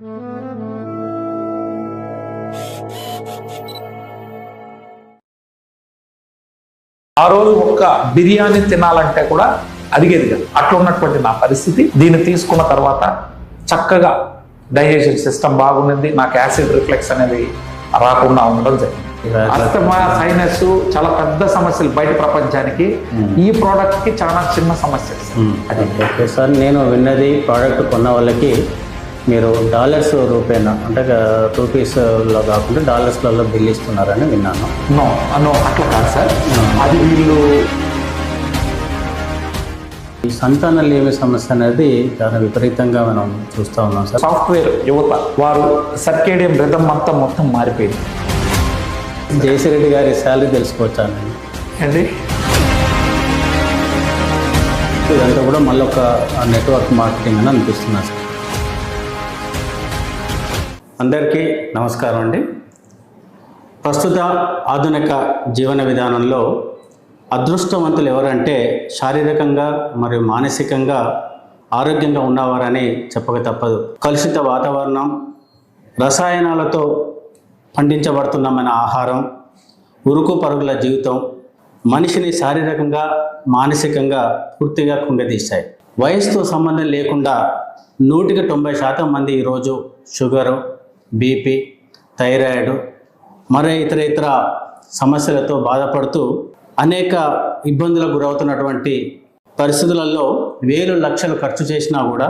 ఆ రోజు ఒక్క బిర్యానీ తినాలంటే కూడా అడిగేది కదా. అట్లా ఉన్నటువంటి నా పరిస్థితి. దీన్ని తీసుకున్న తర్వాత చక్కగా డైజెషన్ సిస్టమ్ బాగుంది. నాకు యాసిడ్ రిఫ్లెక్స్ అనేది రాకుండా ఉండడం జరిగింది. అస్తమా, సైనస్ చాలా పెద్ద సమస్యలు బయట ప్రపంచానికి. ఈ ప్రోడక్ట్ కి చాలా చిన్న సమస్య. అది ఓకే సార్. నేను విన్నది ప్రోడక్ట్ కొన్న వాళ్ళకి మీరు డాలర్స్ రూపేనా అంటే రూపీస్లో కాకుండా డాలర్స్లలో బిల్ ఇస్తున్నారని విన్నాను. నో అట్లా కాదు సార్. అది వీళ్ళు ఈ సంతానలేమి సమస్య అనేది చాలా విపరీతంగా మనం చూస్తూ ఉన్నాం సార్. సాఫ్ట్వేర్ యువత వారు సర్కేడియం రిథమ్ అంతా మొత్తం మారిపోయింది. జేసీ రెడ్డి గారి శాలరీ తెలుసుకోవచ్చాను అండి. ఇదంతా కూడా మళ్ళీ ఒక నెట్వర్క్ మార్కెటింగ్ అని అనిపిస్తున్నా సార్. అందరికీ నమస్కారం అండి. ప్రస్తుత ఆధునిక జీవన విధానంలో అదృష్టవంతులు ఎవరంటే శారీరకంగా మరియు మానసికంగా ఆరోగ్యంగా ఉన్నవారని చెప్పక తప్పదు. కలుషిత వాతావరణం, రసాయనాలతో పండించబడుతున్న మన ఆహారం, ఉరుకు పరుగుల జీవితం మనిషిని శారీరకంగా మానసికంగా పూర్తిగా కుంగదీశాయి. వయసుతో సంబంధం లేకుండా 190% మంది ఈరోజు షుగరు, బీపీ, థైరాయిడ్ మరే ఇతర సమస్యలతో బాధపడుతూ అనేక ఇబ్బందులకు గురవుతున్నటువంటి పరిస్థితులలో వేలు లక్షలు ఖర్చు చేసినా కూడా,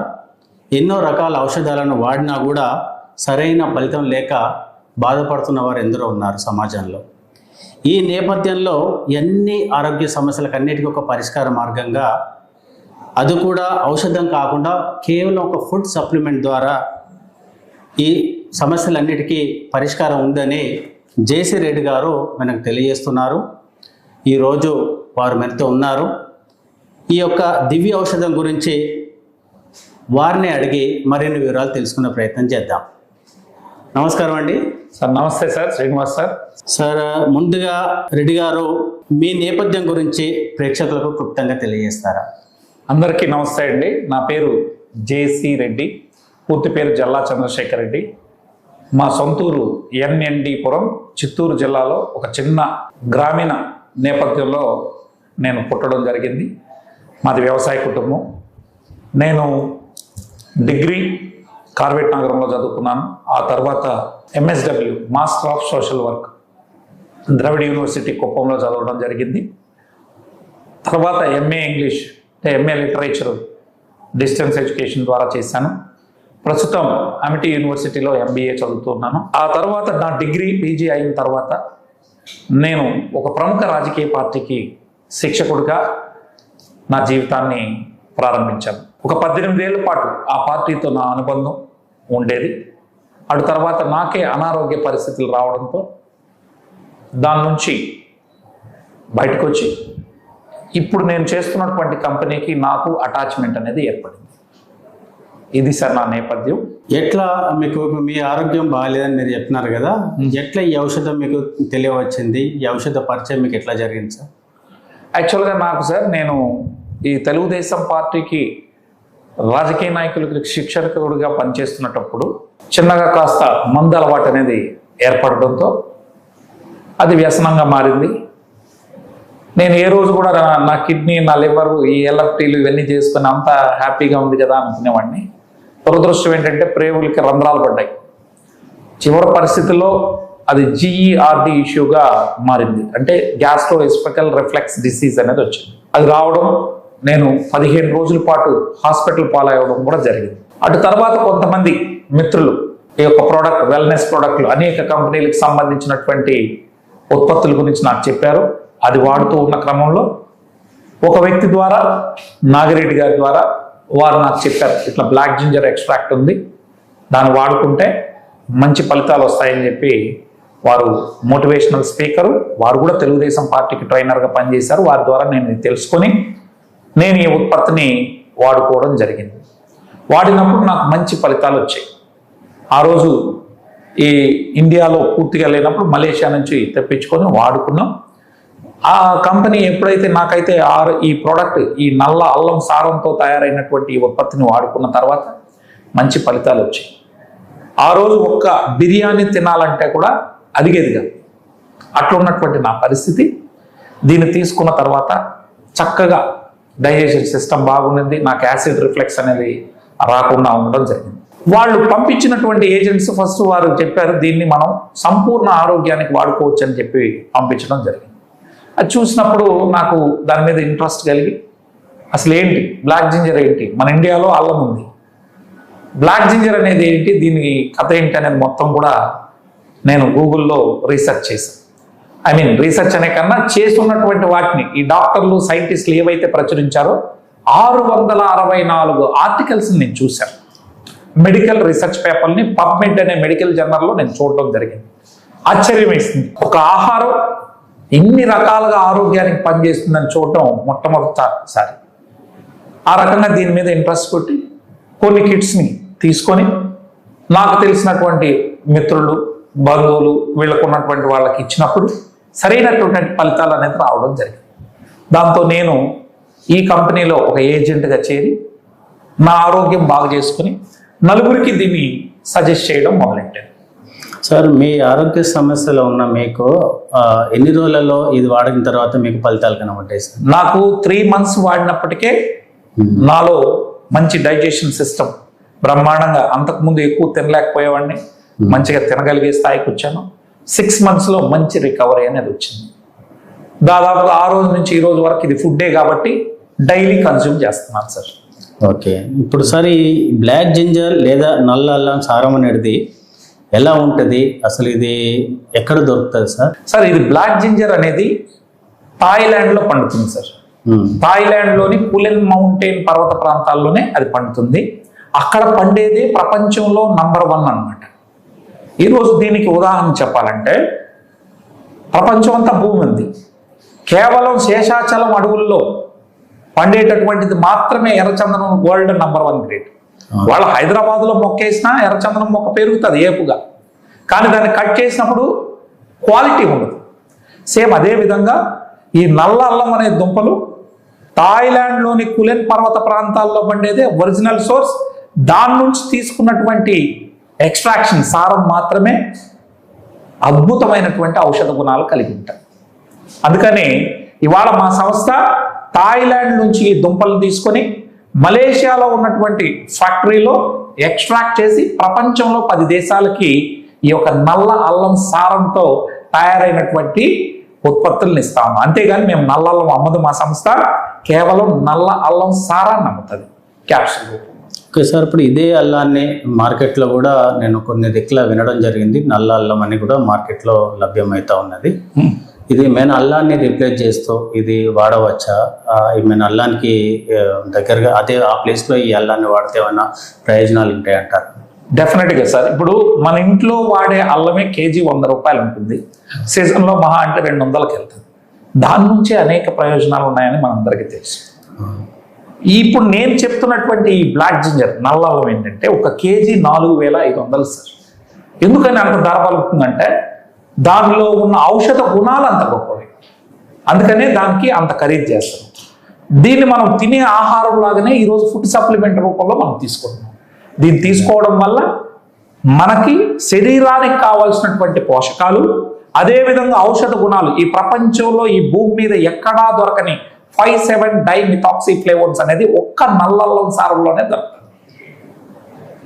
ఎన్నో రకాల ఔషధాలను వాడినా కూడా సరైన ఫలితం లేక బాధపడుతున్న వారు ఎందరో ఉన్నారు సమాజంలో. ఈ నేపథ్యంలో ఎన్ని ఆరోగ్య సమస్యలకు అన్నిటికీ ఒక పరిష్కార మార్గంగా, అది కూడా ఔషధం కాకుండా కేవలం ఒక ఫుడ్ సప్లిమెంట్ ద్వారా ఈ సమస్యలన్నిటికీ పరిష్కారం ఉందని జేసీ రెడ్డి గారు మనకు తెలియజేస్తున్నారు. ఈరోజు వారు మనతో ఉన్నారు. ఈ యొక్క దివ్య ఔషధం గురించి వారిని అడిగి మరిన్ని వివరాలు తెలుసుకునే ప్రయత్నం చేద్దాం. నమస్కారం అండి సార్. నమస్తే సార్, శ్రీనివాస్ సార్. సార్, ముందుగా రెడ్డి గారు మీ నేపథ్యం గురించి ప్రేక్షకులకు క్లుప్తంగా తెలియజేస్తారా? అందరికీ నమస్తే అండి. నా పేరు జేసీ రెడ్డి, పూర్తి పేరు జల్లా చంద్రశేఖర్ రెడ్డి. మా సొంతూరు ఎన్ఎన్డిపురం, చిత్తూరు జిల్లాలో ఒక చిన్న గ్రామీణ నేపథ్యంలో నేను పుట్టడం జరిగింది. మాది వ్యవసాయ కుటుంబం. నేను డిగ్రీ కార్వేట్ నగరంలో చదువుకున్నాను. ఆ తర్వాత MSW master of social work Dravida university కుప్పంలో చదవడం జరిగింది. తర్వాత MA English, MA literature distance education ద్వారా చేశాను. ప్రస్తుతం అమిటీ యూనివర్సిటీలో ఎంబీఏ చదువుతున్నాను. ఆ తర్వాత నా డిగ్రీ పీజీ అయిన తర్వాత నేను ఒక ప్రముఖ రాజకీయ పార్టీకి శిక్షకుడిగా నా జీవితాన్ని ప్రారంభించాను. ఒక 18 ఏళ్ల పాటు ఆ పార్టీతో నా అనుబంధం ఉండేది. అటు తర్వాత నాకే అనారోగ్య పరిస్థితులు రావడంతో దాని నుంచి బయటకు వచ్చి ఇప్పుడు నేను చేస్తున్నటువంటి కంపెనీకి నాకు అటాచ్మెంట్ అనేది ఏర్పడింది. ఇది సార్ నా నేపథ్యం. ఎట్లా మీకు మీ ఆరోగ్యం బాగాలేదని మీరు చెప్తున్నారు కదా, ఎట్లా ఈ ఔషధం మీకు తెలియవచ్చింది? ఈ ఔషధ పరిచయం మీకు ఎట్లా జరిగింది సార్? యాక్చువల్గా నాకు సార్, నేను ఈ తెలుగుదేశం పార్టీకి రాజకీయ నాయకులకి శిక్షకుడిగా పనిచేస్తున్నప్పుడు చిన్నగా కాస్త మందు అలవాటు అనేది ఏర్పడడంతో అది వ్యసనంగా మారింది. నేను ఏ రోజు కూడా నా కిడ్నీ, నా లివర్, ఈ ఎల్ఎఫ్టీలు ఇవన్నీ చేసుకుని అంతా హ్యాపీగా ఉంది కదా అనుకునేవాడిని. దురదృష్టం ఏంటంటే ప్రేవులకి రంధ్రాలు పడ్డాయి. చివరి పరిస్థితుల్లో అది జీఈఆర్డి ఇష్యూగా మారింది. అంటే గ్యాస్ట్రో ఎస్ఫెకల్ రిఫ్లెక్స్ డిసీజ్ అనేది వచ్చింది. అది రావడం, నేను 15 రోజుల పాటు హాస్పిటల్ పాలవడం కూడా జరిగింది. అటు తర్వాత కొంతమంది మిత్రులు ఈ యొక్క ప్రోడక్ట్, వెల్నెస్ ప్రోడక్ట్లు, అనేక కంపెనీలకు సంబంధించినటువంటి ఉత్పత్తుల గురించి నాకు చెప్పారు. అది వాడుతూ ఉన్న క్రమంలో ఒక వ్యక్తి ద్వారా, నాగిరెడ్డి గారి ద్వారా, వారు నాకు చెప్పారు, ఇట్లా బ్లాక్ జింజర్ ఎక్స్ట్రాక్ట్ ఉంది, దాన్ని వాడుకుంటే మంచి ఫలితాలు వస్తాయని చెప్పి. వారు మోటివేషనల్ స్పీకరు, వారు కూడా తెలుగుదేశం పార్టీకి ట్రైనర్గా పనిచేశారు. వారి ద్వారా నేను తెలుసుకొని నేను ఈ ఉత్పత్తిని వాడుకోవడం జరిగింది. వాడినప్పుడు నాకు మంచి ఫలితాలు వచ్చాయి. ఆ రోజు ఈ ఇండియాలో పూర్తిగా లేనప్పుడు మలేషియా నుంచి తెప్పించుకొని వాడుకున్నాం. ఆ కంపెనీ ఎప్పుడైతే నాకైతే ఈ ప్రోడక్ట్, ఈ నల్ల అల్లం సారంతో తయారైనటువంటి ఈ ఉత్పత్తిని వాడుకున్న తర్వాత మంచి ఫలితాలు వచ్చాయి. ఆ రోజు ఒక్క బిర్యానీ తినాలంటే కూడా అడిగేది కాదు. అట్లా ఉన్నటువంటి నా పరిస్థితి. దీన్ని తీసుకున్న తర్వాత చక్కగా డైజెషన్ సిస్టమ్ బాగుండింది. నాకు యాసిడ్ రిఫ్లెక్స్ అనేది రాకుండా ఉండడం జరిగింది. వాళ్ళు పంపించినటువంటి ఏజెంట్స్ ఫస్ట్ వారు చెప్పారు దీన్ని మనం సంపూర్ణ ఆరోగ్యానికి వాడుకోవచ్చు అని చెప్పి పంపించడం జరిగింది. అది చూసినప్పుడు నాకు దాని మీద ఇంట్రెస్ట్ కలిగి అసలు ఏంటి బ్లాక్ జింజర్ ఏంటి, మన ఇండియాలో అల్లం ఉంది, బ్లాక్ జింజర్ అనేది ఏంటి, దీని కథ ఏంటి అనేది మొత్తం కూడా నేను గూగుల్లో రీసెర్చ్ చేశాను. రీసెర్చ్ అనే కన్నా చేస్తున్నటువంటి వాటిని ఈ డాక్టర్లు సైంటిస్టులు ఏవైతే ప్రచురించారో 664 ఆర్టికల్స్ నేను చూశాను. మెడికల్ రీసెర్చ్ పేపర్ని పబ్మెడ్ అనే మెడికల్ జర్నల్లో నేను చూడడం జరిగింది. ఆశ్చర్యం వేసింది. ఒక ఆహారం ఇన్ని రకాలుగా ఆరోగ్యానికి పనిచేస్తుందని చూడటం మొట్టమొదటిసారి. ఆ రకంగా దీని మీద ఇంట్రెస్ట్ కొట్టి కొన్ని కిట్స్ని తీసుకొని నాకు తెలిసినటువంటి మిత్రులు బంధువులు వీళ్ళకు ఉన్నటువంటి వాళ్ళకి ఇచ్చినప్పుడు సరైనటువంటి ఫలితాలు అనేది రావడం జరిగింది. దాంతో నేను ఈ కంపెనీలో ఒక ఏజెంట్గా చేరి నా ఆరోగ్యం బాగు చేసుకుని నలుగురికి దీన్ని సజెస్ట్ చేయడం మొదలెట్టాను. సార్, మీ ఆరోగ్య సమస్యలో ఉన్న మీకు ఎన్ని రోజులలో ఇది వాడిన తర్వాత మీకు ఫలితాలు కనబడ్డాయి సార్? నాకు 3 months వాడినప్పటికే నాలో మంచి డైజెషన్ సిస్టమ్ బ్రహ్మాండంగా, అంతకుముందు ఎక్కువ తినలేకపోయేవాడిని, మంచిగా తినగలిగే స్థాయికి వచ్చాను. 6 monthsలో మంచి రికవరీ అనేది వచ్చింది. దాదాపుగా ఆ రోజు నుంచి ఈ రోజు వరకు ఇది ఫుడ్డే కాబట్టి డైలీ కన్జ్యూమ్ చేస్తున్నాను సార్. ఓకే, ఇప్పుడు సార్ ఈ బ్లాక్ జింజర్ లేదా నల్ల అల్లం సారం అనేది ఎలా ఉంటుంది, అసలు ఇది ఎక్కడ దొరుకుతుంది సార్? సార్, ఇది బ్లాక్ జింజర్ అనేది థాయిలాండ్లో పండుతుంది సార్. థాయిలాండ్లోని కులెన్ మౌంటైన్ పర్వత ప్రాంతాల్లోనే అది పండుతుంది. అక్కడ పండేది ప్రపంచంలో నంబర్ 1 అన్నమాట. ఈరోజు దీనికి ఉదాహరణ చెప్పాలంటే ప్రపంచం అంతా భూమి ఉంది, కేవలం శేషాచలం అడవుల్లో పండేటటువంటిది మాత్రమే ఎర్రచందనం వరల్డ్ నంబర్ 1 గ్రేడ్. వాళ్ళు హైదరాబాద్లో మొక్కేసినా ఎర్రచందనం మొక్క పెరుగుతుంది ఏపుగా, కానీ దాన్ని కట్ చేసినప్పుడు క్వాలిటీ ఉండదు. సేమ్ అదే విధంగా ఈ నల్ల అల్లం అనే దుంపలు థాయిలాండ్లోని కులెన్ పర్వత ప్రాంతాల్లో పండేదే ఒరిజినల్ సోర్స్. దాని నుంచి తీసుకున్నటువంటి ఎక్స్ట్రాక్షన్ సారం మాత్రమే అద్భుతమైనటువంటి ఔషధ గుణాలు కలిగి ఉంటాయి. అందుకని ఇవాళ మా సంస్థ థాయిలాండ్ నుంచి ఈ దుంపలు తీసుకొని మలేషియాలో ఉన్నటువంటి ఫ్యాక్టరీలో ఎక్స్ట్రాక్ట్ చేసి ప్రపంచంలో 10 దేశాలకి ఈ యొక్క నల్ల అల్లం సారంతో తయారైనటువంటి ఉత్పత్తులను ఇస్తాము. అంతేగాని మేము నల్ల అల్లం అమ్మదు. మా సంస్థ కేవలం నల్ల అల్లం సారాన్ని అమ్ముతుంది క్యాప్సూల్ రూపంలో. ఓకే సార్, ఇప్పుడు ఇదే అల్లాన్ని మార్కెట్లో కూడా నేను కొన్ని దిక్కుల వినడం జరిగింది, నల్ల అల్లం అని కూడా మార్కెట్లో లభ్యమవుతా ఉన్నది. ఇది మెయిన్ అల్లాన్ని రిప్లేస్ చేస్తూ ఇది వాడవచ్చా? ఈ మెయిన్ అల్లానికి దగ్గరగా అదే ఆ ప్లేస్లో ఈ అల్లాన్ని వాడితే ఏమైనా ప్రయోజనాలు ఉంటాయంటారు? డెఫినెట్గా సార్. ఇప్పుడు మన ఇంట్లో వాడే అల్లమే కేజీ 100 రూపాయలు ఉంటుంది. సీజన్లో మహా అంటే 200కి వెళ్తుంది. దాని నుంచే అనేక ప్రయోజనాలు ఉన్నాయని మనందరికీ తెలుసు. ఇప్పుడు నేను చెప్తున్నటువంటి ఈ బ్లాక్ జింజర్ నల్ల అల్లం ఏంటంటే 1 కేజీ 4500 సార్. ఎందుకని అంత ధర పలుకుతుందంటే దానిలో ఉన్న ఔషధ గుణాలు అంత గొప్పవి, అందుకనే దానికి అంత ఖరీదు చేస్తాం. దీన్ని మనం తినే ఆహారం లాగానే ఈరోజు ఫుడ్ సప్లిమెంట్ రూపంలో మనం తీసుకుంటున్నాం. దీన్ని తీసుకోవడం వల్ల మనకి శరీరానికి కావాల్సినటువంటి పోషకాలు, అదేవిధంగా ఔషధ గుణాలు ఈ ప్రపంచంలో ఈ భూమి మీద ఎక్కడా దొరకని 5,7-డైమిథాక్సీఫ్లేవోన్స్ అనేది ఒక్క నల్లల్లం సారంలోనే దొరుకుతుంది.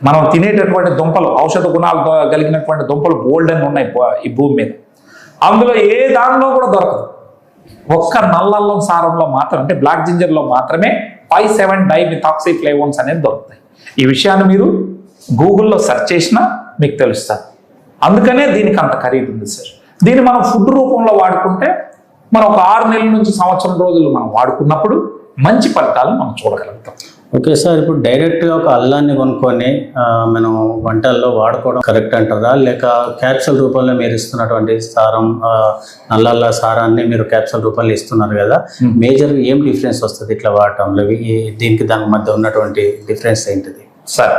మనం తినేటటువంటి దుంపలు ఔషధ గుణాలు కలిగినటువంటి దుంపలు బోల్డెన్ ఉన్నాయి ఈ భూమి మీద, అందులో ఏ దానిలో కూడా దొరకదు. ఒక్క నల్లల్లం సారంలో మాత్రం, అంటే బ్లాక్ జింజర్లో మాత్రమే 5,7-డైమిథాక్సీఫ్లేవోన్స్ అనేది దొరుకుతాయి. ఈ విషయాన్ని మీరు గూగుల్లో సెర్చ్ చేసినా మీకు తెలుస్తుంది. అందుకనే దీనికి అంత ఖరీదు ఉంది సార్. దీన్ని మనం ఫుడ్ రూపంలో వాడుకుంటే మనం ఒక 6 నెలల నుంచి సంవత్సరం రోజులు మనం వాడుకున్నప్పుడు మంచి ఫలితాలు మనం చూడగలుగుతాం. ఓకే సార్, ఇప్పుడు డైరెక్ట్గా ఒక అల్లాన్ని కొనుక్కొని మనం వంటల్లో వాడుకోవడం కరెక్ట్ అంటారా, లేక క్యాప్సూల్ రూపంలో మీరు ఇస్తున్నటువంటి సారం నల్ల సారాన్ని మీరు క్యాప్సూల్ రూపంలో ఇస్తున్నారు కదా, మేజర్ ఏం డిఫరెన్స్ వస్తుంది ఇట్లా వాడటంలో? దీనికి దాని మధ్య ఉన్నటువంటి డిఫరెన్స్ ఏంటిది సార్?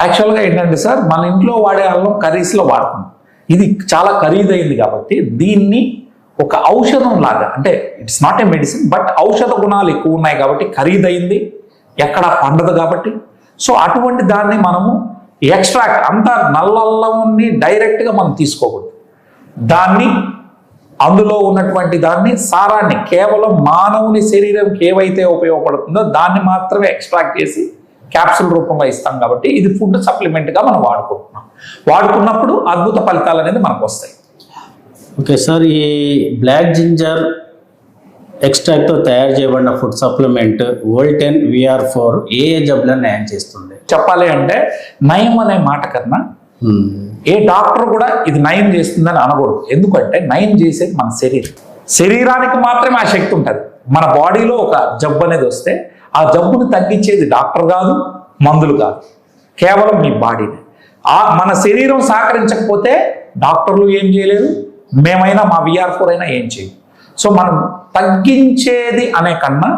యాక్చువల్గా ఏంటంటే సార్, మన ఇంట్లో వాడే అల్లం కర్రీస్లో వాడుతున్నాం. ఇది చాలా ఖరీదైంది కాబట్టి దీన్ని ఒక ఔషధం లాగా, అంటే it's not A medicine but ఔషధ గుణాలు ఎక్కువ ఉన్నాయి కాబట్టి ఖరీదైంది, ఎక్కడ పండదు కాబట్టి, సో అటువంటి దాన్ని మనము ఎక్స్ట్రాక్ట్ అంతా నల్ల అల్లంని డైరెక్ట్గా మనం తీసుకోకూడదు. దాన్ని అందులో ఉన్నటువంటి దాన్ని సారాన్ని కేవలం మానవుని శరీరంకి ఏవైతే ఉపయోగపడుతుందో దాన్ని మాత్రమే ఎక్స్ట్రాక్ట్ చేసి క్యాప్సూల్ రూపంలో ఇస్తాం. కాబట్టి ఇది ఫుడ్ సప్లిమెంట్గా మనం వాడుకున్నప్పుడు అద్భుత ఫలితాలు అనేది మనకు వస్తాయి. ఓకే సార్, ఈ బ్లాక్ జింజర్ ఎక్స్ట్రాక్ట్తో తయారు చేయబడిన ఫుడ్ సప్లిమెంట్ వోల్టెన్ VR4 ఏ జబ్బులను నయం చేస్తుంది? చెప్పాలి అంటే నయం అనే మాట కన్నా ఏ డాక్టర్ కూడా ఇది నయం చేస్తుందని అనకూడదు. ఎందుకంటే నయం చేసేది మన శరీరానికి మాత్రమే ఆ శక్తి ఉంటుంది. మన బాడీలో ఒక జబ్బు అనేది వస్తే ఆ జబ్బును తగ్గించేది డాక్టర్ కాదు, మందులు కాదు, కేవలం మీ బాడీని. మన శరీరం సహకరించకపోతే డాక్టర్లు ఏం చేయలేరు, మేమైనా మా VR4 అయినా ఏం చేయదు. సో మనం తగ్గించేది అనే కన్నా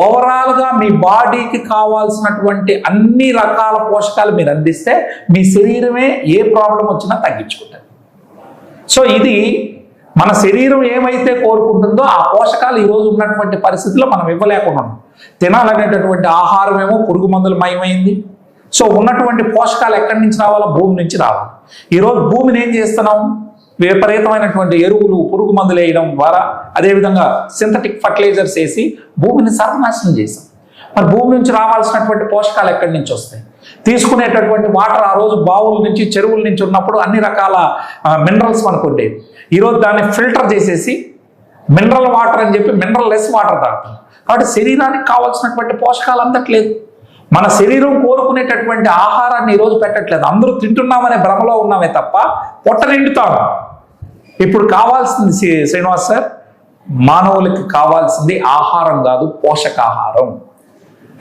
ఓవరాల్గా మీ బాడీకి కావాల్సినటువంటి అన్ని రకాల పోషకాలు మీరు అందిస్తే మీ శరీరమే ఏ ప్రాబ్లం వచ్చినా తగ్గించుకుంటుంది. సో ఇది మన శరీరం ఏమైతే కోరుకుంటుందో ఆ పోషకాలు ఈరోజు ఉన్నటువంటి పరిస్థితుల్లో మనం ఇవ్వలేకుండా ఉన్నాం. తినాలనేటటువంటి ఆహారం ఏమో పురుగు మందులు మయమైంది. సో ఉన్నటువంటి పోషకాలు ఎక్కడి నుంచి రావాలో భూమి నుంచి రావాలి. ఈరోజు భూమిని ఏం చేస్తున్నాం, విపరీతమైనటువంటి ఎరువులు పురుగు మందులు వేయడం ద్వారా, అదేవిధంగా సింథటిక్ ఫర్టిలైజర్స్ వేసి భూమిని సర్వనాశనం చేసాం. మరి భూమి నుంచి రావాల్సినటువంటి పోషకాలు ఎక్కడి నుంచి వస్తాయి? తీసుకునేటటువంటి వాటర్ ఆ రోజు బావుల నుంచి చెరువుల నుంచి ఉన్నప్పుడు అన్ని రకాల మినరల్స్ మనకు ఉండేవి. ఈరోజు దాన్ని ఫిల్టర్ చేసేసి మినరల్ వాటర్ అని చెప్పి మినరల్ లెస్ వాటర్ తాగుతాం. కాబట్టి శరీరానికి కావాల్సినటువంటి పోషకాలు అందట్లేదు. మన శరీరం కోరుకునేటటువంటి ఆహారాన్ని ఈరోజు పెట్టట్లేదు. అందరూ తింటున్నామనే భ్రమలో ఉన్నామే తప్ప పొట్ట నిండుతాము. ఇప్పుడు కావాల్సింది శ్రీనివాస్ సార్, మానవులకి కావాల్సింది ఆహారం కాదు, పోషకాహారం.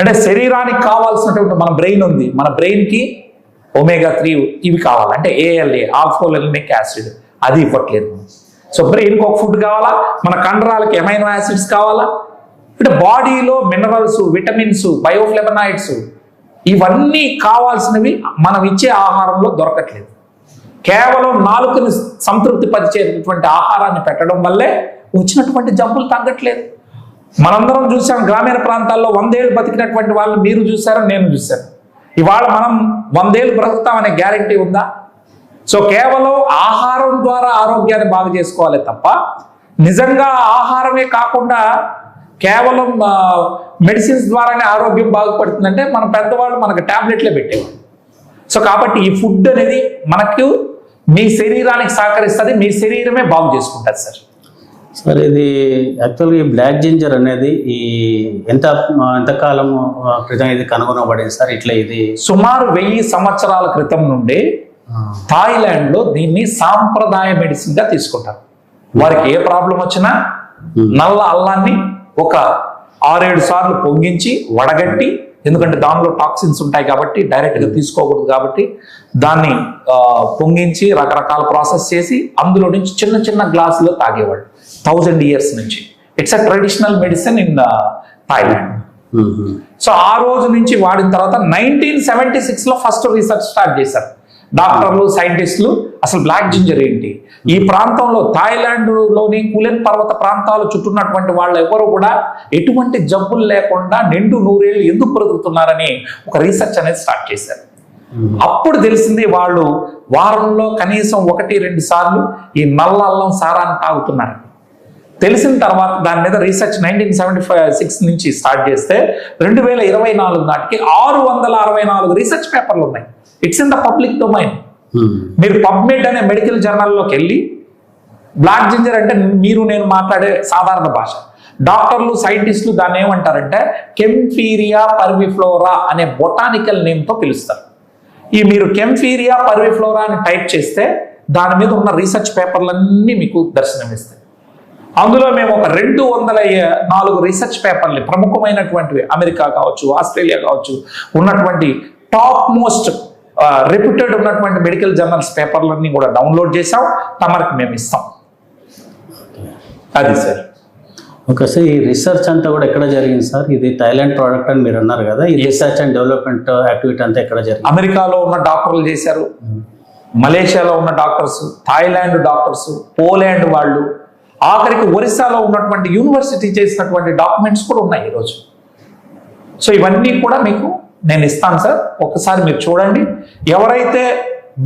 అంటే శరీరానికి కావాల్సినటువంటి మన బ్రెయిన్ ఉంది, మన బ్రెయిన్కి omega-3 ఇవి కావాలి. అంటే ALA ఆల్ఫోలినిక్ యాసిడ్ అది ఇవ్వట్లేదు. సో బ్రెయిన్కి ఒక ఫుడ్ కావాలా, మన కండరాలకి అమైనో యాసిడ్స్ కావాలా, అంటే బాడీలో మినరల్స్, విటమిన్స్, బయోఫ్లెవనాయిడ్స్ ఇవన్నీ కావాల్సినవి మనం ఇచ్చే ఆహారంలో దొరకట్లేదు. కేవలం నాలుకని సంతృప్తి పరిచేటటువంటి ఆహారాన్ని పెట్టడం వల్లే వచ్చినటువంటి జబ్బులు తగ్గట్లేదు. మనందరం చూసాం, గ్రామీణ ప్రాంతాల్లో 100 ఏళ్ళు బతికినటువంటి వాళ్ళు మీరు చూసారు, నేను చూశాను. ఇవాళ మనం 100 ఏళ్ళు బ్రతుకుతామనే గ్యారంటీ ఉందా? సో కేవలం ఆహారం ద్వారా ఆరోగ్యాన్ని బాగు చేసుకోవాలి తప్ప నిజంగా ఆహారమే కాకుండా కేవలం మెడిసిన్స్ ద్వారానే ఆరోగ్యం బాగుపడుతుందంటే మన పెద్దవాళ్ళు మనకు టాబ్లెట్లే పెట్టేవాళ్ళు. సో కాబట్టి ఈ ఫుడ్ అనేది మనకు మీ శరీరానికి సహకరిస్తుంది, మీ శరీరమే బాగు చేసుకుంటుంది సార్. సార్ ఇది యాక్చువల్గా ఈ బ్లాక్ జింజర్ అనేది ఈ ఎంతకాలం క్రితం ఇది కనుగొనబడింది సార్? ఇట్లా ఇది సుమారు 1000 సంవత్సరాల క్రితం నుండి థాయిలాండ్లో దీన్ని సాంప్రదాయ మెడిసిన్గా తీసుకుంటారు. వారికి ఏ ప్రాబ్లం వచ్చినా నల్ల అల్లాన్ని ఒక 6-7 సార్లు పొంగించి వడగట్టి, ఎందుకంటే దానిలో టాక్సిన్స్ ఉంటాయి కాబట్టి డైరెక్ట్గా తీసుకోకూడదు కాబట్టి దాన్ని పొంగించి రకరకాల ప్రాసెస్ చేసి అందులో నుంచి చిన్న చిన్న గ్లాసులో తాగేవాళ్ళు 1000 years నుంచి. It's a traditional medicine in Thailand. So ఆ రోజు నుంచి వాడిన తర్వాత 1976లో ఫస్ట్ రీసెర్చ్ స్టార్ట్ చేశారు డాక్టర్లు, సైంటిస్టులు. అసలు బ్లాక్ జింజర్ ఏంటి, ఈ ప్రాంతంలో థాయిలాండ్లోని కులెన్ పర్వత ప్రాంతాలు చుట్టూన్నటువంటి వాళ్ళు ఎవరు కూడా ఎటువంటి జబ్బులు లేకుండా 100 ఏళ్ళు ఎందుకు బ్రతుకుతున్నారని ఒక రీసెర్చ్ అనేది స్టార్ట్ చేశారు. అప్పుడు తెలిసింది వాళ్ళు వారంలో కనీసం 1-2 సార్లు ఈ నల్ల అల్లం సారాన్ని తాగుతున్నారు. తెలిసిన తర్వాత దాని మీద రీసెర్చ్ 1976 నుంచి స్టార్ట్ చేస్తే 2024 నాటికి 664 రీసెర్చ్ పేపర్లు ఉన్నాయి. It's in the public domain. మీరు పబ్మెడ్ అనే మెడికల్ జర్నల్లోకి వెళ్ళి బ్లాక్ జింజర్ అంటే మీరు నేను మాట్లాడే సాధారణ భాష, డాక్టర్లు, సైంటిస్టులు దాన్ని ఏమంటారంటే కెంఫీరియా పర్విఫ్లోరా అనే బొటానికల్ నేమ్తో పిలుస్తారు. ఈ మీరు కెంఫీరియా పర్విఫ్లోరా అని టైప్ చేస్తే దాని మీద ఉన్న రీసెర్చ్ పేపర్లన్నీ మీకు దర్శనమిస్తాయి. అందులో మేము ఒక 204 రీసెర్చ్ పేపర్లు, ప్రముఖమైనటువంటివి, అమెరికా కావచ్చు, ఆస్ట్రేలియా కావచ్చు, ఉన్నటువంటి టాప్ మోస్ట్ రెప్యూటెడ్ ఉన్నటువంటి మెడికల్ జర్నల్స్ పేపర్లన్నీ కూడా డౌన్లోడ్ చేసాం, తమరికి మేము ఇస్తాం. అది సార్. ఓకే సార్, ఈ రీసెర్చ్ అంతా కూడా ఎక్కడ జరిగింది సార్? ఇది థాయిలాండ్ ప్రోడక్ట్ అని మీరు అన్నారు కదా, ఈ రీసెర్చ్ అండ్ డెవలప్మెంట్ యాక్టివిటీ అంతా ఎక్కడ జరిగింది? అమెరికాలో ఉన్న డాక్టర్లు చేశారు, మలేషియాలో ఉన్న డాక్టర్స్, థాయిలాండ్ డాక్టర్స్, పోలాండ్ వాళ్ళు, ఆఖరికి ఒరిస్సాలో ఉన్నటువంటి యూనివర్సిటీ చేసినటువంటి డాక్యుమెంట్స్ కూడా ఉన్నాయి ఈరోజు. సో ఇవన్నీ కూడా మీకు నేను ఇస్తాను సార్, ఒకసారి మీరు చూడండి. ఎవరైతే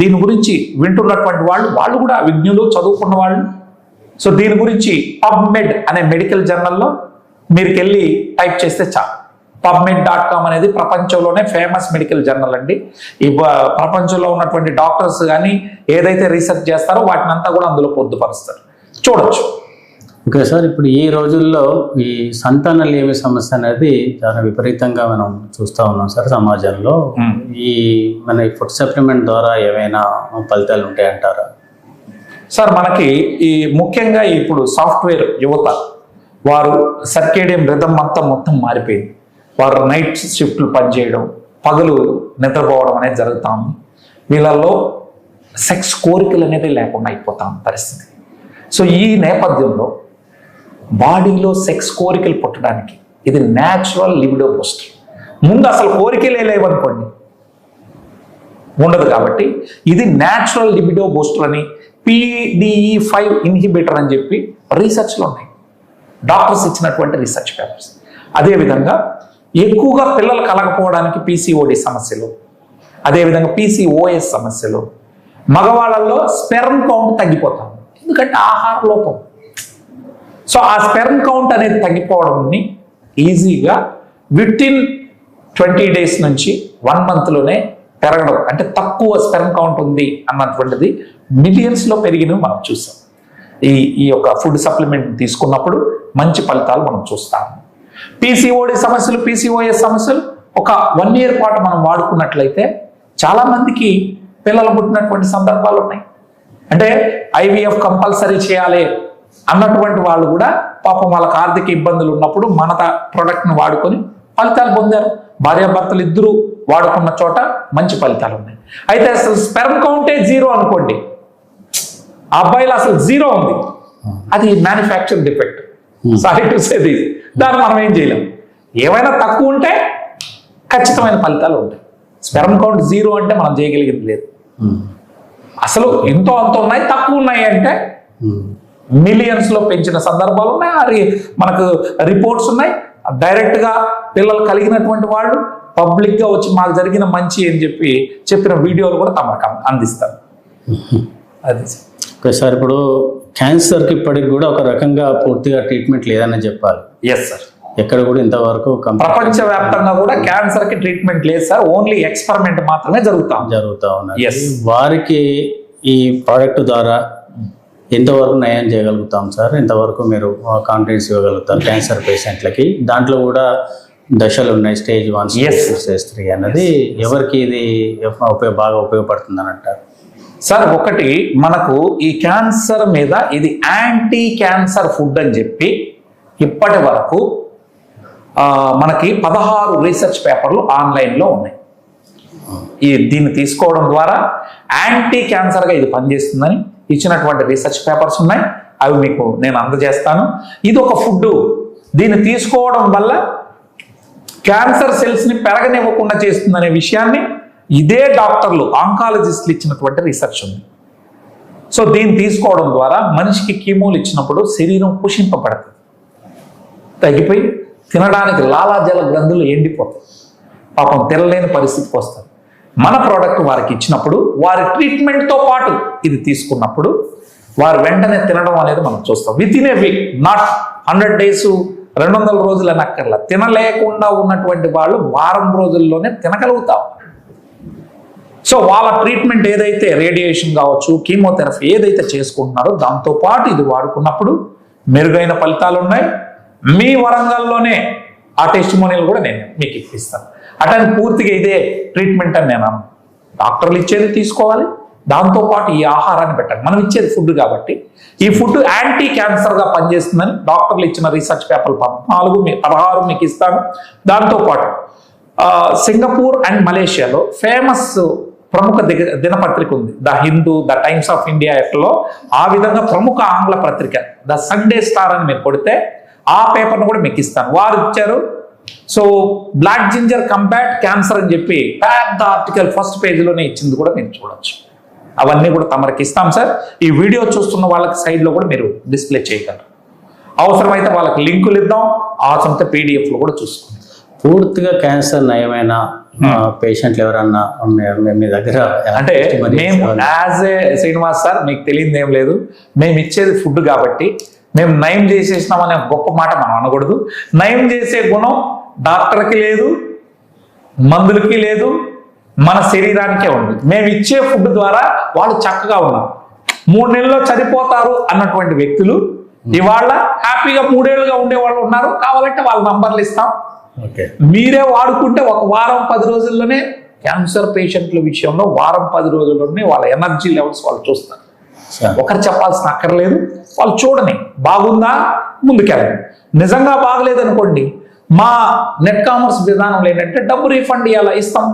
దీని గురించి వింటున్నటువంటి వాళ్ళు కూడా విజ్ఞులు, చదువుకున్న వాళ్ళు. సో దీని గురించి పబ్మెడ్ అనే మెడికల్ జర్నల్లో మీరు వెళ్ళి టైప్ చేస్తే చాలు. pubmed.com అనేది ప్రపంచంలోనే ఫేమస్ మెడికల్ జర్నల్ అండి. ఈ ప్రపంచంలో ఉన్నటువంటి డాక్టర్స్ కానీ ఏదైతే రీసెర్చ్ చేస్తారో వాటిని అంతా కూడా అందులో పొందుపరుస్తారు, చూడొచ్చు. ఓకే సార్, ఇప్పుడు ఈ రోజుల్లో ఈ సంతానలేమి సమస్య అనేది చాలా విపరీతంగా మనం చూస్తూ ఉన్నాం సార్ సమాజంలో. ఈ మన ఫుడ్ సప్లిమెంట్ ద్వారా ఏమైనా ఫలితాలు ఉంటాయంటారా? సార్ మనకి ఈ ముఖ్యంగా ఇప్పుడు సాఫ్ట్వేర్ యువత వారు సర్కేడియం రిథమ్ అంతా మొత్తం మారిపోయింది. వారు నైట్ షిఫ్ట్లు పనిచేయడం, పగలు నిద్రపోవడం అనేది జరుగుతూ ఉంది. వీళ్ళల్లో సెక్స్ కోరికలు అనేది లేకుండా అయిపోతా ఉంది పరిస్థితి. సో ఈ నేపథ్యంలో బాడీలో సెక్స్ కోరికలు పుట్టడానికి ఇది న్యాచురల్ లిబిడో బూస్టర్. ముందు అసలు కోరికలే లేవనుకోండి, ఉండదు. కాబట్టి ఇది న్యాచురల్ లిబిడో బూస్టర్ అని PDE5 ఇన్హిబిటర్ అని చెప్పి రీసెర్చ్లో ఉన్నాయి, డాక్టర్స్ ఇచ్చినటువంటి రీసెర్చ్ పేపర్స్. అదేవిధంగా ఎక్కువగా పిల్లలు కలగపోవడానికి PCOD సమస్యలు, అదేవిధంగా PCOS సమస్యలు, మగవాళ్ళల్లో స్పెర్మ్ కౌంట్ తగ్గిపోతాం ఎందుకంటే ఆహార లోపం. సో ఆ స్పెర్మ్ కౌంట్ అనేది తగ్గిపోవడాన్ని ఈజీగా వితిన్ 20 days నుంచి 1 monthలోనే పెరగడం, అంటే తక్కువ స్పెర్మ్ కౌంట్ ఉంది అన్నటువంటిది మిలియన్స్లో పెరిగినవి మనం చూసాం. ఈ యొక్క ఫుడ్ సప్లిమెంట్ తీసుకున్నప్పుడు మంచి ఫలితాలు మనం చూస్తాము. PCOD సమస్యలు, PCOS సమస్యలు ఒక 1 year పాటు మనం వాడుకున్నట్లయితే చాలా మందికి పిల్లలు పుట్టినటువంటి సందర్భాలు ఉన్నాయి. అంటే IVF కంపల్సరీ చేయాలి అన్నటువంటి వాళ్ళు కూడా పాపం వాళ్ళకి ఆర్థిక ఇబ్బందులు ఉన్నప్పుడు మన ప్రోడక్ట్ని వాడుకొని ఫలితాలు పొందారు. భార్యాభర్తలు ఇద్దరు వాడుకున్న చోట మంచి ఫలితాలు ఉన్నాయి. అయితే అసలు స్పెర్మ్ కౌంటే 0 అనుకోండి, ఆ అబ్బాయిలో అసలు 0 ఉంది, అది manufacture defect. Sorry to say this, దాన్ని మనం ఏం చేయలేం. ఏమైనా తక్కువ ఉంటే ఖచ్చితమైన ఫలితాలు ఉంటాయి. స్పెర్మ్ కౌంట్ 0 అంటే మనం చేయగలిగింది లేదు. అసలు ఎంతో అంత ఉన్నాయి, తక్కువ ఉన్నాయి అంటే మిలియన్స్లో పెంచిన సందర్భాలు ఉన్నాయి. అది మనకు రిపోర్ట్స్ ఉన్నాయి. డైరెక్ట్గా పిల్లలు కలిగినటువంటి వాళ్ళు పబ్లిక్గా వచ్చి మాకు జరిగిన మంచి అని చెప్పిన వీడియోలు కూడా తమకు అందిస్తారు. అది ఓకే సార్, ఇప్పుడు క్యాన్సర్కి ఇప్పటికి కూడా ఒక రకంగా పూర్తిగా ట్రీట్మెంట్ లేదని చెప్పాలి. ఎస్ సార్, ఎక్కడ కూడా ఇంతవరకు ప్రపంచవ్యాప్తంగా కూడా క్యాన్సర్కి ట్రీట్మెంట్ లేదు సార్, ఓన్లీ ఎక్స్పెరిమెంట్ మాత్రమే జరుగుతూ ఉన్నది. వారికి ఈ ప్రోడక్ట్ ద్వారా ఎంతవరకు నయం చేయగలుగుతాం సార్? ఎంతవరకు మీరు కాన్ఫిడెన్స్ ఇవ్వగలుగుతారు క్యాన్సర్ పేషెంట్లకి? దాంట్లో కూడా దశలు ఉన్నాయి, స్టేజ్ 1, స్టేజ్ 2, స్టేజ్ 3 అన్నది. ఎవరికి ఇది బాగా ఉపయోగపడుతుంది అని అంటారు? సార్ ఒకటి, మనకు ఈ క్యాన్సర్ మీద ఇది యాంటీ క్యాన్సర్ ఫుడ్ అని చెప్పి ఇప్పటి వరకు మనకి 16 రీసెర్చ్ పేపర్లు ఆన్లైన్లో ఉన్నాయి. దీన్ని తీసుకోవడం ద్వారా యాంటీ క్యాన్సర్గా ఇది పనిచేస్తుందని ఇచ్చినటువంటి రీసెర్చ్ పేపర్స్ ఉన్నాయి. అవి మీకు నేను అందజేస్తాను. ఇది ఒక ఫుడ్, దీన్ని తీసుకోవడం వల్ల క్యాన్సర్ సెల్స్ని పెరగనివ్వకుండా చేస్తుందనే విషయాన్ని ఇదే డాక్టర్లు, ఆంకాలజిస్టులు ఇచ్చినటువంటి రీసెర్చ్ ఉంది. సో దీన్ని తీసుకోవడం ద్వారా మనిషికి కీమోలు ఇచ్చినప్పుడు శరీరం పుషింపబడుతుంది, తగ్గిపోయి తినడానికి లాలాజల గ్రంథులు ఎండిపోతాయి, పాపం తినలేని పరిస్థితికి వస్తారు. మన ప్రోడక్ట్ వారికి ఇచ్చినప్పుడు వారి ట్రీట్మెంట్తో పాటు ఇది తీసుకున్నప్పుడు వారు వెంటనే తినడం అనేది మనం చూస్తాం. With in a week, not 100 days 200 రోజులు అని అక్కర్లా. తినలేకుండా ఉన్నటువంటి వాళ్ళు వారం రోజుల్లోనే తినగలుగుతాం. సో వాళ్ళ ట్రీట్మెంట్ ఏదైతే రేడియేషన్ కావచ్చు, కీమోథెరపీ ఏదైతే చేసుకుంటున్నారో దాంతోపాటు ఇది వాడుకున్నప్పుడు మెరుగైన ఫలితాలు ఉన్నాయి. మీ వరంగల్లోనే ఆ టెస్టిమోనియల్ కూడా నేను మీకు ఇప్పిస్తాను. అటని పూర్తిగా ఇదే ట్రీట్మెంట్ అని నేను డాక్టర్లు ఇచ్చేది తీసుకోవాలి, దాంతోపాటు ఈ ఆహారాన్ని పెట్టాలి. మనం ఇచ్చేది ఫుడ్ కాబట్టి ఈ ఫుడ్ యాంటీ క్యాన్సర్గా పనిచేస్తుందని డాక్టర్లు ఇచ్చిన రీసెర్చ్ పేపర్లు 16 మీకు ఇస్తాను. దాంతోపాటు సింగపూర్ అండ్ మలేషియాలో ఫేమస్ ప్రముఖ దినపత్రిక ఉంది, the Hindu, the times of India లో. ఆ విధంగా ప్రముఖ ఆంగ్ల పత్రిక ద సండే స్టార్ అని మీరు కొడితే ఆ పేపర్ను కూడా మీకు ఇస్తాను. వారు ఇచ్చారు. So black ginger combat cancer అని చెప్పి పెద్ద ఆర్టికల్ ఫస్ట్ పేజీలోనే ఇచ్చింది కూడా మీరు చూడొచ్చు. అవన్నీ కూడా తమరికి ఇస్తాం సార్. ఈ వీడియో చూస్తున్న వాళ్ళకి సైడ్లో కూడా మీరు డిస్ప్లే చేయగలరు. అవసరమైతే వాళ్ళకి లింకులు ఇద్దాం, అవసరమైతే PDFలో కూడా చూసుకోండి. పూర్తిగా క్యాన్సర్ నయమైన పేషెంట్లు ఎవరన్నా మీ దగ్గర అంటే మేము యాజ్ ఏ శ్రీనివాస్ సార్ మీకు తెలియదు ఏం లేదు, మేము ఇచ్చేది ఫుడ్ కాబట్టి మేము నయం చేసేసినాం అనే గొప్ప మాట మనం అనకూడదు. నయం చేసే గుణం డాక్టర్కి లేదు, మందులకి లేదు, మన శరీరానికే ఉంది. మేము ఇచ్చే ఫుడ్ ద్వారా వాళ్ళు చక్కగా ఉన్నారు. 3 నెలల్లో చనిపోతారు అన్నటువంటి వ్యక్తులు ఇవాళ హ్యాపీగా 3 ఏళ్ళుగా ఉండే వాళ్ళు ఉన్నారు. కావాలంటే వాళ్ళ నంబర్లు ఇస్తాం, మీరే వాడుకుంటే 1 వారం 10 రోజుల్లోనే క్యాన్సర్ పేషెంట్ల విషయంలో 1 వారం 10 రోజుల్లోనే వాళ్ళ ఎనర్జీ లెవెల్స్ వాళ్ళు చూస్తారు. ఒకరు చెప్పాల్సిన అక్కర్లేదు, వాళ్ళు చూడని బాగుందా ముందుకెళ్ళండి. నిజంగా బాగలేదు అనుకోండి, మా నెట్ కామర్స్ విధానంలో ఏంటంటే డబ్బు రీఫండ్ ఇలా ఇస్తాం.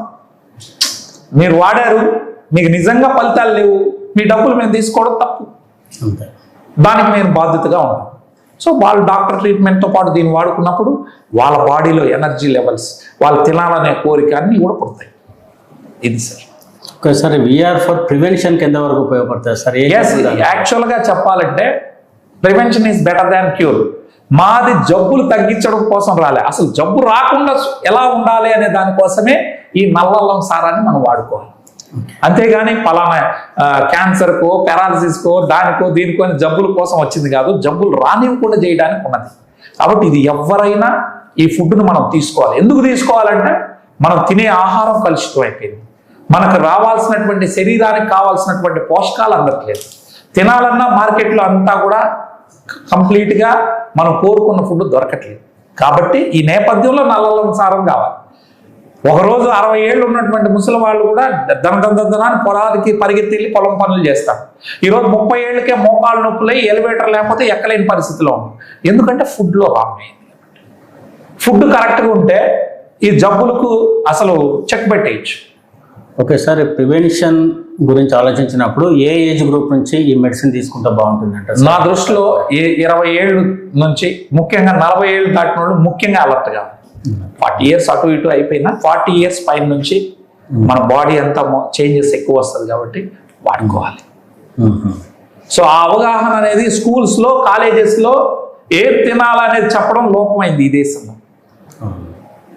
మీరు వాడారు, మీకు నిజంగా ఫలితాలు లేవు, మీ డబ్బులు మేము తీసుకోవడం తప్పు, దానికి నేను బాధ్యతగా ఉన్నాను. సో వాళ్ళు డాక్టర్ ట్రీట్మెంట్తో పాటు దీన్ని వాడుకున్నప్పుడు వాళ్ళ బాడీలో ఎనర్జీ లెవెల్స్, వాళ్ళు తినాలనే కోరిక అన్నీ కూడా పుడతాయి. ఇది సార్. ఒకసారి విఆర్ ఫర్ ప్రివెన్షన్ కింద వరకు ఉపయోగపడతాయి సార్. యాక్చువల్గా చెప్పాలంటే prevention is better than cure. మాది జబ్బులు తగ్గించడం కోసం రాలే, అసలు జబ్బు రాకుండా ఎలా ఉండాలి అనే దానికోసమే ఈ నల్లల్లం సారాన్ని మనం వాడుకోవాలి. అంతేగాని పలానా క్యాన్సర్కో పెరాలసిస్కో దానికో దీనికో అని జబ్బుల కోసం వచ్చింది కాదు, జబ్బులు రానివ్వకుండా చేయడానికి ఉన్నది. కాబట్టి ఇది ఎవరైనా ఈ ఫుడ్ను మనం తీసుకోవాలి. ఎందుకు తీసుకోవాలంటే మనం తినే ఆహారం కలుషితం అయిపోయింది, మనకు రావాల్సినటువంటి శరీరానికి కావాల్సినటువంటి పోషకాలు అందట్లేదు. తినాలన్నా మార్కెట్లో అంతా కూడా కంప్లీట్గా మనం కోరుకున్న ఫుడ్ దొరకట్లేదు. కాబట్టి ఈ నేపథ్యంలో నల్లల్లం సారం కావాలి. ఒకరోజు 60 ఏళ్ళు ఉన్నటువంటి ముసలి వాళ్ళు కూడా దనదనాన్ని పొలానికి పరిగెత్తి పొలం పనులు చేస్తారు. ఈరోజు 30 ఏళ్ళకే మోకాళ్ళ నొప్పులై ఎలివేటర్ లేకపోతే ఎక్కలేని పరిస్థితిలో ఉంది. ఎందుకంటే ఫుడ్లో రాంగ్ అయింది. ఫుడ్ కరెక్ట్గా ఉంటే ఈ జబ్బులకు అసలు చెక్ పెట్టేయచ్చు. ఓకే సార్, ప్రివెన్షన్ గురించి ఆలోచించినప్పుడు ఏ ఏజ్ గ్రూప్ నుంచి ఈ మెడిసిన్ తీసుకుంటే బాగుంటుందంట? నా దృష్టిలో 20 ఏళ్ళు నుంచి ముఖ్యంగా 40 ఏళ్ళు దాటిన వాళ్ళు ముఖ్యంగా అలర్ట్గా, 40 ఇయర్స్ అటు ఇటు అయిపోయినా 40 ఇయర్స్ పైన నుంచి మన బాడీ అంతా చేంజెస్ ఎక్కువ వస్తుంది కాబట్టి వాడుకోవాలి. సో ఆ అవగాహన అనేది స్కూల్స్లో కాలేజెస్లో ఏం తినాలనేది చెప్పడం లోపమైంది ఈ దేశంలో.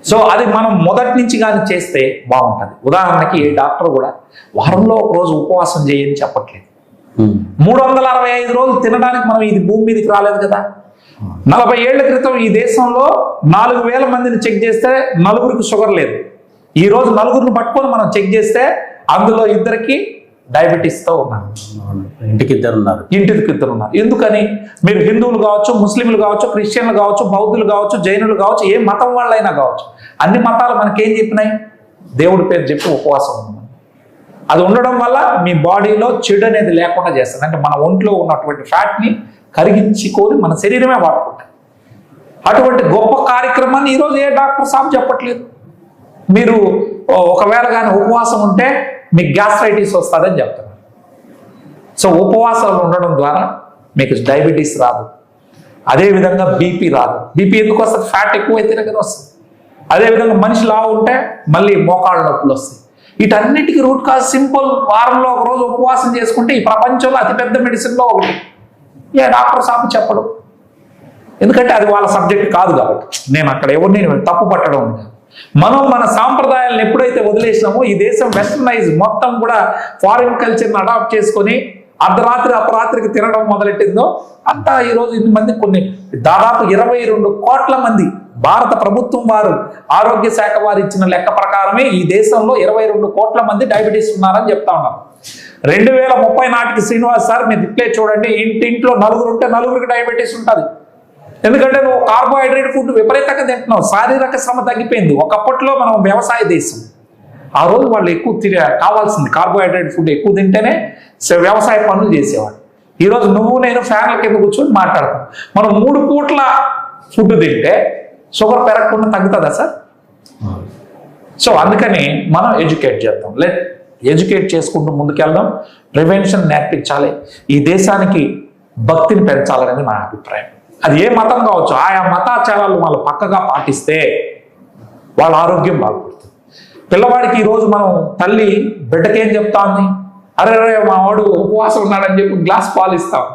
సో అది మనం మొదటి నుంచి కానీ చేస్తే బాగుంటుంది. ఉదాహరణకి ఏ డాక్టర్ కూడా వారంలో 1 రోజు ఉపవాసం చేయని చెప్పట్లేదు. 365 రోజులు తినడానికి మనం ఇది భూమి మీదకి రాలేదు కదా. 40 ఏళ్ల క్రితం ఈ దేశంలో 4000 మందిని చెక్ చేస్తే 4 షుగర్ లేదు. ఈ రోజు 4 పట్టుకొని మనం చెక్ చేస్తే అందులో 2 డయాబెటీస్తో ఉన్నారు, ఇంటికి 2 ఉన్నారు. ఎందుకని? మీరు హిందువులు కావచ్చు, ముస్లింలు కావచ్చు, క్రిస్టియన్లు కావచ్చు, బౌద్ధులు కావచ్చు, జైనులు కావచ్చు, ఏ మతం వాళ్ళైనా కావచ్చు, అన్ని మతాలు మనకేం చెప్పినాయి? దేవుడి పేరు చెప్పి ఉపవాసం ఉంది. అది ఉండడం వల్ల మీ బాడీలో చెడు అనేది లేకుండా చేస్తుంది. అంటే మన ఒంట్లో ఉన్నటువంటి ఫ్యాట్ని కరిగించుకొని మన శరీరమే వాడుకుంటాయి. అటువంటి గొప్ప కార్యక్రమాన్ని ఈరోజు ఏ డాక్టర్ సాబ్ చెప్పట్లేదు. మీరు ఒకవేళ కానీ ఉపవాసం ఉంటే మీకు గ్యాస్ట్రైటిస్ వస్తుందని చెప్తున్నారు. సో ఉపవాసాలు ఉండడం ద్వారా మీకు డయాబెటీస్ రాదు, అదేవిధంగా బీపీ రాదు. బీపీ ఎందుకు వస్తుంది? ఫ్యాట్ ఎక్కువైతేనే కదా వస్తుంది. అదేవిధంగా మనిషి లావు ఉంటే మళ్ళీ మోకాళ్ళ నొప్పులు వస్తాయి. వీటన్నిటికీ రూట్ కాజ్ సింపుల్. వారంలో 1 రోజు ఉపవాసం చేసుకుంటే ఈ ప్రపంచంలో అతిపెద్ద మెడిసిన్లో ఒకటి. ఏ డాక్టర్ సాబ్ చెప్పడు, ఎందుకంటే అది వాళ్ళ సబ్జెక్ట్ కాదు కాబట్టి. నేను అక్కడ ఎవరిని తప్పు పట్టడం ఉంది. మనం మన సాంప్రదాయాలను ఎప్పుడైతే వదిలేసినామో ఈ దేశం వెస్టర్నైజ్ మొత్తం కూడా ఫారిన్ కల్చర్ని అడాప్ట్ చేసుకొని అర్ధరాత్రి అపరాత్రికి తినడం మొదలెట్టిందో అంతా ఈరోజు ఇంతమంది దాదాపు 22 కోట్ల మంది భారత ప్రభుత్వం వారు ఆరోగ్య శాఖ వారు ఇచ్చిన లెక్క ప్రకారమే ఈ దేశంలో 22 కోట్ల మంది డయాబెటీస్ ఉన్నారని చెప్తా ఉన్నారు. 2030 నాటికి శ్రీనివాస్ సార్ మీరు డిస్ప్లే చూడండి, ఇంట్లో 4 ఉంటే 4కి డయాబెటీస్ ఉంటుంది. ఎందుకంటే నువ్వు కార్బోహైడ్రేట్ ఫుడ్ విపరీతంగా తింటున్నావు, శారీరక శ్రమ తగ్గిపోయింది. ఒకప్పట్లో మనం వ్యవసాయ దేశం, ఆ రోజు వాళ్ళు ఎక్కువ కావాల్సింది కార్బోహైడ్రేట్ ఫుడ్ ఎక్కువ తింటేనే వ్యవసాయ పనులు చేసేవాడు. ఈరోజు నువ్వు నేను ఫ్యాన్ల కింద కూర్చొని మాట్లాడతాం. మనం 3 పూట్ల ఫుడ్ తింటే షుగర్ పెరగకుండా తగ్గుతుందా సార్? సో అందుకని మనం ఎడ్యుకేట్ చేద్దాం, ఎడ్యుకేట్ చేసుకుంటూ ముందుకెళ్దాం. ప్రివెన్షన్ నేర్పించాలి, ఈ దేశానికి భక్తిని పెంచాలనేది నా అభిప్రాయం. అది ఏ మతం కావచ్చు, ఆయా మతాచారాలు వాళ్ళు పక్కగా పాటిస్తే వాళ్ళ ఆరోగ్యం బాగుపడుతుంది. పిల్లవాడికి ఈరోజు మనం తల్లి బిడ్డకేం చెప్తా ఉంది? అరే మా వాడు ఉపవాసం ఉన్నాడని చెప్పి గ్లాస్ పాలు ఇస్తాం,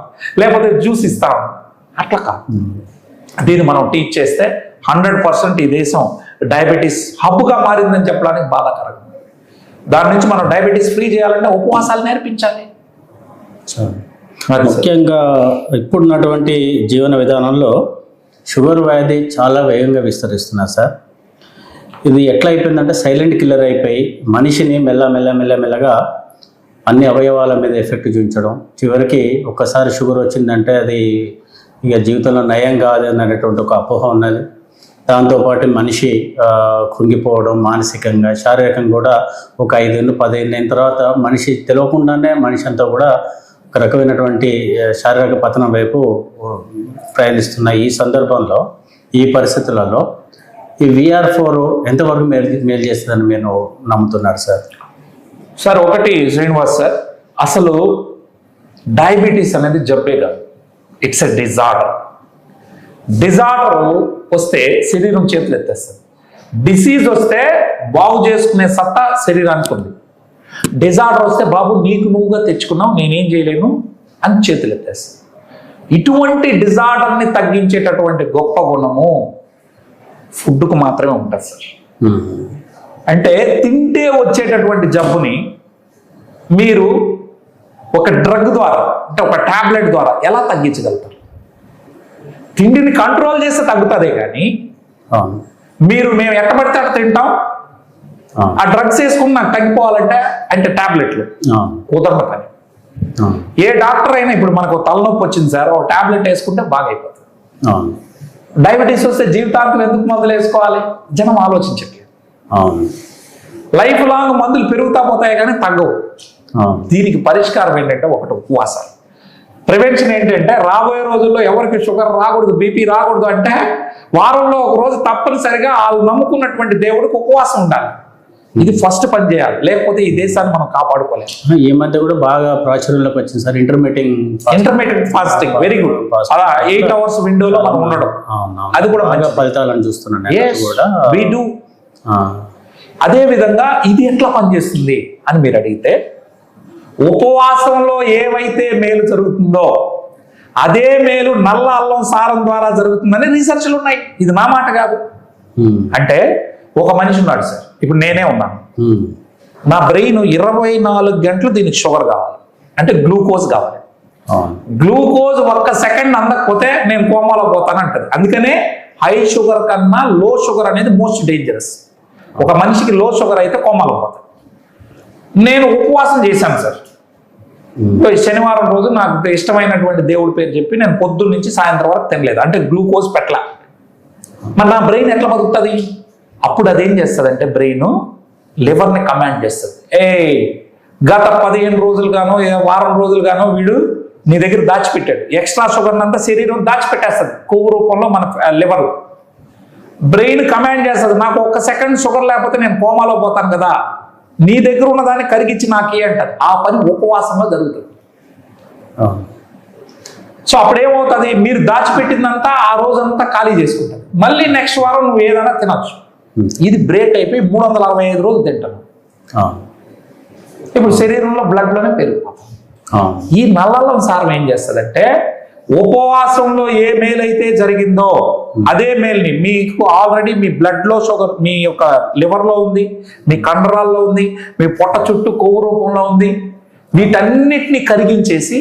లేకపోతే జ్యూస్ ఇస్తాం. అట్లా కాదు. దీన్ని మనం టీచ్ చేస్తే 100% ఈ దేశం డయాబెటీస్ హబ్గా మారిందని చెప్పడానికి బాధాకరం. దాని నుంచి మనం డయాబెటీస్ ఫ్రీ చేయాలంటే ఉపవాసాలు నేర్పించాలి. ముఖ్యంగా ఇప్పుడున్నటువంటి జీవన విధానంలో షుగర్ వ్యాధి చాలా వేగంగా విస్తరిస్తున్నారు సార్. ఇది ఎట్లా అయిపోయిందంటే సైలెంట్ కిల్లర్ అయిపోయి మనిషిని మెల్లగా అన్ని అవయవాల మీద ఎఫెక్ట్ చూపించడం, చివరికి ఒక్కసారి షుగర్ వచ్చిందంటే అది ఇక జీవితంలో నయం కాదు అనేటువంటి ఒక అపోహ ఉన్నది. దాంతోపాటు మనిషి కృంగిపోవడం, మానసికంగా శారీరకంగా కూడా ఒక 5 ఏళ్ళు 10 ఏళ్ళు అయిన తర్వాత మనిషి తెలియకుండానే మనిషి అంతా కూడా ఒక రకమైనటువంటి శారీరక పతనం వైపు ప్రయాణిస్తున్న ఈ సందర్భంలో, ఈ పరిస్థితులలో ఈ VR4 ఎంతవరకు మేలు చేస్తుందని మీరు నమ్ముతున్నారు సార్? సార్ ఒకటి శ్రీనివాస్ సార్, అసలు డయాబెటీస్ అనేది జబ్బే కాదు, ఇట్స్ ఎ డిజార్డర్. డిజార్డర్ వస్తే శరీరం చేతులు ఎత్తేస్తుంది. డిసీజ్ వస్తే బాగు చేసుకునే సత్తా శరీరానికి ఉంది. డిజార్డర్ వస్తే బాబు నీకు నువ్వుగా తెచ్చుకున్నావు, నేనేం చేయలేను అని చేతులు ఎత్తేస్తుంది. ఇటువంటి డిజార్డర్ని తగ్గించేటటువంటి గొప్ప గుణము ఫుడ్కు మాత్రమే ఉంటుంది సార్. అంటే తింటే వచ్చేటటువంటి జబ్బుని మీరు ఒక డ్రగ్ ద్వారా, అంటే ఒక టాబ్లెట్ ద్వారా ఎలా తగ్గించగలుగుతారు? తిండిని కంట్రోల్ చేస్తే తగ్గుతుందే కానీ మేము ఎట్టబడితే అట్ట తింటాం, ఆ డ్రగ్స్ వేసుకుని నాకు తగ్గిపోవాలంటే అంటే టాబ్లెట్లు కుదరదు పని. ఏ డాక్టర్ అయినా ఇప్పుడు మనకు తలనొప్పి వచ్చింది సార్, ఒక టాబ్లెట్ వేసుకుంటే బాగా అయిపోతుంది. డయాబెటీస్ వస్తే జీవితాంతం ఎందుకు మందులు వేసుకోవాలి? జనం ఆలోచించట్లేదు. లైఫ్ లాంగ్ మందులు పెరుగుతా పోతాయి కానీ తగ్గవు. దీనికి పరిష్కారం ఏంటంటే ఒకటి ఉపవాసాలు. ప్రివెన్షన్ ఏంటంటే రాబోయే రోజుల్లో ఎవరికి షుగర్ రాకూడదు, బీపీ రాకూడదు అంటే వారంలో ఒక రోజు తప్పనిసరిగా వాళ్ళు నమ్ముకున్నటువంటి దేవుడికి ఉపవాసం ఉండాలి. ఇది ఫస్ట్ పని చేయాలి, లేకపోతే ఈ దేశాన్ని మనం కాపాడుకోలేము. ఈ మధ్య కూడా బాగా ప్రాచుర్యంలోకి వచ్చింది sir intermediate fasting. Very good. అలా 8 hours విండోలో మనం ఉండడం, అది కూడా మంచి ఫలితాలను చూస్తున్నాను. అదే విధంగా ఇది ఎట్లా పనిచేస్తుంది అని మీరు అడిగితే, ఉపవాసంలో ఏవైతే మేలు జరుగుతుందో అదే మేలు నల్ల అల్లం సారం ద్వారా జరుగుతుందని రీసెర్చ్లు ఉన్నాయి. ఇది నా మాట కాదు. అంటే ఒక మనిషి ఉన్నాడు సార్, ఇప్పుడు నేనే ఉన్నాను, నా బ్రెయిన్ 24 గంటలు దీనికి షుగర్ కావాలి, అంటే గ్లూకోజ్ కావాలి. గ్లూకోజ్ 1 సెకండ్ అందకపోతే నేను కోమాలో పోతాను అంటది. అందుకనే హై షుగర్ కన్నా లో షుగర్ అనేది మోస్ట్ డేంజరస్. ఒక మనిషికి లో షుగర్ అయితే కోమాలో పోతాడు. నేను ఉపవాసం చేశాను సార్. శనివారం రోజు నాకు ఇష్టమైనటువంటి దేవుడి పేరు చెప్పి నేను పొద్దున్న నుంచి సాయంత్రం వరకు తినలేదు, అంటే గ్లూకోజ్ పెట్టలా. మరి నా బ్రెయిన్ ఎట్లా బతుకుతుంది? అప్పుడు అదేం చేస్తుంది అంటే బ్రెయిన్ లివర్ని కమాండ్ చేస్తుంది. గత 15 రోజులుగానో వారం రోజులుగానో వీడు నీ దగ్గర దాచిపెట్టాడు, ఎక్స్ట్రా షుగర్ అంతా శరీరం దాచిపెట్టేస్తుంది కొవ్వు రూపంలో మన లివర్. బ్రెయిన్ కమాండ్ చేస్తుంది, నాకు 1 సెకండ్ షుగర్ లేకపోతే నేను కోమాలో పోతాను కదా, నీ దగ్గర ఉన్నదాన్ని కరిగించి నాకే అంటది. ఆ పని ఉపవాసంలో జరుగుతుంది. సో అప్పుడేమవుతుంది, మీరు దాచిపెట్టిందంతా ఆ రోజంతా ఖాళీ చేసుకుంటారు. మళ్ళీ నెక్స్ట్ వారం నువ్వు ఏదైనా తినచ్చు. ఇది బ్రేక్ అయిపోయి 365 రోజులు తింటాను. ఇప్పుడు శరీరంలో బ్లడ్లోనే పెరిగిపోతాం. ఈ నల్లల్లం సారం ఏం చేస్తుందంటే, ఉపవాసంలో ఏ మేలు అయితే జరిగిందో అదే మేల్ని మీకు ఆల్రెడీ మీ బ్లడ్లో షుగర్, మీ యొక్క లివర్లో ఉంది, మీ కండరాల్లో ఉంది, మీ పొట్ట చుట్టూ కొవ్వు రూపంలో ఉంది, వీటన్నిటిని కరిగించేసి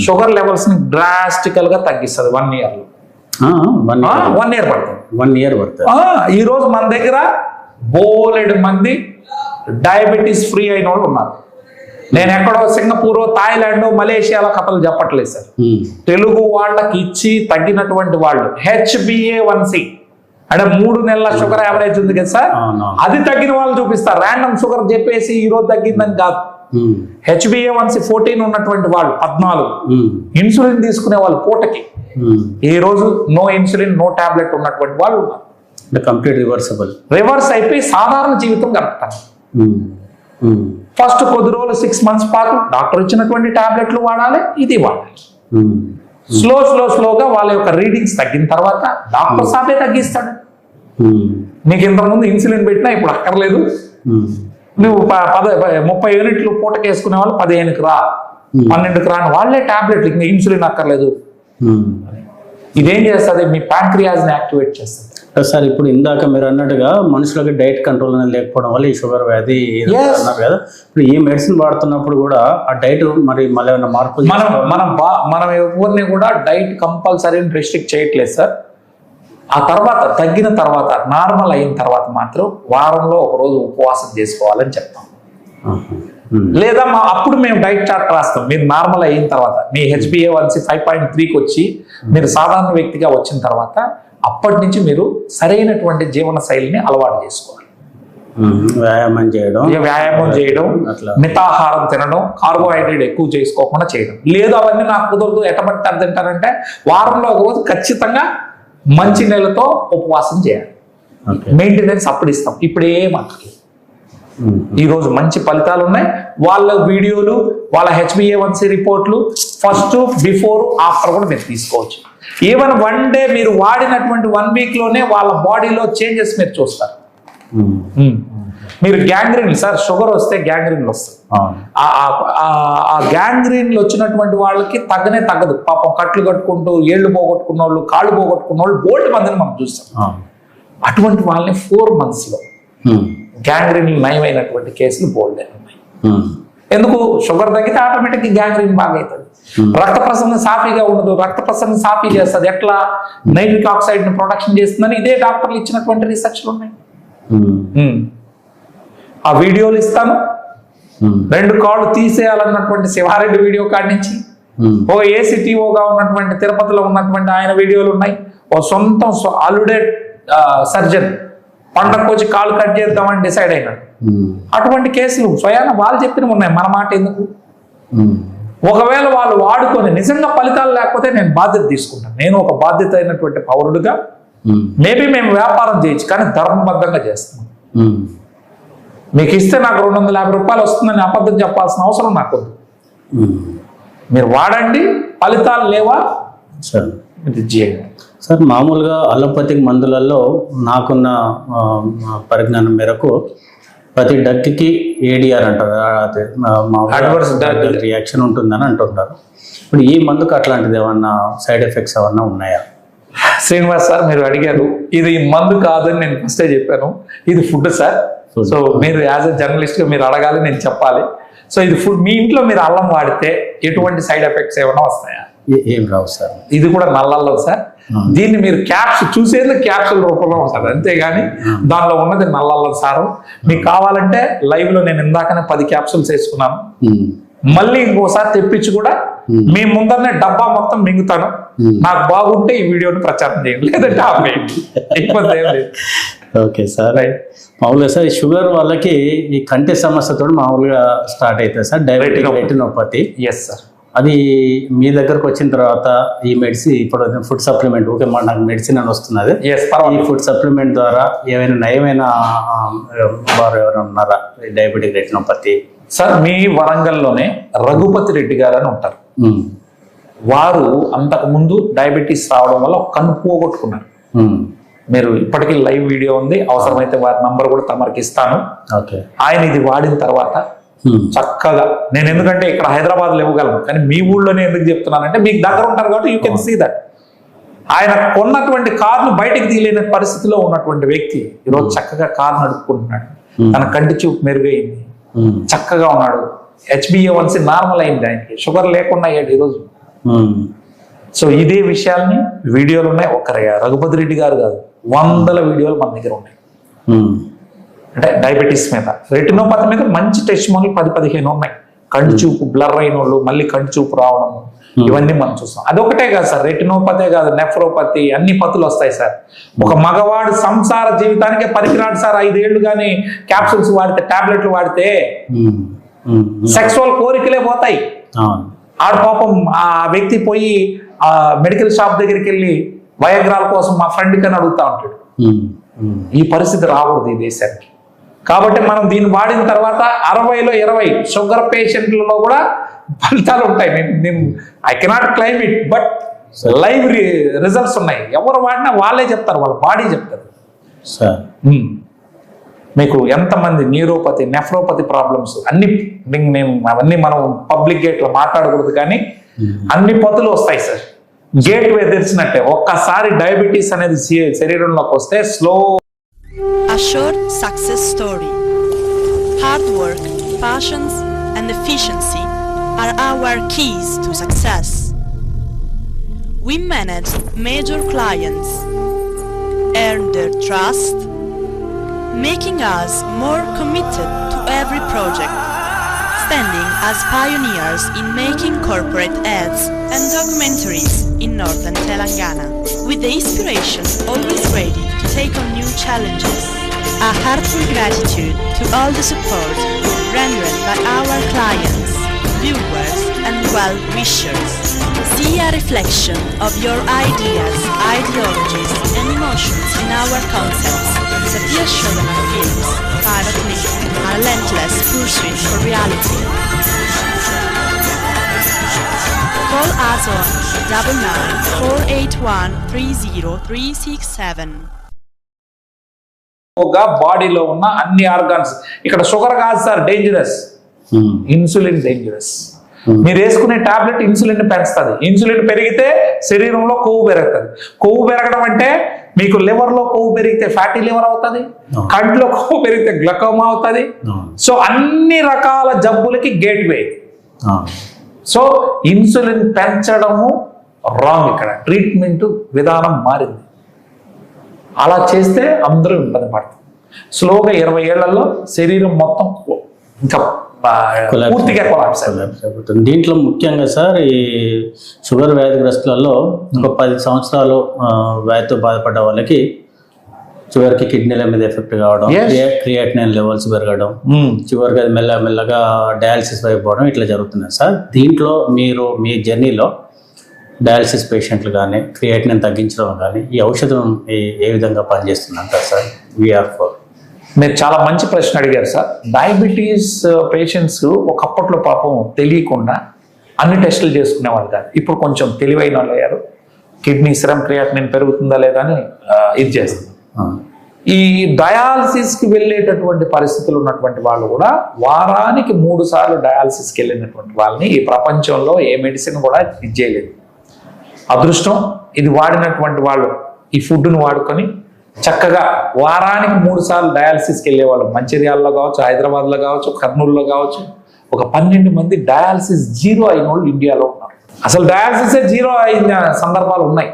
షుగర్ లెవెల్స్ ని డ్రాస్టికల్ గా తగ్గిస్తుంది 1 year లో. 1 year పడుతుంది. 1 year పడుతుంది. ఈ రోజు మన దగ్గర బోలెడు మంది డయాబెటీస్ ఫ్రీ అయిన వాళ్ళు ఉన్నారు. నేను ఎక్కడో సింగపూర్, థాయిలాండ్, మలేషియాలో కథలు చెప్పట్లేదు సార్. తెలుగు వాళ్ళకి ఇచ్చి తగ్గినటువంటి వాళ్ళు HbA1c అంటే 3 నెలల షుగర్ యావరేజ్ ఉంది కదా సార్, అది తగ్గిన వాళ్ళు చూపిస్తారు. ర్యాండమ్ షుగర్ చెప్పేసి ఈ రోజు తగ్గిందని కాదు. HbA1c 14 ఉన్నటువంటి వాళ్ళు 14, ఇన్సులిన్ తీసుకునే వాళ్ళు పూటకి ఈ రోజు నో ఇన్సులిన్ నో టాబ్లెట్ ఉన్నటువంటి వాళ్ళు కంప్లీట్ రివర్స్ అయిపోయి సాధారణ జీవితం గడుపుతారు. ఫస్ట్ కొద్ది రోజులు 6 months పాటు డాక్టర్ ఇచ్చినటువంటి టాబ్లెట్లు వాడాలి, ఇది వాడాలి. స్లోగా వాళ్ళ యొక్క రీడింగ్స్ తగ్గిన తర్వాత డాక్టర్ సాపే తగ్గిస్తాడు. నీకు ఇంతకుముందు ఇన్సులిన్ పెట్టినా ఇప్పుడు అక్కర్లేదు, నువ్వు 30 యూనిట్లు పూటకి వేసుకునే వాళ్ళు 15కి రా, 12కి రా అని వాళ్ళే టాబ్లెట్లు, ఇంకా ఇన్సులిన్ అక్కర్లేదు. ఇదేం చేస్తుంది, మీ ప్యాంక్రియాస్ ని యాక్టివేట్ చేస్తుంది. సార్ ఇప్పుడు ఇందాక మీరు అన్నట్టుగా మనుషులకి డైట్ కంట్రోల్ అనేది లేకపోవడం వల్ల ఈ షుగర్ వ్యాధి అన్నారు కదా, ఇప్పుడు ఈ మెడిసిన్ వాడుతున్నప్పుడు కూడా ఆ డైట్ మళ్ళీ ఏమైనా మార్పు మనం ఎవరిని కూడా డైట్ కంపల్సరీ రెస్ట్రిక్ట్ చేయట్లేదు సార్. ఆ తర్వాత తగ్గిన తర్వాత నార్మల్ అయిన తర్వాత మాత్రం వారంలో ఒక రోజు ఉపవాసం చేసుకోవాలని చెప్తాం. లేదా అప్పుడు మేము డైట్ చార్ట్ రాస్తాం. మీరు నార్మల్ అయిన తర్వాత మీ HbA1c 5.3కి వచ్చి మీరు సాధారణ వ్యక్తిగా వచ్చిన తర్వాత అప్పటి నుంచి మీరు సరైనటువంటి జీవన శైలిని అలవాటు చేసుకోవాలి. వ్యాయామం చేయడం, మితాహారం తినడం, కార్బోహైడ్రేట్ ఎక్కువ చేసుకోకుండా చేయడం. లేదు అవన్నీ నాకు కుదరదు ఎట్టబట్టి అది తింటారంటే వారంలో ఒక రోజు ఖచ్చితంగా మంచి నీళ్ళతో ఉపవాసం చేయాలి. మెయింటెనెన్స్ అప్పుడు ఇస్తాం. ఇప్పుడు ఏమంటారు ఈ రోజు మంచి ఫలితాలు ఉన్నాయి. వాళ్ళ వీడియోలు, వాళ్ళ HbA1c రిపోర్ట్లు ఫస్ట్, బిఫోర్, ఆఫ్టర్ కూడా మీరు తీసుకోవచ్చు. ఈవెన్ 1 డే మీరు వాడినటువంటి 1 వీక్లోనే వాళ్ళ బాడీలో చేంజెస్ మీరు చూస్తారు. మీరు గ్యాంగ్రీన్ సార్, షుగర్ వస్తే గ్యాంగ్రీన్లు వస్తాయి. ఆ గ్యాంగ్రీన్లు వచ్చినటువంటి వాళ్ళకి తగ్గదు. పాపం కట్లు కట్టుకుంటూ ఏళ్ళు పోగొట్టుకున్న వాళ్ళు, కాళ్ళు పోగొట్టుకున్న వాళ్ళు బోల్డ్ మందిని మనం చూస్తాం. అటువంటి వాళ్ళని 4 monthsలో గ్యాంగ్రీన్లు నయమైనటువంటి కేసులు బోల్డ్ ఉన్నాయి. ఎందుకు? షుగర్ తగ్గితే ఆటోమేటిక్గా గ్యాంగ్రీన్ బాగా అవుతుంది. రక్త ప్రసరణ సాఫీగా ఉండదు. రక్త ప్రసరణ సాఫీ చేస్తుంది. ఎట్లా? నైట్రిక్ ఆక్సైడ్ ని ప్రొడక్షన్ చేస్తుందని ఇదే డాక్టర్లు ఇచ్చినటువంటి రీసెర్చ్లు ఉన్నాయి. ఆ వీడియోలు ఇస్తాను. 2 కాళ్ళు తీసేయాలన్నటువంటి శివారెడ్డి వీడియో కాడి నుంచి, ఓ ACTOగా ఉన్నటువంటి తిరుపతిలో ఉన్నటువంటి ఆయన వీడియోలు ఉన్నాయి. ఓ సొంతం ఆల్రెడీ సర్జన్ పండగకు వచ్చి కాలు కట్ చేద్దామని డిసైడ్ అయినాడు. అటువంటి కేసులు స్వయాన వాళ్ళు చెప్పినవి ఉన్నాయి. మన మాట ఎందుకు? ఒకవేళ వాళ్ళు వాడుకొని నిజంగా ఫలితాలు లేకపోతే నేను బాధ్యత తీసుకుంటాను. నేను ఒక బాధ్యత అయినటువంటి పౌరుడుగా మేబీ మేము వ్యాపారం చేయొచ్చు, కానీ ధర్మబద్ధంగా చేస్తాం. మీకు ఇస్తే నాకు 250 రూపాయలు వస్తుందని అబద్ధం చెప్పాల్సిన అవసరం నాకు వద్దు. మీరు వాడండి, ఫలితాలు లేవా ఇది చేయండి. సార్ మామూలుగా అలోపతిక్ మందులలో నాకున్న పరిజ్ఞానం మేరకు ప్రతి డ్రగ్కి ADR అంటారు, అడ్వర్స్ రియాక్షన్ ఉంటుందని అంటుంటారు. ఇప్పుడు ఈ మందుకు అట్లాంటిది ఏమన్నా సైడ్ ఎఫెక్ట్స్ ఏమన్నా ఉన్నాయా? శ్రీనివాస్ సార్, మీరు అడిగారు. ఇది మందు కాదని నేను ఫస్టే చెప్పాను. ఇది ఫుడ్ సార్. సో మీరు యాజ్ ఎ జర్నలిస్ట్గా మీరు అడగాలి, నేను చెప్పాలి. సో ఇది ఫుడ్. మీ ఇంట్లో మీరు అల్లం వాడితే ఎటువంటి సైడ్ ఎఫెక్ట్స్ ఏమైనా వస్తాయా? ఏం రావు సార్. ఇది కూడా నల్లల్లం సార్. దీన్ని మీరు చూసేందుకు క్యాప్సూల్ రూపంలో ఉంటుంది, అంతేగాని దానిలో ఉన్నది నల్లల్లం సారు. మీకు కావాలంటే లైవ్ లో నేను ఇందాకనే 10 క్యాప్సూల్స్ వేసుకున్నాను. మళ్ళీ ఇంకోసారి తెప్పించి కూడా మీ ముందరనే డబ్బా మొత్తం మింగుతాను. నాకు బాగుంటే ఈ వీడియోని ప్రచారం చేయండి, లేదంటే ఆపేయండి, ఇబ్బంది ఏం లేదు. Okay sir. మామూలుగా సార్ షుగర్ వాళ్ళకి ఈ కంటి సమస్యతో మామూలుగా స్టార్ట్ అవుతుంది sir, diabetic retinopathy. Yes sir. అది మీ దగ్గరకు వచ్చిన తర్వాత ఈ మెడిసిన్, ఇప్పుడు ఫుడ్ సప్లిమెంట్, ఓకే నాకు మెడిసిన్ అని వస్తున్నది, ఈ ఫుడ్ సప్లిమెంట్ ద్వారా ఏమైనా నయమైన వారు ఎవరైనా ఉన్నారా డయాబెటిక్ రెటినోపతి? సార్ మీ వరంగల్లోనే రఘుపతి రెడ్డి గారు అని ఉంటారు. వారు అంతకు ముందు డయాబెటీస్ రావడం వల్ల కన్ను పోగొట్టుకున్నారు. మీరు ఇప్పటికీ లైవ్ వీడియో ఉంది, అవసరమైతే వారి నంబర్ కూడా తమరికి ఇస్తాను. ఆయన ఇది వాడిన తర్వాత చక్కగా, నేను ఎందుకంటే ఇక్కడ హైదరాబాద్లో ఇవ్వగలను, కానీ మీ ఊళ్ళోనే ఎందుకు చెప్తున్నానంటే మీకు దగ్గర ఉంటారు కాబట్టి యూ కెన్ సీ దట్. ఆయన కొన్నటువంటి కార్ను బయటికి తీయలేని పరిస్థితిలో ఉన్నటువంటి వ్యక్తి ఈరోజు చక్కగా కారు నడుపుకుంటున్నాడు. తన కంటి చూపు మెరుగైంది, చక్కగా ఉన్నాడు. HbA1c నార్మల్ అయింది, ఆయనకి షుగర్ లేకుండా అయ్యాడు ఈరోజు. సో ఇదే విషయాల్ని వీడియోలు ఉన్నాయి. రఘుపతి రెడ్డి గారు కాదు, 100 వీడియోలు మన దగ్గర ఉన్నాయి. అంటే డయాబెటీస్ మీద, రెటినోపతి మీద మంచి టెస్ట్ మోన్లు 10-15 ఉన్నాయి. కంటి చూపు బ్లర్ అయిన వాళ్ళు మళ్ళీ కంటి చూపు రావడం, ఇవన్నీ మనం చూస్తాం. అదొకటే కాదు సార్, రెటినోపతే కాదు, నెఫ్రోపతి, అన్ని పతులు వస్తాయి సార్. ఒక మగవాడు సంసార జీవితానికే పనికిరాడు సార్ 5 ఏళ్ళు కానీ క్యాప్సూల్స్ వాడితే, టాబ్లెట్లు వాడితే సెక్సువల్ కోరికలే పోతాయి. ఆడు పాపం ఆ వ్యక్తి పోయి ఆ మెడికల్ షాప్ దగ్గరికి వెళ్ళి వయగ్రాల కోసం మా ఫ్రెండ్ కని అడుగుతా ఉంటాడు. ఈ పరిస్థితి రాకూడదు ఈ దేశానికి. కాబట్టి మనం దీన్ని వాడిన తర్వాత 60లో 20 షుగర్ పేషెంట్లలో కూడా ఫలితాలు ఉంటాయి. I cannot claim it, but live results ఉన్నాయి. ఎవరు వాడినా వాళ్ళే చెప్తారు, వాళ్ళ బాడీ చెప్తారు. మీకు ఎంతమంది న్యూరోపతి, నెఫ్రోపతి ప్రాబ్లమ్స్ అన్ని, నేను అవన్నీ మనం పబ్లిక్ గేట్లో మాట్లాడకూడదు, కానీ అన్ని పతులు వస్తాయి సార్. గేట్వే తెరిచినట్టే. ఒక్కసారి డయాబెటీస్ అనేది శరీరంలోకి వస్తే slow. A short success story. Hard work, passions, and efficiency are our keys to success. We manage major clients, earn their trust, making us more committed to every project, standing as pioneers in making corporate ads and documentaries in northern Telangana, with the inspiration always ready to take on new challenges. A heartfelt gratitude to all the support rendered by our clients, viewers, and well-wishers. See a reflection of your ideas, ideologies, and emotions in our concepts. Satya Shodhana Films, Private Limited, a relentless pursuit for reality. Call us on 9948130367. బాడీలో ఉన్న అన్ని organs. ఇక్కడ sugar కాదు sir dangerous, insulin dangerous. మీరు వేసుకునే tablet insulin పెంచుతుంది. Insulin పెరిగితే శరీరంలో కొవ్వు పెరుగుతుంది. కొవ్వు పెరగడం అంటే మీకు లివర్లో కొవ్వు పెరిగితే ఫ్యాటీ లివర్ అవుతుంది, కంట్లో కొవ్వు పెరిగితే గ్లకోమా అవుతుంది. సో అన్ని రకాల జబ్బులకి గేట్వే. సో ఇన్సులిన్ పెంచడము రాంగ్. ఇక్కడ ట్రీట్మెంట్ విధానం మారింది. అలా చేస్తే అందరూ ఇబ్బంది పడతారు. స్లోగా 20 ఏళ్లలో శరీరం మొత్తం ఇంకా పూర్తిగా కొలాప్స్ అయిపోతుంది. దీంట్లో ముఖ్యంగా సార్ ఈ షుగర్ వ్యాధిగ్రస్తులలో ఒక 10 సంవత్సరాలు వ్యాధితో బాధపడ్డ వాళ్ళకి చివరికి కిడ్నీల మీద ఎఫెక్ట్ కావడం, క్రియాటినిన్ లెవెల్స్ పెరగడం, చివరికి అది మెల్లగా డయాలసిస్ అయిపోవడం ఇట్లా జరుగుతున్నాయి సార్. దీంట్లో మీరు మీ జర్నీలో డయాలసిస్ పేషెంట్లు కానీ క్రియాటినిన్ తగ్గించడం కానీ ఈ ఔషధం ఏ విధంగా పనిచేస్తుందంటారు సార్ VR4? మీరు చాలా మంచి ప్రశ్న అడిగారు సార్. డయాబెటీస్ పేషెంట్స్ ఒకప్పట్లో పాపం తెలియకుండా అన్ని టెస్టులు చేసుకునేవాళ్ళు కాదు. ఇప్పుడు కొంచెం తెలివైన వాళ్ళు అయ్యారు. కిడ్నీ సిరం క్రియాటినిన్ పెరుగుతుందా లేదా అని ఇది చేస్తుంది. ఈ డయాలసిస్కి వెళ్ళేటటువంటి పరిస్థితులు ఉన్నటువంటి వాళ్ళు కూడా వారానికి 3 సార్లు డయాలసిస్కి వెళ్ళినటువంటి వాళ్ళని ఈ ప్రపంచంలో ఏ మెడిసిన్ కూడా ఇది చేయలేదు. అదృష్టం ఇది వాడినటువంటి వాళ్ళు ఈ ఫుడ్ను వాడుకొని చక్కగా వారానికి 3 సార్లు డయాలసిస్కి వెళ్ళేవాళ్ళు. మంచిర్యాలలో కావచ్చు, హైదరాబాద్లో కావచ్చు, కర్నూలులో కావచ్చు. ఒక 12 మంది డయాలసిస్ జీరో అయిన వాళ్ళు ఇండియాలో ఉన్నారు. అసలు డయాలసిస్ జీరో అయిన సందర్భాలు ఉన్నాయి.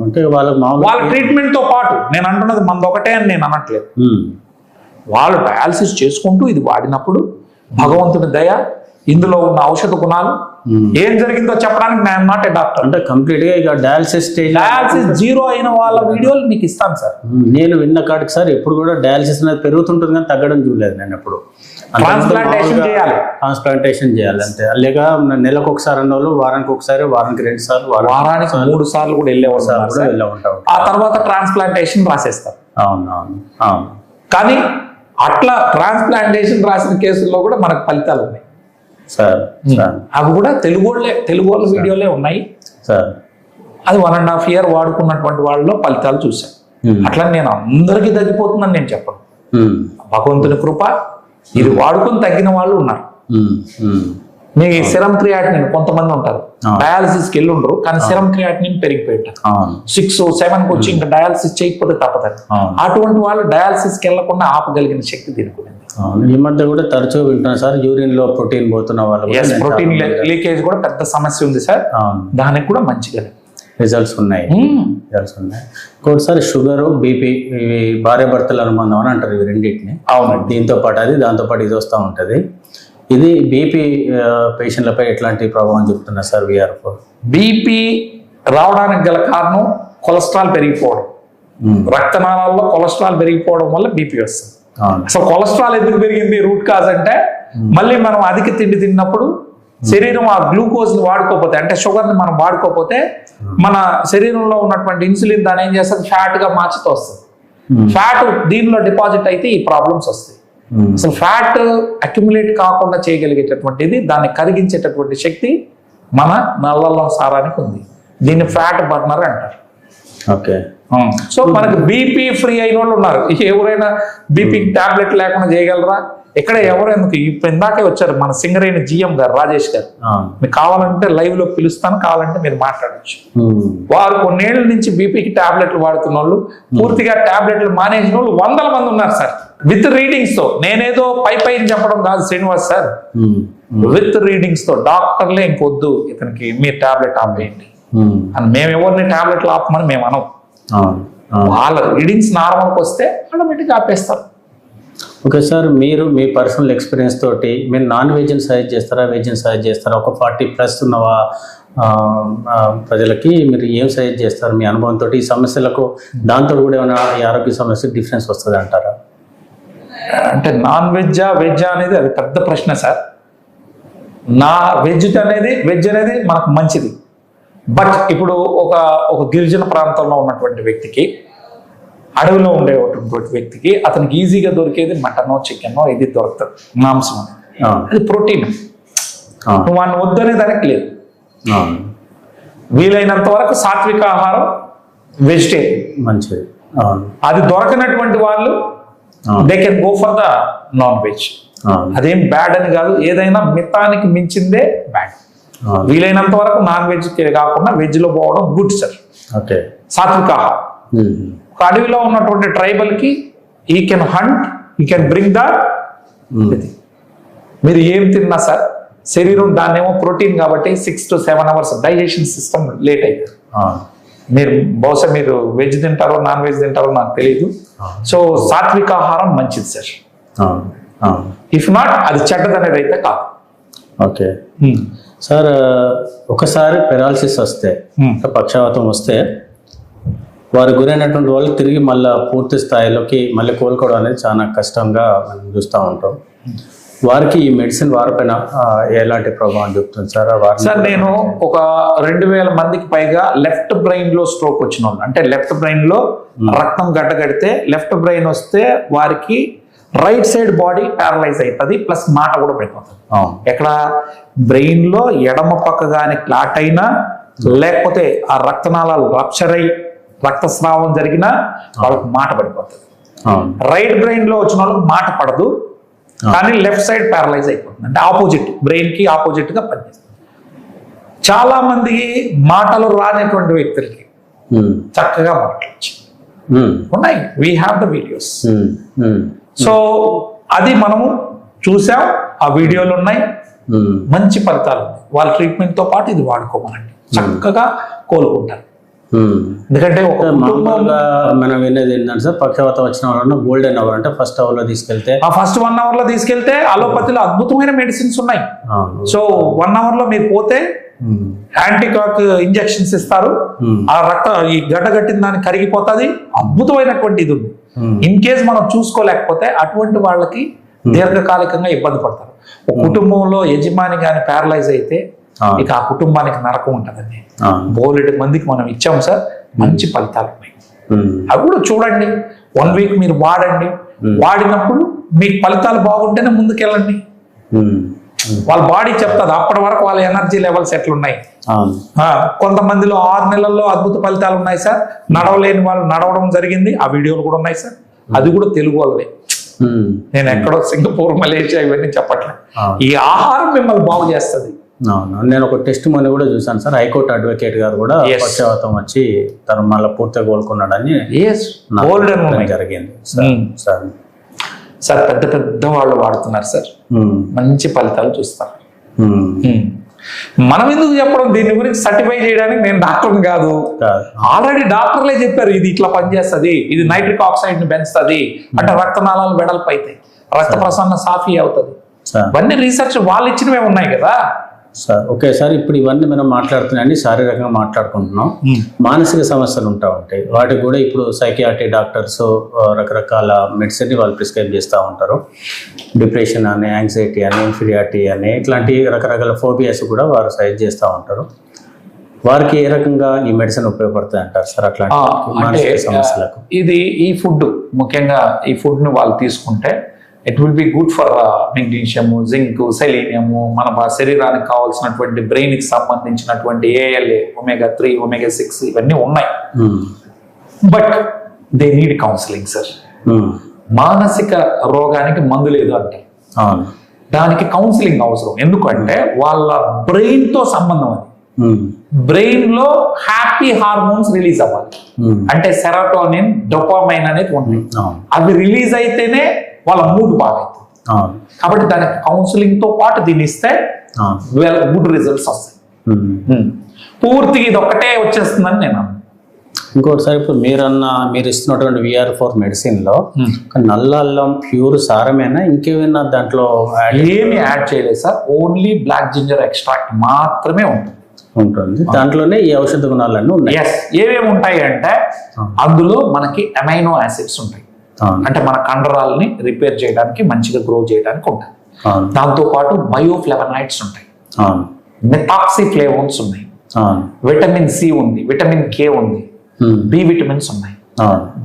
అంటే వాళ్ళ ట్రీట్మెంట్తో పాటు నేను అంటున్నది మనది ఒకటే అని నేను అనట్లేదు. వాళ్ళు డయాలసిస్ చేసుకుంటూ ఇది వాడినప్పుడు భగవంతుని దయ, ఇందులో ఉన్న ఔషధ గుణాలు ఏం జరిగిందో చెప్పడానికి నేను నాట్ ఏ డాక్టర్. అంటే కంప్లీట్ గా ఇక డయాలసిస్ జీరో అయిన వాళ్ళ వీడియోలు మీకు ఇస్తాను సార్. నేను విన్న కాడికి సార్ ఎప్పుడు కూడా డయాలసిస్ అనేది పెరుగుతుంటుంది కానీ తగ్గడం చూడలేదు నేను ఎప్పుడు. ట్రాన్స్ప్లాంటేషన్ చేయాలి అంతే. లేక నెలకు ఒకసారి అన్న వాళ్ళు వారానికి ఒకసారి, వారానికి 2 సార్లు, వారానికి 3 సార్లు కూడా వెళ్ళే ఉంటాం. ఆ తర్వాత ట్రాన్స్ప్లాంటేషన్ రాసేస్తారు. అవును. కానీ అట్లా ట్రాన్స్ప్లాంటేషన్ రాసిన కేసుల్లో కూడా మనకు ఫలితాలు ఉన్నాయి సార్. అవి కూడా తెలుగు వాళ్ళ వీడియోలే ఉన్నాయి సార్. అది 1.5 year వాడుకున్నటువంటి వాళ్ళలో ఫలితాలు చూశాను. అట్లా నేను అందరికీ తగ్గిపోతుందని నేను చెప్పను. భగవంతుని కృప. ఇది వాడుకొని తగ్గిన వాళ్ళు ఉన్నారు. మీ సిరం క్రియాటినిన్ కొంతమంది ఉంటారు డయాలసిస్కి వెళ్ళి ఉండరు కానీ సిరం క్రియాటినిన్ పెరిగిపోయి ఉంటారు. 6-7 వచ్చి ఇంకా డయాలసిస్ చేయకపోతే తప్పదని. అటువంటి వాళ్ళు డయాలసిస్కి వెళ్లకుండా ఆపగలిగిన శక్తి దీనికి. ఈ మధ్య కూడా తరచుగా వింటున్నాను సార్, యూరిన్ లో ప్రోటీన్ పోతున్న వాళ్ళు. ప్రోటీన్ లీకేజ్ కూడా పెద్ద సమస్య ఉంది సార్. దానికి కూడా మంచిగా రిజల్ట్స్ ఉన్నాయి. ఇంకోటిసారి షుగర్, బీపీ ఇవి భార్యాభర్తల అనుబంధం అని అంటారు ఇవి రెండింటిని. అవునండి. దీంతో పాటు అది, దాంతో పాటు ఇది వస్తూ ఉంటుంది. ఇది బీపీ పేషెంట్లపై ఎట్లాంటి ప్రభావం చూపుతున్నారు సార్ VR4? బీపీ రావడానికి గల కారణం కొలెస్ట్రాల్ పెరిగిపోవడం. రక్తనాళాల్లో కొలెస్ట్రాల్ పెరిగిపోవడం వల్ల బీపీ వస్తుంది. అసలు కొలెస్ట్రాల్ ఎందుకు పెరిగింది రూట్ కాజ్ అంటే మళ్ళీ మనం అధిక తిండి తిన్నప్పుడు శరీరం ఆ గ్లూకోజ్ ని వాడుకోపోతే, అంటే షుగర్ ని మనం వాడుకోపోతే మన శరీరంలో ఉన్నటువంటి ఇన్సులిన్ దాన్ని ఏం చేస్తుంది, ఫ్యాట్ గా మార్చుతూ వస్తుంది. ఫ్యాట్ దీనిలో డిపాజిట్ అయితే ఈ ప్రాబ్లమ్స్ వస్తాయి. అసలు ఫ్యాట్ అక్యుములేట్ కాకుండా చేయగలిగేటటువంటిది, దాన్ని కరిగించేటటువంటి శక్తి మన నల్లల్లో సారానికి ఉంది. దీన్ని ఫ్యాట్ బర్నర్ అంటారు. ఓకే. సో మనకు బీపీ ఫ్రీ అయిన వాళ్ళు ఉన్నారు. ఎవరైనా బీపీకి టాబ్లెట్ లేకుండా చేయగలరా? ఇక్కడ ఎవరు ఎందుకు? ఇప్పుడు ఇందాకే వచ్చారు మన సింగరేణి జిఎం గారు, రాజేష్ గారు. మీకు కావాలంటే లైవ్ లో పిలుస్తాను, కావాలంటే మీరు మాట్లాడచ్చు. వారు కొన్నేళ్ల నుంచి బీపీకి టాబ్లెట్లు వాడుతున్న వాళ్ళు, పూర్తిగా టాబ్లెట్లు మానేసిన వాళ్ళు 100 మంది ఉన్నారు సార్, విత్ రీడింగ్స్ తో. నేనేదో పైన చెప్పడం కాదు శ్రీనివాస్ సార్, విత్ రీడింగ్స్ తో. డాక్టర్లే ఇంకొద్దు ఇతనికి, మీరు టాబ్లెట్ ఆపేయండి అని. మేము ఎవరిని టాబ్లెట్లు ఆపమని మేము అనం. వాళ్ళ రీడింగ్స్ నార్మల్కి వస్తే ఆటోమేటిక్గా ఆపేస్తారు. ఓకే సార్, మీరు మీ పర్సనల్ ఎక్స్పీరియన్స్ తోటి మీరు నాన్ వెజ్ని సజెస్ట్ చేస్తారా, వెజ్ని సజెస్ట్ చేస్తారా? ఒక 40+ ఉన్న ప్రజలకి మీరు ఏం సజెస్ట్ చేస్తారు మీ అనుభవంతో? ఈ సమస్యలకు దాంతో కూడా ఏమైనా ఈ ఆరోగ్య సమస్య డిఫరెన్స్ వస్తుంది అంటారా? అంటే నాన్ వెజ్జా అనేది అది పెద్ద ప్రశ్న సార్. వెజ్ అనేది మనకు మంచిది. బట్ ఇప్పుడు ఒక గిరిజన ప్రాంతంలో ఉన్నటువంటి వ్యక్తికి, అడవిలో ఉండేటువంటి వ్యక్తికి, అతనికి ఈజీగా దొరికేది మటనో చికెనో ఇది దొరుకుతుంది, మాంసం. అది ప్రోటీన్. నువ్వు వాడిని వద్దనే దానికి లేదు. వీలైనంత వరకు సాత్విక ఆహారం, వెజిటేరియన్ మంచిది. అది దొరకనటువంటి వాళ్ళు they can go for the non veg. అదేం బ్యాడ్ అని కాదు, ఏదైనా మితానికి మించిందే బ్యాడ్. వీలైనంత వరకు నాన్ వెజ్ కాకుండా వెజ్ లో పోవడం గుడ్ సార్. ఓకే, సాత్విక ఆహారం. ఒక అడవిలో ఉన్నటువంటి ట్రైబల్ కి ఈ కెన్ హంట్, ఈ కెన్ బ్రింగ్ ద. మీరు ఏం తిన్నా సార్, శరీరం దాన్నేమో ప్రోటీన్ కాబట్టి 6 to 7 hours digestion system late అవుతుంది. బహుశా మీరు వెజ్ తింటారో నాన్ వెజ్ తింటారో నాకు తెలియదు. సో సాత్విక ఆహారం మంచిది సార్. ఇఫ్ నాట్ అది చెడ్డదనేది అయితే కాదు. ఓకే సార్, ఒకసారి పెరాలసిస్ వస్తే, పక్షవాతం వస్తే, వారు గురైనటువంటి వాళ్ళు తిరిగి మళ్ళీ పూర్తి స్థాయిలోకి మళ్ళీ కోలుకోవడం అనేది చాలా కష్టంగా మనం చూస్తూ ఉంటాం. వారికి ఈ మెడిసిన్ వారిపైన ఎలాంటి ప్రభావం చూపుతుంది సార్? సార్, నేను ఒక 2000 మందికి పైగా లెఫ్ట్ బ్రెయిన్ లో స్ట్రోక్ వచ్చిన వాళ్ళు, అంటే లెఫ్ట్ బ్రెయిన్ లో రక్తం గడ్డగడితే, లెఫ్ట్ బ్రెయిన్ వస్తే వారికి రైట్ సైడ్ బాడీ ప్యారలైజ్ అవుతుంది, ప్లస్ మాట కూడా పడిపోతుంది. ఎక్కడ బ్రెయిన్ లో ఎడమ పక్క కానీ క్లాట్ అయినా, లేకపోతే ఆ రక్తనాళాలు రప్చర్ అయి రక్తస్రావం జరిగినా వాళ్ళకి మాట పడిపోతుంది. రైట్ బ్రెయిన్ లో వచ్చిన వాళ్ళకి మాట పడదు, కానీ లెఫ్ట్ సైడ్ ప్యారలైజ్ అయిపోతుంది. అంటే ఆపోజిట్, బ్రెయిన్ కి ఆపోజిట్ గా పనిచేస్తుంది. చాలా మంది మాటలు రానటువంటి వ్యక్తులకి చక్కగా మాట్లాడచ్చు ఉన్నాయి. We have the videos. So అది మనము చూసాం, ఆ వీడియోలు ఉన్నాయి, మంచి ఫలితాలు ఉన్నాయి. వాళ్ళ ట్రీట్మెంట్ తో పాటు ఇది వాడుకోమనండి, చక్కగా కోలుకుంటారు. ఎందుకంటే మామూలుగా మనం వినేది ఏంటంటే సార్, పక్షవాతం వచ్చిన వాళ్ళని గోల్డెన్ అవర్ అంటే ఫస్ట్ అవర్ లో తీసుకెళ్తే, ఆ ఫస్ట్ 1 hour లో తీసుకెళ్తే అలోపతిలో అద్భుతమైన మెడిసిన్స్ ఉన్నాయి. సో 1 hour లో మీరు పోతే యాంటీకాక్ ఇంజెక్షన్స్ ఇస్తారు, ఆ ఈ గడ్డ కట్టిన దాన్ని కరిగిపోతుంది. అద్భుతమైనటువంటి ఇది ఉంది. ఇన్ కేస్ మనం చూసుకోలేకపోతే అటువంటి వాళ్ళకి దీర్ఘకాలికంగా ఇబ్బంది పడతారు. ఒక కుటుంబంలో యజమాని కానీ ప్యారలైజ్ అయితే ఇక ఆ కుటుంబానికి నరకం ఉంటుందండి. బోలెడు మందికి మనం ఇచ్చాం సార్, మంచి ఫలితాలు ఉన్నాయి. అవి కూడా చూడండి, 1 week మీరు వాడండి. వాడినప్పుడు మీకు ఫలితాలు బాగుంటేనే ముందుకెళ్ళండి. వాళ్ళ బాడీ చెప్తుంది అప్పటి వరకు వాళ్ళ ఎనర్జీ లెవెల్స్ ఎట్లున్నాయి. కొంతమందిలో 6 నెలల్లో అద్భుత ఫలితాలు ఉన్నాయి సార్. నడవలేని వాళ్ళు నడవడం జరిగింది, ఆ వీడియోలు కూడా ఉన్నాయి సార్. అది కూడా తెలుగు వాళ్ళవే. నేను ఎక్కడో సింగపూర్, మలేషియా ఇవన్నీ చెప్పట్లేదు. ఈ ఆహారం మిమ్మల్ని బాగు చేస్తుంది. నేను ఒక టెస్ట్ మనీ కూడా చూసాను సార్. హైకోర్టు అడ్వకేట్ గారు కూడా పక్షవాతం వచ్చి తను మళ్ళీ పూర్తిగా కోలుకున్నాడని జరిగింది సార్. పెద్ద పెద్ద వాళ్ళు వాడుతున్నారు సార్, మంచి ఫలితాలు చూస్తారు. మనం ఎందుకు చెప్పడం, దీని గురించి సర్టిఫై చేయడానికి నేను డాక్టర్ని కాదు. ఆల్రెడీ డాక్టర్లే చెప్పారు ఇది ఇట్లా పనిచేస్తుంది, ఇది నైట్రిక్ ఆక్సైడ్ ని పెంచుతుంది, అంటే రక్తనాళాలు వెడల్పు అవుతాయి, రక్త ప్రసరణ సాఫీ అవుతుంది. ఇవన్నీ రీసెర్చ్ వాళ్ళు ఇచ్చినవే ఉన్నాయి కదా సార్. ఓకే సార్, ఇప్పుడు ఇవన్నీ మనం మాట్లాడుతున్నాండి, శారీరకంగా మాట్లాడుకుంటున్నాం. మానసిక సమస్యలు ఉంటాయి, వాటికి కూడా ఇప్పుడు సైకియాట్రీ డాక్టర్స్ రకరకాల మెడిసిన్ వాళ్ళు ప్రిస్క్రైబ్ చేస్తూ ఉంటారు. డిప్రెషన్ అని, యాంగ్జైటీ అని, ఇన్ఫీరియారిటీ అని, ఇట్లాంటి రకరకాల ఫోబియాస్ కూడా వారు సజెస్ట్ చేస్తూ ఉంటారు. వారికి ఏ రకంగా ఈ మెడిసిన్ ఉపయోగపడుతుంది అంటారు సార్ అట్లాంటి మానసిక సమస్యలకు? ఈ ఫుడ్, ముఖ్యంగా ఈ ఫుడ్ ని వాళ్ళు తీసుకుంటే it will be good for magnesium, zinc, selenium, మన శరీరానికి కావాల్సినటువంటి బ్రెయిన్ కి సంబంధించినటువంటి ALA, omega-3, omega-6 ఇవన్నీ ఉన్నాయి. But they need counselling sir. మానసిక రోగానికి మందు లేదు అంటే అవును, దానికి కౌన్సిలింగ్ అవసరం. ఎందుకంటే వాళ్ళ బ్రెయిన్ తో సంబంధం అది. బ్రెయిన్ లో హ్యాపీ హార్మోన్స్ రిలీజ్ అవ్వాలి. అంటే సెరోటోనిన్, డోపామైన్ అనేది ఉంటాయి. అవి రిలీజ్ అయితేనే వాళ్ళ మూడ్ బాగవుతుంది. కాబట్టి దానికి కౌన్సిలింగ్ తో పాటు దీన్ని ఇస్తే గుడ్ రిజల్ట్స్ వస్తాయి. పూర్తిగా ఇది ఒక్కటే వచ్చేస్తుందని నేను. ఇంకోటిసారి ఇప్పుడు మీరు ఇస్తున్నటువంటి VR4 మెడిసిన్లో నల్ల అల్లం ప్యూర్ సారమేనా, ఇంకేమైనా దాంట్లో ఏమి యాడ్ చేయలేదు sir. Only black ginger extract మాత్రమే ఉంటుంది. దాంట్లోనే ఈ ఔషధ గుణాలన్నీ ఉన్నాయి. ఏమేమి ఉంటాయి అంటే అందులో మనకి అమైనో యాసిడ్స్ ఉంటాయి. అంటే మన కండరాలని రిపేర్ చేయడానికి, మంచిగా గ్రో చేయడానికి ఉంటాయి. దాంతో పాటు బయోఫ్లేవనాయిడ్స్ ఉంటాయి, మెథాక్సీ ఫ్లేవోన్స్ ఉన్నాయి, విటమిన్ సి ఉంది, విటమిన్ కే ఉంది, బి విటమిన్స్ ఉన్నాయి.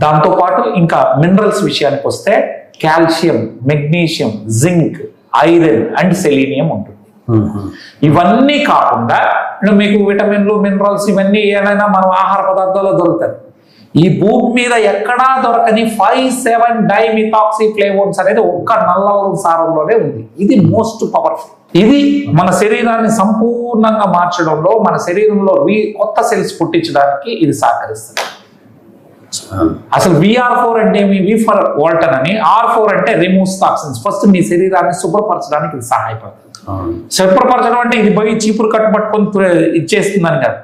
దాంతో పాటు ఇంకా మినరల్స్ విషయానికి వస్తే calcium, magnesium, zinc, iron and selenium ఉంటుంది. ఇవన్నీ కాకుండా మీకు విటమిన్లు, మినరల్స్ ఇవన్నీ ఏదైనా మనం ఆహార పదార్థాల్లో దొరుకుతాయి. ఈ భూమి మీద ఎక్కడా దొరకని 5,7 డైమిథాక్సీ ఫ్లేవోన్స్ అనేది ఒక్క నల్ల అల్లం సారంలోనే ఉంది. ఇది మోస్ట్ పవర్ఫుల్. ఇది మన శరీరాన్ని సంపూర్ణంగా మార్చడంలో, మన శరీరంలో కొత్త సెల్స్ పుట్టించడానికి ఇది సహకరిస్తుంది. అసలు VR4 అంటే ఏమి? V ఫర్ వాల్టన్ అని, R4 అంటే రిమూవ్స్ టాక్సిన్స్. ఫస్ట్ మీ శరీరాన్ని శుభ్రపరచడానికి ఇది సహాయపడుతుంది. శుభ్రపరచడం అంటే ఇది పోయి చీపురు కట్టు పట్టుకొని ఇచ్చేస్తుందని కాదు.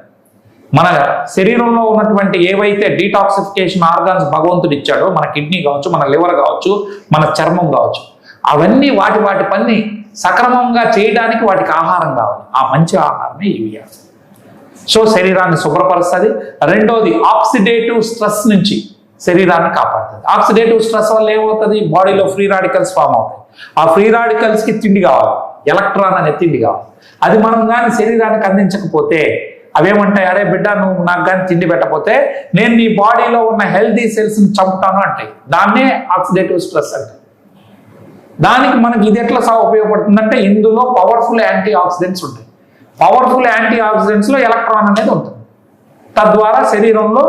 మన శరీరంలో ఉన్నటువంటి ఏవైతే డీటాక్సిఫికేషన్ ఆర్గాన్స్ భగవంతుడు ఇచ్చాడో, మన కిడ్నీ కావచ్చు, మన లివర్ కావచ్చు, మన చర్మం కావచ్చు, అవన్నీ వాటి పని సక్రమంగా చేయడానికి వాటికి ఆహారం కావాలి. ఆ మంచి ఆహారమే ఇవి. సో శరీరాన్ని శుభ్రపరుస్తుంది. రెండోది ఆక్సిడేటివ్ స్ట్రెస్ నుంచి శరీరాన్ని కాపాడుతుంది. ఆక్సిడేటివ్ స్ట్రెస్ వల్ల ఏమవుతుంది? బాడీలో ఫ్రీ రాడికల్స్ ఫామ్ అవుతాయి. ఆ ఫ్రీ రాడికల్స్ కి తిండి కావాలి, ఎలక్ట్రాన్ అనే తిండి కావాలి. అది మనం కానీ శరీరానికి అందించకపోతే అవేమంటాయి? అరే బిడ్డ, నువ్వు నాకు కానీ తిండి పెట్టకపోతే నేను నీ బాడీలో ఉన్న హెల్దీ సెల్స్ ని చంపుతాను అంటాయి. దాన్నే ఆక్సిడేటివ్ స్ట్రెస్ అంటే. దానికి మనకి ఇది ఎట్లా ఉపయోగపడుతుందంటే ఇందులో పవర్ఫుల్ యాంటీ ఆక్సిడెంట్స్ ఉంటాయి. పవర్ఫుల్ యాంటీ ఆక్సిడెంట్స్ లో ఎలక్ట్రాన్ అనేది ఉంటుంది. తద్వారా శరీరంలో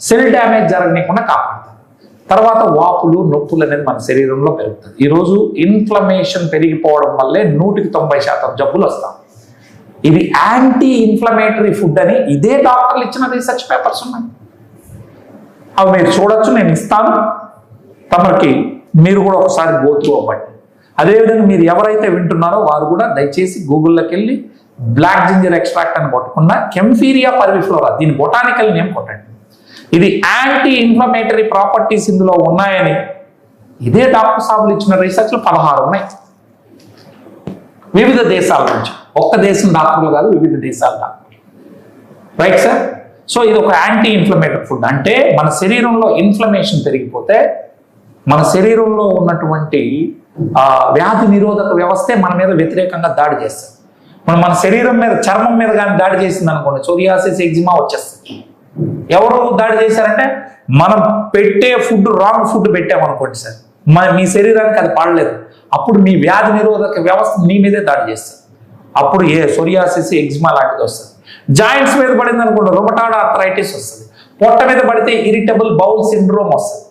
సెల్ డ్యామేజ్ జరగనీయకుండా కాపాడుతుంది. తర్వాత వాపులు, నొప్పులు అనేది మన శరీరంలో పెరుగుతుంది. ఈరోజు ఇన్ఫ్లమేషన్ పెరిగిపోవడం వల్లే 100% జబ్బులు వస్తాయి. ఇది యాంటీ ఇన్ఫ్లమేటరీ ఫుడ్ అని ఇదే డాక్టర్లు ఇచ్చిన రీసెర్చ్ పేపర్స్ ఉన్నాయి. అవి మీరు చూడొచ్చు, నేను ఇస్తాను తమకి, మీరు కూడా ఒకసారి గో త్రూ అవ్వండి. అదేవిధంగా మీరు ఎవరైతే వింటున్నారో వారు కూడా దయచేసి గూగుల్లోకి వెళ్ళి బ్లాక్ జింజర్ ఎక్స్ట్రాక్ట్ అని కొట్టకుండా కెంఫీరియా పర్విఫ్లోరా, దీని బొటానికల్ నేమ్ కొట్టండి. ఇది యాంటీ ఇన్ఫ్లమేటరీ ప్రాపర్టీస్ ఇందులో ఉన్నాయని ఇదే డాక్టర్ సాబులు ఇచ్చిన రీసెర్చ్లు 16 ఉన్నాయి వివిధ దేశాల నుంచి. ఒక్క దేశం డాక్టర్లు కాదు, వివిధ దేశాల డాక్టర్లు. Right sir? సో ఇది ఒక యాంటీ ఇన్ఫ్లమేటరీ ఫుడ్. అంటే మన శరీరంలో ఇన్ఫ్లమేషన్ పెరిగిపోతే మన శరీరంలో ఉన్నటువంటి వ్యాధి నిరోధక వ్యవస్థే మన మీద వ్యతిరేకంగా దాడి చేస్తుంది. మన శరీరం మీద, చర్మం మీద కానీ దాడి చేసింది అనుకోండి, సోరియాసిస్, ఎగ్జిమా వచ్చేస్తుంది. ఎవరు దాడి చేశారంటే మనం పెట్టే ఫుడ్ రాంగ్ ఫుడ్ పెట్టామనుకోండి సార్, మీ శరీరానికి అది పడలేదు, అప్పుడు మీ వ్యాధి నిరోధక వ్యవస్థ మీ మీదే దాడి చేస్తుంది. అప్పుడు సోరియాసిస్, ఎగ్జిమా లాంటిది వస్తుంది. జాయింట్స్ మీద పడింది అనుకోండి, రొమటాయిడ్ ఆర్థరైటిస్ వస్తుంది. పొట్ట మీద పడితే ఇరిటబుల్ బౌల్ సిండ్రోమ్ వస్తుంది.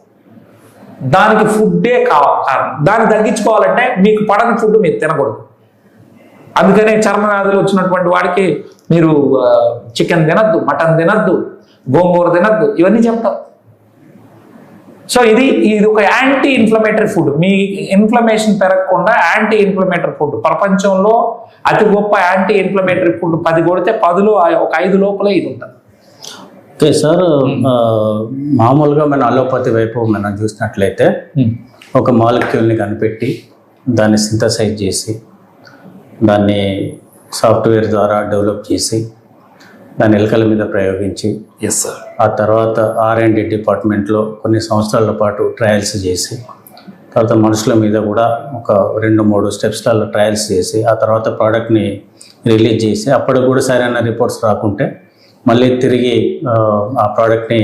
దానికి ఫుడ్డే కారణం. దాన్ని తగ్గించుకోవాలంటే మీకు పడని ఫుడ్ మీరు తినకూడదు. అందుకనే చర్మ వ్యాధులు వచ్చినటువంటి వాడికి మీరు చికెన్ తినద్దు, మటన్ తినద్దు, గోంగూర తినద్దు, ఇవన్నీ చెప్తారు. సో ఇది ఒక యాంటీ ఇన్ఫ్లమేటరీ ఫుడ్. మీ ఇన్ఫ్లమేషన్ పెరగకుండా యాంటీ ఇన్ఫ్లమేటరీ ఫుడ్. ప్రపంచంలో అతి గొప్ప యాంటీ ఇన్ఫ్లమేటరీ ఫుడ్ 10 కొడితే 10లో ఒక 5 లోపలే ఇది ఉంటుంది. ఓకే సార్, మామూలుగా మన అలోపతి వైపు మనం చూసినట్లయితే ఒక మాలిక్యూల్ని కనిపెట్టి దాన్ని సింథసైజ్ చేసి దాన్ని సాఫ్ట్వేర్ ద్వారా డెవలప్ చేసి దాన్ని ఎలుకల మీద ప్రయోగించి, ఎస్ సార్, ఆ తర్వాత R&D డిపార్ట్మెంట్లో కొన్ని సంవత్సరాల పాటు ట్రయల్స్ చేసి, తర్వాత మనుషుల మీద కూడా ఒక 2-3 స్టెప్స్లలో ట్రయల్స్ చేసి, ఆ తర్వాత ప్రోడక్ట్ని రిలీజ్ చేసి, అప్పటికి కూడా సరైన రిపోర్ట్స్ రాకుంటే మళ్ళీ తిరిగి ఆ ప్రోడక్ట్ని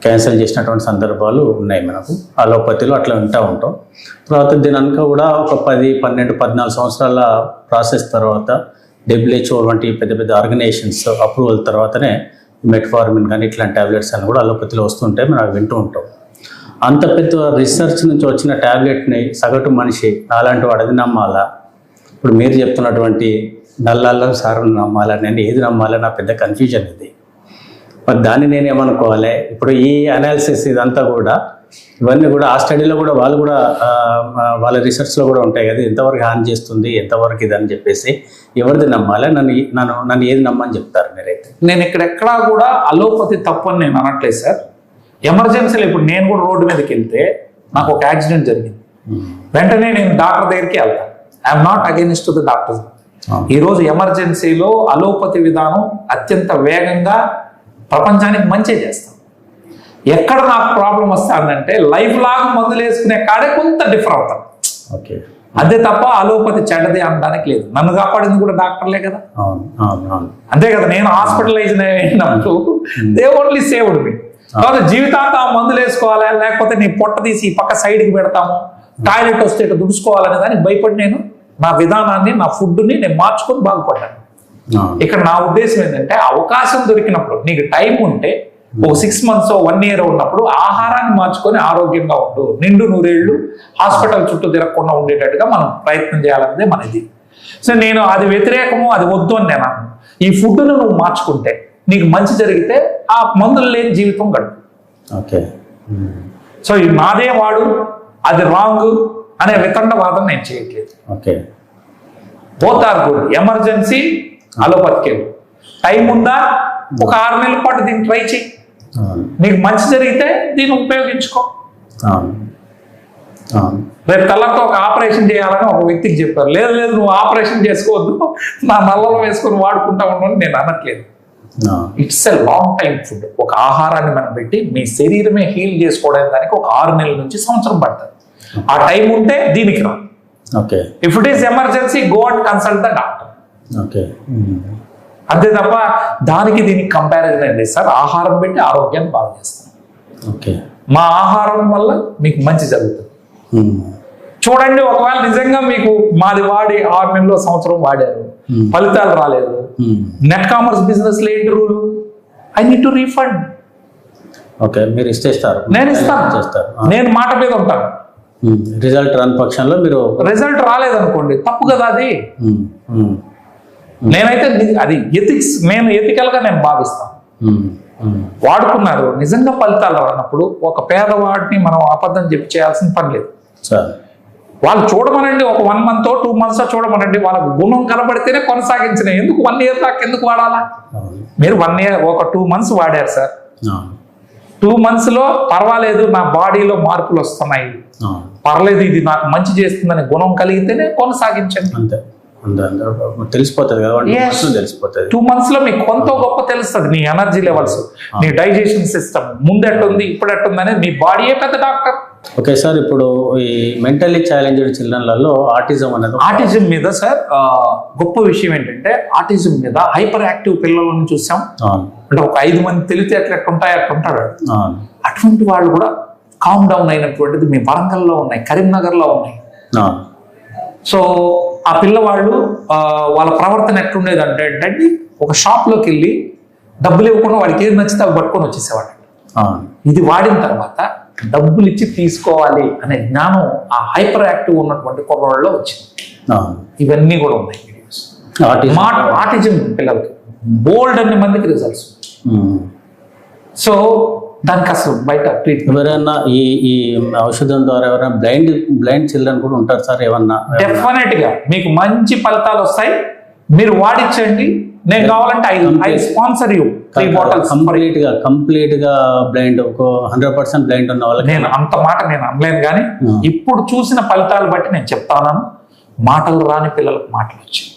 క్యాన్సిల్ చేసినటువంటి సందర్భాలు ఉన్నాయి మనకు అలోపతిలో. అట్లా వింటూ ఉంటాం. తర్వాత దీని అంతా కూడా ఒక 10, 12, 14 సంవత్సరాల ప్రాసెస్ తర్వాత WHO వంటి పెద్ద పెద్ద ఆర్గనైజేషన్స్ అప్రూవల్ తర్వాతనే మెట్ఫార్మిన్ కానీ ఇట్లాంటి ట్యాబ్లెట్స్ అని కూడా అలోపతిలో వస్తుంటాయి, మనం అవి వింటూ ఉంటాం. అంత పెద్ద రీసెర్చ్ నుంచి వచ్చిన ట్యాబ్లెట్ని సగటు మనిషి అలాంటి వాడు అది నమ్మాలా? ఇప్పుడు మీరు చెప్తున్నటువంటి నల్లాల్లో సార్ నమ్మాలా? నేను ఏది నమ్మాలా? నా పెద్ద కన్ఫ్యూజన్ ఇది. మరి దాన్ని నేనేమనుకోవాలి? ఇప్పుడు ఈ అనాలిసిస్ ఇదంతా కూడా ఇవన్నీ కూడా ఆ స్టడీలో కూడా వాళ్ళు కూడా వాళ్ళ రీసెర్చ్లో కూడా ఉంటాయి కదా, ఎంతవరకు హాని చేస్తుంది, ఎంతవరకు ఇదని చెప్పేసి ఎవరిది నమ్మాలి? నన్ను ఏది నమ్మని చెప్తారు మీరైతే? నేను ఎక్కడా కూడా అలోపతి తప్పు అని నేను అనట్లేదు సార్. ఎమర్జెన్సీలో ఇప్పుడు నేను కూడా రోడ్డు మీదకి వెళ్తే నాకు ఒక యాక్సిడెంట్ జరిగింది, వెంటనే నేను డాక్టర్ దగ్గరికి వెళ్తాను. I'm not against the doctor. ఈరోజు ఎమర్జెన్సీలో అలోపతి విధానం అత్యంత వేగంగా ప్రపంచానికి మంచి చేస్తాం. ఎక్కడ నాకు ప్రాబ్లం వస్తుందంటే లైఫ్ లాంగ్ మందులు వేసుకునే కాడే కొంత డిఫర్ అవుతాం. ఓకే, అదే తప్ప అలోపతి చెడ్డది అనడానికి లేదు. నన్ను కాపాడింది కూడా డాక్టర్లే కదా, అంతే కదా. నేను హాస్పిటలైజ్ అయినప్పుడు దే ఓన్లీ సేవ్డ్ మీ. కాబట్టి జీవితాంతం మందులు వేసుకోవాలి, లేకపోతే నీ పొట్ట తీసి పక్క సైడ్కి పెడతాము, టాయిలెట్ వస్తే ఇట్లా దుడుచుకోవాలనే దానికి భయపడి నేను నా విధానాన్ని, నా ఫుడ్ని నేను మార్చుకొని బాగుపడ్డాను. ఇక్కడ నా ఉద్దేశం ఏంటంటే అవకాశం దొరికినప్పుడు, నీకు టైం ఉంటే ఒక 6 months 1 year ఉన్నప్పుడు ఆహారాన్ని మార్చుకొని ఆరోగ్యంగా ఉండు, నిండు నూరేళ్లు హాస్పిటల్ చుట్టూ తిరగకుండా ఉండేటట్టుగా మనం ప్రయత్నం చేయాలన్నదే మన ఇది. సో నేను అది వ్యతిరేకము, అది వద్దు అని నేను అన్నాను. ఈ ఫుడ్ను నువ్వు మార్చుకుంటే నీకు మంచి జరిగితే ఆ మందులు లేని జీవితం గడుపు. ఓకే, సో ఈ నాదే వాడు అది రాంగ్ అనే వితండవాదం నేను చేయట్లేదు. Okay, both are good. Emergency అలోపతికి టైం ఉందా, ఒక 6 నెలల పాటు దీన్ని ట్రై చేయి, నీకు మంచి జరిగితే దీన్ని ఉపయోగించుకో. రేపు తలతో ఒక ఆపరేషన్ చేయాలని ఒక వ్యక్తికి చెప్పారు, లేదు లేదు నువ్వు ఆపరేషన్ చేసుకోవద్దు, నా నల్లలో వేసుకొని వాడుకుంటా ఉండని నేను అనట్లేదు. It's a long time food. ఒక ఆహారాన్ని మనం పెట్టి మీ శరీరమే హీల్ చేసుకోవడానికి దానికి ఒక 6 నెలల నుంచి సంవత్సరం పడుతుంది. ఆ టైం ఉంటే దీనికి రా. Okay, if it is emergency go and consult the doctor. Okay, అంతే తప్ప దానికి దీనికి కంపారిజన్ ఏంటి సార్? ఆహారం పెట్టి ఆరోగ్యాన్ని బాగా చేస్తాం. ఓకే, మా ఆహారం వల్ల మీకు మంచి జరుగుతుంది. చూడండి, ఒకవేళ నిజంగా మీకు మాది వాడి 6 నెలలు సంవత్సరం వాడారు, ఫలితాలు రాలేదు, నెట్ కామర్స్ బిజినెస్ లో ఏంటి rule? I need to refund. Okay, మీరు ఇస్తారు? నేను ఇస్తాను, నేను మాట మీద ఉంటాను. రిజల్ట్ రాని పక్షంలో మీరు రిజల్ట్ రాలేదనుకోండి, తప్పు కదా అది. నేనైతే అది ఎథిక్స్, నేను ఎథికల్ గా నేను భావిస్తాను. వాడుకున్నారు, నిజంగా ఫలితాలు రానప్పుడు ఒక పేదవాడిని మనం అబద్ధం చెప్పి చేయాల్సిన పని లేదు. వాళ్ళు చూడమనండి, ఒక 1 month 2 months చూడమనండి, వాళ్ళకు గుణం కనబడితేనే కొనసాగించిన. ఎందుకు 1 year దాకా ఎందుకు వాడాలా? మీరు 1 year ఒక 2 months వాడారు సార్, 2 months లో పర్వాలేదు, నా బాడీలో మార్పులు వస్తున్నాయి, పర్లేదు, ఇది నాకు మంచి చేస్తుందనే గుణం కలిగితేనే కొనసాగించండి. అంతే, తెలిసిపోతుంది కదా, తెలిసిపోతుంది. 2 months లో మీకు కొంత గొప్ప తెలుస్తుంది, నీ ఎనర్జీ లెవెల్స్, నీ డైజెషన్ సిస్టమ్ ముందు ఎట్టుంది ఇప్పుడు ఎట్టుంది అనేది మీ బాడీయే పెద్ద డాక్టర్. ఓకే సార్, ఇప్పుడు ఈ మెంటల్లీ ఛాలెంజ్డ్ చిల్డ్రన్లలో ఆటిజం అనేది, ఆటిజం మీద సార్ గొప్ప విషయం ఏంటంటే, ఆటిజం మీద హైపర్ యాక్టివ్ పిల్లలను చూసాం. అంటే ఒక 5 మంది తెలివితేటలు ఎట్టుంటాయి అట్టుంటాడు. అటువంటి వాళ్ళు కూడా కామ్ డౌన్ అయినటువంటిది మీ వరంగల్లో ఉన్నాయి, కరీంనగర్లో ఉన్నాయి. సో ఆ పిల్లవాళ్ళు వాళ్ళ ప్రవర్తన ఎట్లుండేది అంటే, ఒక షాప్లోకి వెళ్ళి డబ్బులు ఇవ్వకుండా వాడికి ఏది నచ్చితే అవి పట్టుకొని వచ్చేసేవాడు. ఇది వాడిన తర్వాత డబ్బులు ఇచ్చి తీసుకోవాలి అనే జ్ఞానం ఆ హైపర్ యాక్టివ్ ఉన్నటువంటి కుర్రాళ్ళలో వచ్చింది. ఇవన్నీ కూడా ఉన్నాయి వీడియోస్. ఆటిజం పిల్లలకి బోల్డ్ అన్ని మందికి రిజల్ట్స్. సో దానికి అసలు బయట ఎవరైనా ఈ ఔషధం ద్వారా ఎవరైనా బ్లైండ్ చిల్డ్రన్ కూడా ఉంటారు సార్? ఏమన్నా డెఫినెట్ గా మీకు మంచి ఫలితాలు వస్తాయి, మీరు వాడించండి. నేను కావాలంటే I sponsor you 3 bottles. Complete గా బ్లైండ్, ఒక 100% బ్లైండ్ ఉన్న వాళ్ళకి నేను అంత మాట నేను అనలేను, కానీ ఇప్పుడు చూసిన ఫలితాలు బట్టి నేను చెప్తాను. మాటలు రాని పిల్లలకు మాటలు వచ్చాయి.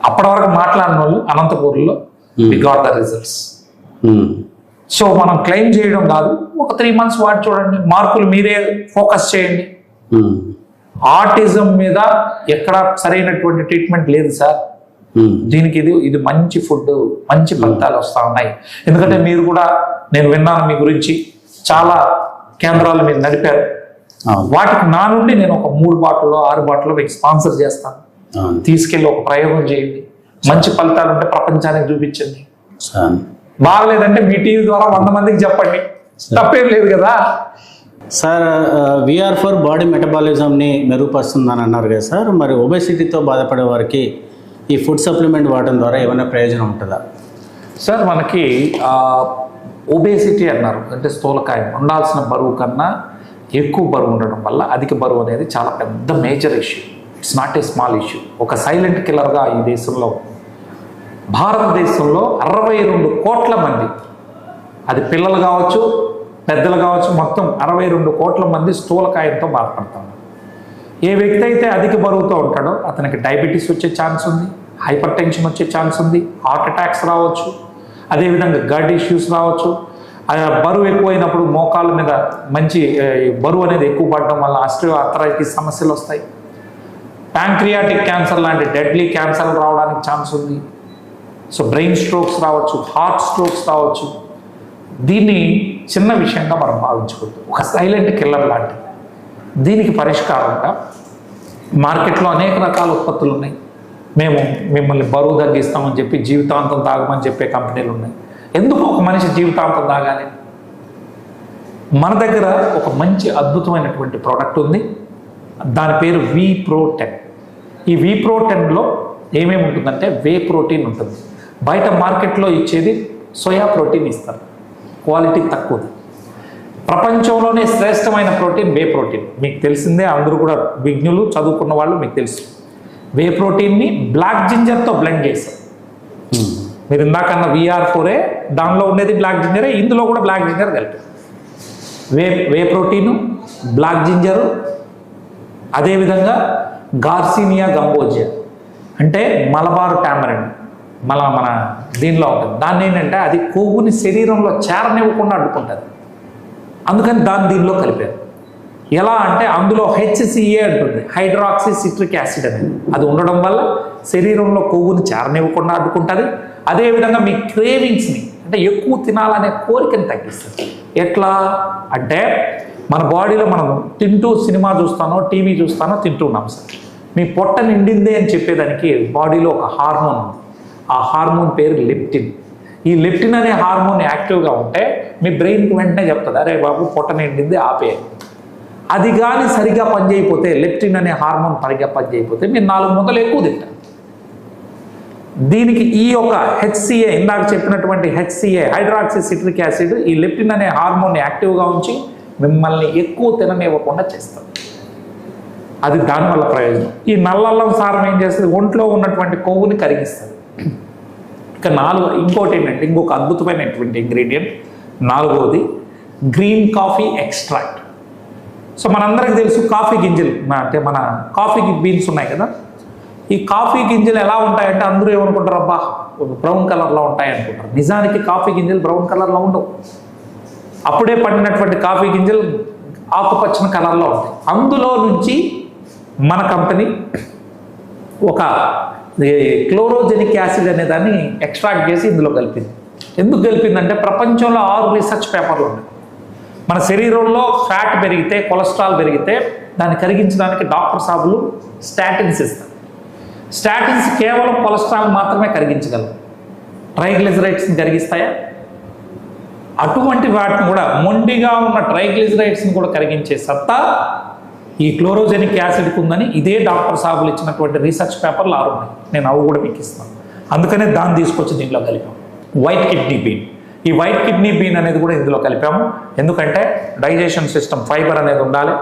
అప్పటి వరకు మాట్లాడిన వాళ్ళు అనంతపూర్లో we got the results. So మనం క్లెయిమ్ చేయడం కాదు, ఒక 3 months వాడి చూడండి, మార్కులు మీరే ఫోకస్ చేయండి. ఆటిజం మీద ఎక్కడ సరైనటువంటి ట్రీట్మెంట్ లేదు సార్. దీనికి ఇది మంచి ఫుడ్, మంచి ఫలితాలు వస్తూ ఉన్నాయి. ఎందుకంటే మీరు కూడా, నేను విన్నాను మీ గురించి, చాలా కేంద్రాలు మీరు నడిపారు. వాటికి నా నుండి నేను ఒక 3 bottles 6 bottles మీకు స్పాన్సర్ చేస్తాను. తీసుకెళ్ళి ఒక ప్రయోగం చేయండి, మంచి ఫలితాలు ఉంటే ప్రపంచానికి చూపించండి. సార్ బాగలేదంటే మీ టీవీ ద్వారా 100 మందికి చెప్పండి, తప్పేం లేదు కదా. సార్ VR4 బాడీ మెటబాలిజంని మెరుగుపరుస్తుందని అన్నారు కదా సార్, మరి ఒబెసిటీతో బాధపడే వారికి ఈ ఫుడ్ సప్లిమెంట్ వాడడం ద్వారా ఏమైనా ప్రయోజనం ఉంటుందా? సార్ మనకి ఒబేసిటీ అన్నారు అంటే స్థూలకాయం, ఉండాల్సిన బరువు కన్నా ఎక్కువ బరువు ఉండడం వల్ల అధిక బరువు అనేది చాలా పెద్ద major issue. It's not a small issue. ఒక సైలెంట్ కిల్లర్గా ఈ దేశంలో, భారతదేశంలో 62 కోట్ల మంది, అది పిల్లలు కావచ్చు పెద్దలు కావచ్చు, మొత్తం 62 కోట్ల మంది స్థూలకాయంతో బాధపడతారు. ఏ వ్యక్తి అయితే అధిక బరువుతో ఉంటాడో అతనికి డయాబెటీస్ వచ్చే ఛాన్స్ ఉంది, హైపర్ టెన్షన్ వచ్చే ఛాన్స్ ఉంది, హార్ట్ అటాక్స్ రావచ్చు, అదేవిధంగా గట్ ఇష్యూస్ రావచ్చు. బరువు ఎక్కువైనప్పుడు మోకాళ్ళ మీద మంచి బరువు అనేది ఎక్కువ పడడం వల్ల ఆస్టియోఆర్థరైటిస్ సమస్యలు వస్తాయి. ప్యాంక్రియాటిక్ క్యాన్సర్ లాంటి డెడ్లీ క్యాన్సర్లు రావడానికి ఛాన్స్ ఉంది. సో బ్రెయిన్ స్ట్రోక్స్ రావచ్చు, హార్ట్ స్ట్రోక్స్ రావచ్చు. దీన్ని చిన్న విషయంగా మనం భావించకూడదు, ఒక సైలెంట్ కిల్లర్ లాంటిది. దీనికి పరిష్కారంగా మార్కెట్లో అనేక రకాల ఉత్పత్తులు ఉన్నాయి. మేము మిమ్మల్ని బరువు తగ్గిస్తామని చెప్పి జీవితాంతం తాగమని చెప్పే కంపెనీలు ఉన్నాయి. ఎందుకు ఒక మనిషి జీవితాంతం తాగాలి? మన దగ్గర ఒక మంచి అద్భుతమైనటువంటి ప్రోడక్ట్ ఉంది, దాని పేరు V-Pro10. ఈ V-Pro10లో ఏమేమి ఉంటుందంటే వే ప్రోటీన్ ఉంటుంది. బయట మార్కెట్లో ఇచ్చేది సోయా ప్రోటీన్ ఇస్తారు, క్వాలిటీ తక్కువది. ప్రపంచంలోనే శ్రేష్టమైన ప్రోటీన్ వే ప్రోటీన్. మీకు తెలిసిందే, అందరూ కూడా విజ్ఞులు చదువుకున్న వాళ్ళు, మీకు తెలుసు. వే ప్రోటీన్ని బ్లాక్ జింజర్తో బ్లెండ్ చేశారు. మీరు ఇందాకన్నా VR4 దానిలో ఉండేది బ్లాక్ జింజరే, ఇందులో కూడా బ్లాక్ జింజర్ కలిపి వే ప్రోటీను, బ్లాక్ జింజరు, అదేవిధంగా గార్సినియా గంబోజియా అంటే మలబార్ టామరిన్ మన దీనిలో ఉంటుంది. దాన్ని ఏంటంటే అది కొవ్వుని శరీరంలో చేరనివ్వకుండా అడ్డుకుంటుంది, అందుకని దీనిలో కలిపారు. ఎలా అంటే అందులో HCA అంటుంది, హైడ్రాక్సీ సిట్రిక్ యాసిడ్ అనేది. అది ఉండడం వల్ల శరీరంలో కొవ్వుని చేరనివ్వకుండా అడ్డుకుంటుంది. అదేవిధంగా మీ క్రేవింగ్స్ని అంటే ఎక్కువ తినాలనే కోరికని తగ్గిస్తుంది. ఎట్లా అంటే మన బాడీలో మనం తింటూ సినిమా చూస్తానో టీవీ చూస్తానో తింటూ ఉన్నాం సార్, మీ పొట్ట నిండిందే అని చెప్పేదానికి బాడీలో ఒక హార్మోన్ ఉంది. ఆ హార్మోన్ పేరు లెప్టిన్. ఈ లెప్టిన్ అనే హార్మోన్ యాక్టివ్గా ఉంటే మీ బ్రెయిన్కి వెంటనే చెప్తుంది, అరే బాబు పొట్ట నిండింది ఆపేయాలి. అది కానీ సరిగా పనిచేయకపోతే, లెప్టిన్ అనే హార్మోన్ సరిగా పనిచేయకపోతే మీరు 4 ముద్దలు ఎక్కువ తింటారు. దీనికి ఈ యొక్క HCA, ఇందాక చెప్పినటువంటి HCA హైడ్రాక్సీ సిట్రిక్ యాసిడ్ ఈ లెప్టిన్ అనే హార్మోన్ యాక్టివ్గా ఉంచి మిమ్మల్ని ఎక్కువ తిననివ్వకుండా చేస్తారు. అది దానివల్ల ప్రయోజనం. ఈ నల్లల్లం సారం ఏం చేస్తుంది? ఒంట్లో ఉన్నటువంటి కొవ్వుని కరిగిస్తుంది. ఇక ఇంకోటి ఏంటంటే, ఇంకొక అద్భుతమైనటువంటి ఇంగ్రీడియంట్ 4వది గ్రీన్ కాఫీ ఎక్స్ట్రాక్ట్. సో మనందరికీ తెలుసు కాఫీ గింజలు అంటే మన కాఫీ బీన్స్ ఉన్నాయి కదా, ఈ కాఫీ గింజలు ఎలా ఉంటాయంటే అందరూ ఏమనుకుంటారు, అబ్బా బ్రౌన్ కలర్లో ఉంటాయి అనుకుంటారు. నిజానికి కాఫీ గింజలు బ్రౌన్ కలర్లో ఉండవు. అప్పుడే పండినటువంటి కాఫీ గింజలు ఆకుపచ్చని కలర్లో ఉంటాయి. అందులో నుంచి మన కంపెనీ ఒక క్లోరోజెనిక్ యాసిడ్ అనే దాన్ని ఎక్స్ట్రాక్ట్ చేసి ఇందులో కలిపింది. ఎందుకు కలిపిందంటే ప్రపంచంలో 6 రీసెర్చ్ పేపర్లు ఉన్నాయి. మన శరీరంలో ఫ్యాట్ పెరిగితే, కొలెస్ట్రాల్ పెరిగితే దాన్ని కరిగించడానికి డాక్టర్ సాబులు స్టాటిన్స్ ఇస్తారు. స్టాటిన్స్ కేవలం కొలెస్ట్రాల్ మాత్రమే కరిగించగలరు, ట్రైగ్లిజరైడ్స్ని కరిగిస్తాయా? అటువంటి వాటిని కూడా, మొండిగా ఉన్న ట్రైగ్లిజరైడ్స్ని కూడా కరిగించే సత్తా ఈ క్లోరోజెనిక్ యాసిడ్కి ఉందని ఇదే డాక్టర్ సాబులు ఇచ్చినటువంటి రీసెర్చ్ పేపర్లు 6 ఉన్నాయి. నేను అవి కూడా మీకు ఇస్తాను. అందుకనే దాన్ని తీసుకొచ్చి దీంట్లో కలిపాము. వైట్ కిడ్నీ బీన్, ఈ వైట్ కిడ్నీ బీన్ అనేది కూడా ఇందులో కలిపాము. ఎందుకంటే డైజెషన్ సిస్టమ్, ఫైబర్ అనేది ఉండాలి.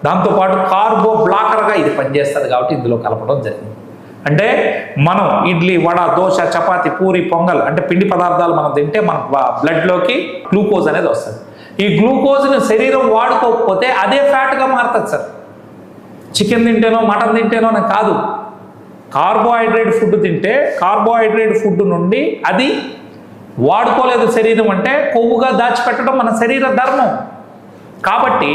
దాంతోపాటు కార్బో బ్లాకర్గా ఇది పనిచేస్తుంది కాబట్టి ఇందులో కలపడం జరిగింది. అంటే మనం ఇడ్లీ, వడ, దోశ, చపాతి, పూరి, పొంగల్ అంటే పిండి పదార్థాలు మనం తింటే మన బ్లడ్లోకి గ్లూకోజ్ అనేది వస్తుంది. ఈ గ్లూకోజ్ని శరీరం వాడుకోకపోతే అదే ఫ్యాట్గా మారుతుంది సార్. చికెన్ తింటేనో మటన్ తింటేనో అని కాదు, కార్బోహైడ్రేట్ ఫుడ్ తింటే కార్బోహైడ్రేట్ ఫుడ్ నుండి అది వాడుకోలేదు శరీరం అంటే కొవ్వుగా దాచిపెట్టడం మన శరీర ధర్మం. కాబట్టి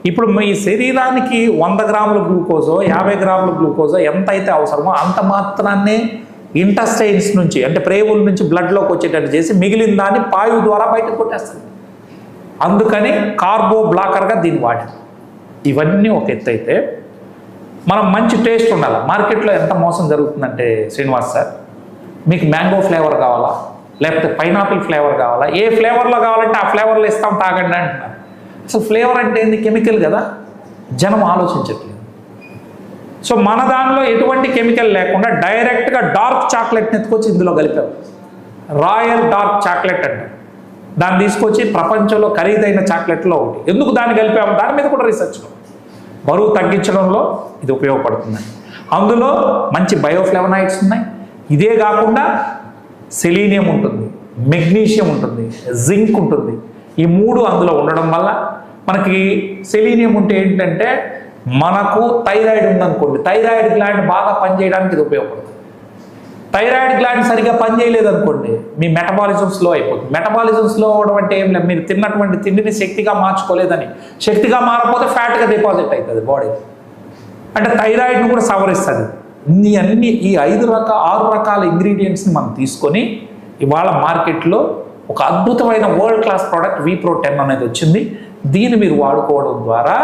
ఇప్పుడు మీ శరీరానికి 100 గ్రాముల గ్లూకోజో 50 గ్రాముల గ్లూకోజో ఎంత అయితే అవసరమో అంత మాత్రాన్నే ఇంటెస్టైన్స్ నుంచి అంటే ప్రేవుల నుంచి బ్లడ్లోకి వచ్చేటట్టు చేసి మిగిలిన దాన్ని పాయువు ద్వారా బయటకు కొట్టేస్తుంది. అందుకని కార్బో బ్లాకర్గా దీన్ని వాడారు. ఇవన్నీ ఒక ఎత్తు అయితే మనం మంచి టేస్ట్ ఉండాలి. మార్కెట్లో ఎంత మోసం జరుగుతుందంటే శ్రీనివాస్ సార్, మీకు మ్యాంగో ఫ్లేవర్ కావాలా, లేకపోతే పైనాపిల్ ఫ్లేవర్ కావాలా, ఏ ఫ్లేవర్లో కావాలంటే ఆ ఫ్లేవర్లో ఇస్తాం తాగండి అంటున్నారు. అసలు ఫ్లేవర్ అంటే ఏంది? కెమికల్ కదా, జనం ఆలోచించట్లేదు. సో మన దానిలో ఎటువంటి కెమికల్ లేకుండా డైరెక్ట్గా డార్క్ చాక్లెట్ని ఎత్తుకొచ్చి ఇందులో కలిపాం. రాయల్ డార్క్ చాక్లెట్ అంటారు. దాన్ని తీసుకొచ్చి ప్రపంచంలో ఖరీదైన చాక్లెట్లో ఒకటి. ఎందుకు దాన్ని కలిపాము? దాని మీద కూడా రీసెర్చ్. బరువు తగ్గించడంలో ఇది ఉపయోగపడుతుందండి. అందులో మంచి బయోఫ్లేవనాయిడ్స్ ఉన్నాయి. ఇదే కాకుండా సెలీనియం ఉంటుంది, మెగ్నీషియం ఉంటుంది, జింక్ ఉంటుంది. ఈ 3 అందులో ఉండడం వల్ల మనకి సెలీనియం ఉంటే ఏంటంటే, మనకు థైరాయిడ్ ఉందనుకోండి, థైరాయిడ్ గ్లాండ్ బాగా పనిచేయడానికి ఇది ఉపయోగపడుతుంది. థైరాయిడ్ గ్లాండ్ సరిగ్గా పనిచేయలేదు అనుకోండి, మీ మెటబాలిజం స్లో అయిపోతుంది. మెటబాలిజం స్లో అవ్వడం అంటే ఏం లేదు, మీరు తిన్నటువంటి తిండిని శక్తిగా మార్చుకోలేదని. శక్తిగా మారకపోతే ఫ్యాట్గా డిపాజిట్ అవుతుంది బాడీ. అంటే థైరాయిడ్ని కూడా సవరిస్తుంది. ఈ 6 రకాల ఇంగ్రీడియంట్స్ని మనం తీసుకొని ఇవాళ మార్కెట్లో ఒక అద్భుతమైన వరల్డ్ క్లాస్ ప్రోడక్ట్ V-Pro10 అనేది వచ్చింది. దీన్ని మీరు వాడుకోవడం ద్వారా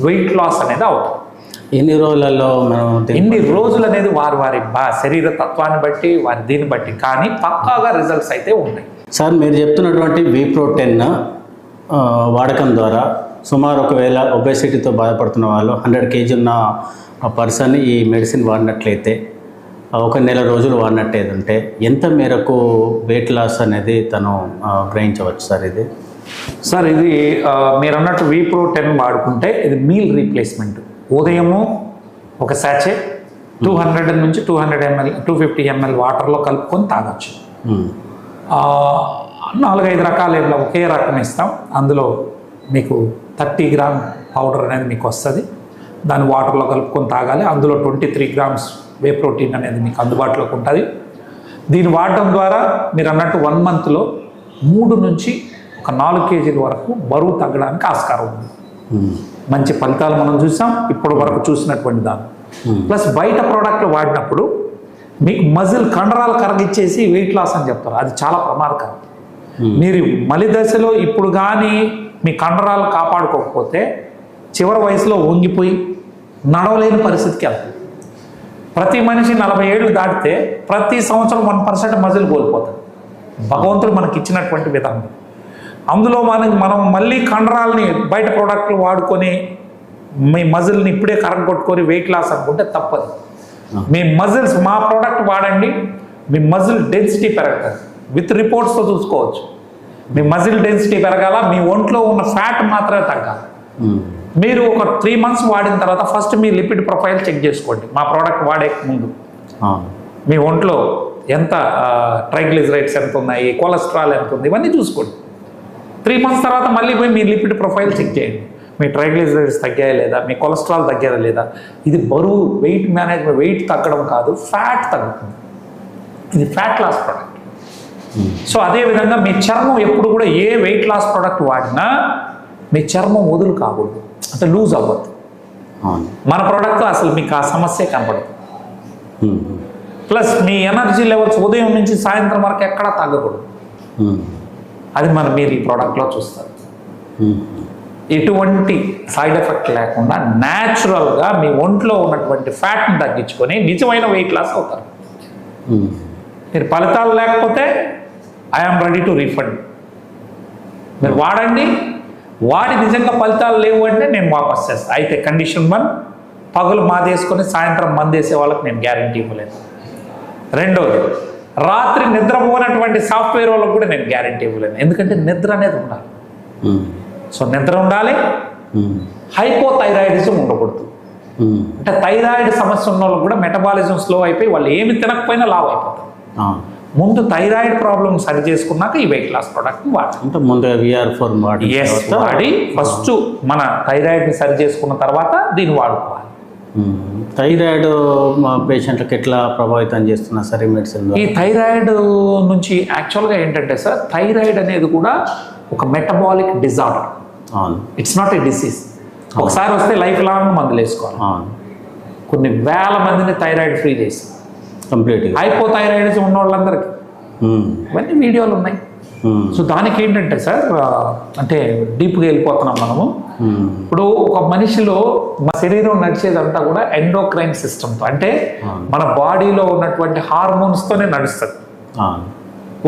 వెయిట్ లాస్ అనేది అవుతుంది. ఎన్ని రోజులలో మనం ఎన్ని రోజులు అనేది వారి శరీర తత్వాన్ని బట్టి, వారి దీన్ని బట్టి, కానీ పక్కాగా రిజల్ట్స్ అయితే ఉన్నాయి. సార్, మీరు చెప్తున్నటువంటి V-Pro10 వాడకం ద్వారా సుమారు ఒకవేళ ఒబేసిటీతో బాధపడుతున్న వాళ్ళు 100 kg ఉన్న పర్సన్ ఈ మెడిసిన్ వాడినట్లయితే, ఒక నెల రోజులు వాడినట్టయితే ఎంత మేరకు వెయిట్ లాస్ అనేది తను గ్రహించవచ్చు సార్? ఇది సార్, ఇది మీరు అన్నట్టు V-Pro10 వాడుకుంటే ఇది మీల్ రీప్లేస్మెంట్. ఉదయము ఒక సాచే 200 నుంచి 200 ml 250 ml వాటర్లో కలుపుకొని తాగొచ్చు. 4-5 రకాలు ఒకే రకం ఇస్తాం. అందులో మీకు 30 గ్రామ్ పౌడర్ అనేది మీకు వస్తుంది. దాన్ని వాటర్లో కలుపుకొని తాగాలి. అందులో 23 grams వే ప్రోటీన్ అనేది మీకు అందుబాటులోకి ఉంటుంది. దీన్ని వాడటం ద్వారా మీరు అన్నట్టు 1 monthలో 3 నుంచి ఒక 4 kg వరకు బరువు తగ్గడానికి ఆస్కారం ఉంది. మంచి ఫలితాలు మనం చూసాం ఇప్పటి వరకు చూసినటువంటి దాన్ని. ప్లస్ బయట ప్రోడక్ట్లు వాడినప్పుడు మీకు మజిల్ కండరాలు కరగిచ్చేసి వెయిట్ లాస్ అని చెప్తారు. అది చాలా ప్రమాదకరం. మీరు మలి దశలో ఇప్పుడు కానీ మీ కండరాలు కాపాడుకోకపోతే చివరి వయసులో వంగిపోయి నడవలేని పరిస్థితికి వెళ్తుంది. ప్రతి మనిషి 40 ఏళ్ళు దాటితే ప్రతి సంవత్సరం 1% మజిల్ కోల్పోతాడు. భగవంతుడు మనకి ఇచ్చినటువంటి విధానం. అందులో మనం మళ్ళీ కండరాలని బయట ప్రోడక్ట్లు వాడుకొని మీ మజిల్ని ఇప్పుడే కరెక్ట్ కొట్టుకొని వెయిట్ లాస్ అనుకుంటే తప్పదు. మీ మజిల్స్ మా ప్రోడక్ట్ వాడండి, మీ మజిల్ డెన్సిటీ పెరగదు. విత్ రిపోర్ట్స్తో చూసుకోవచ్చు. మీ మజిల్ డెన్సిటీ పెరగాల, మీ ఒంట్లో ఉన్న ఫ్యాట్ మాత్రమే తగ్గాలి. మీరు ఒక 3 months వాడిన తర్వాత ఫస్ట్ మీ లిపిడ్ ప్రొఫైల్ చెక్ చేసుకోండి. మా ప్రోడక్ట్ వాడే ముందు మీ ఒంట్లో ఎంత ట్రైగ్లిజరైడ్స్ ఎంత ఉన్నాయి, కొలెస్ట్రాల్ ఎంత ఉంది, ఇవన్నీ చూసుకోండి. 3 months తర్వాత మళ్ళీ పోయి మీ లిపిడ్ ప్రొఫైల్ చెక్ చేయండి. మీ ట్రైగ్లిజరైడ్స్ తగ్గాయా లేదా, మీ కొలెస్ట్రాల్ తగ్గాయా లేదా. ఇది బరువు వెయిట్ మేనేజ్మెంట్, వెయిట్ తగ్గడం కాదు, ఫ్యాట్ తగ్గుతుంది. ఇది ఫ్యాట్ లాస్ ప్రోడక్ట్. సో అదేవిధంగా మీ చర్మం ఎప్పుడు కూడా ఏ వెయిట్ లాస్ ప్రోడక్ట్ వాడినా మీ చర్మం వదులు కాకూడదు, అంటే లూజ్ అవ్వద్దు. మన ప్రోడక్ట్ అసలు మీకు ఆ సమస్య కనపడదు. ప్లస్ మీ ఎనర్జీ లెవెల్స్ ఉదయం నుంచి సాయంత్రం వరకు ఎక్కడా తగ్గకూడదు. అది మీరు ఈ ప్రోడక్ట్లో చూస్తారు. ఎటువంటి సైడ్ ఎఫెక్ట్ లేకుండా న్యాచురల్గా మీ ఒంట్లో ఉన్నటువంటి ఫ్యాట్ని తగ్గించుకొని నిజమైన వెయిట్ లాస్ అవుతారు. మీరు ఫలితాలు లేకపోతే ఐఆమ్ రెడీ టు రీఫండ్. మీరు వాడండి, వాడి నిజంగా ఫలితాలు లేవు అంటే నేను వాపస్ చేస్తాను. అయితే కండిషన్ 1, పగులు మాదేసుకొని సాయంత్రం మందేసే వాళ్ళకి నేను గ్యారంటీ ఇవ్వలేదు. రెండోది, రాత్రి నిద్రపోయినటువంటి సాఫ్ట్వేర్ వాళ్ళకి కూడా నేను గ్యారంటీ ఇవ్వలేను. ఎందుకంటే నిద్ర అనేది ఉండాలి. సో నిద్ర ఉండాలి, హైపోథైరాయిడిజం ఉండకూడదు. అంటే థైరాయిడ్ సమస్య ఉన్న వాళ్ళకి కూడా మెటబాలిజం స్లో అయిపోయి వాళ్ళు ఏమి తినకపోయినా లావ్ అయిపోతారు. ముందు థైరాయిడ్ ప్రాబ్లమ్ సరి చేసుకున్నాక ఈ వెయిట్ లాస్ ప్రోడక్ట్ వాడాలి. ముందు VR4 వాడి ఫస్ట్ మన థైరాయిడ్ని సరి చేసుకున్న తర్వాత దీన్ని వాడుకోవాలి. థైరాయిడ్ పేషెంట్లకు ఎట్లా ప్రభావితం చేస్తున్నా సరే మెడిసిన్? ఈ థైరాయిడ్ నుంచి యాక్చువల్గా ఏంటంటే సార్, థైరాయిడ్ అనేది కూడా ఒక metabolic disorder. It's not A disease. ఒకసారి వస్తే లైఫ్ లాంగ్ మందులు వేసుకోవాలి. కొన్ని వేల మందిని థైరాయిడ్ ఫ్రీ చేసి కంప్లీట్ హైపోథైరాయిడిజం ఉన్న వాళ్ళందరికీ ఇవన్నీ వీడియోలు ఉన్నాయి. సో దానికి ఏంటంటే సార్, అంటే డీప్గా వెళ్ళిపోతున్నాం మనము. ఇప్పుడు ఒక మనిషిలో మన శరీరం నడిచేదంతా కూడా ఎండోక్రైన్ సిస్టమ్తో, అంటే మన బాడీలో ఉన్నటువంటి హార్మోన్స్తోనే నడుస్తుంది.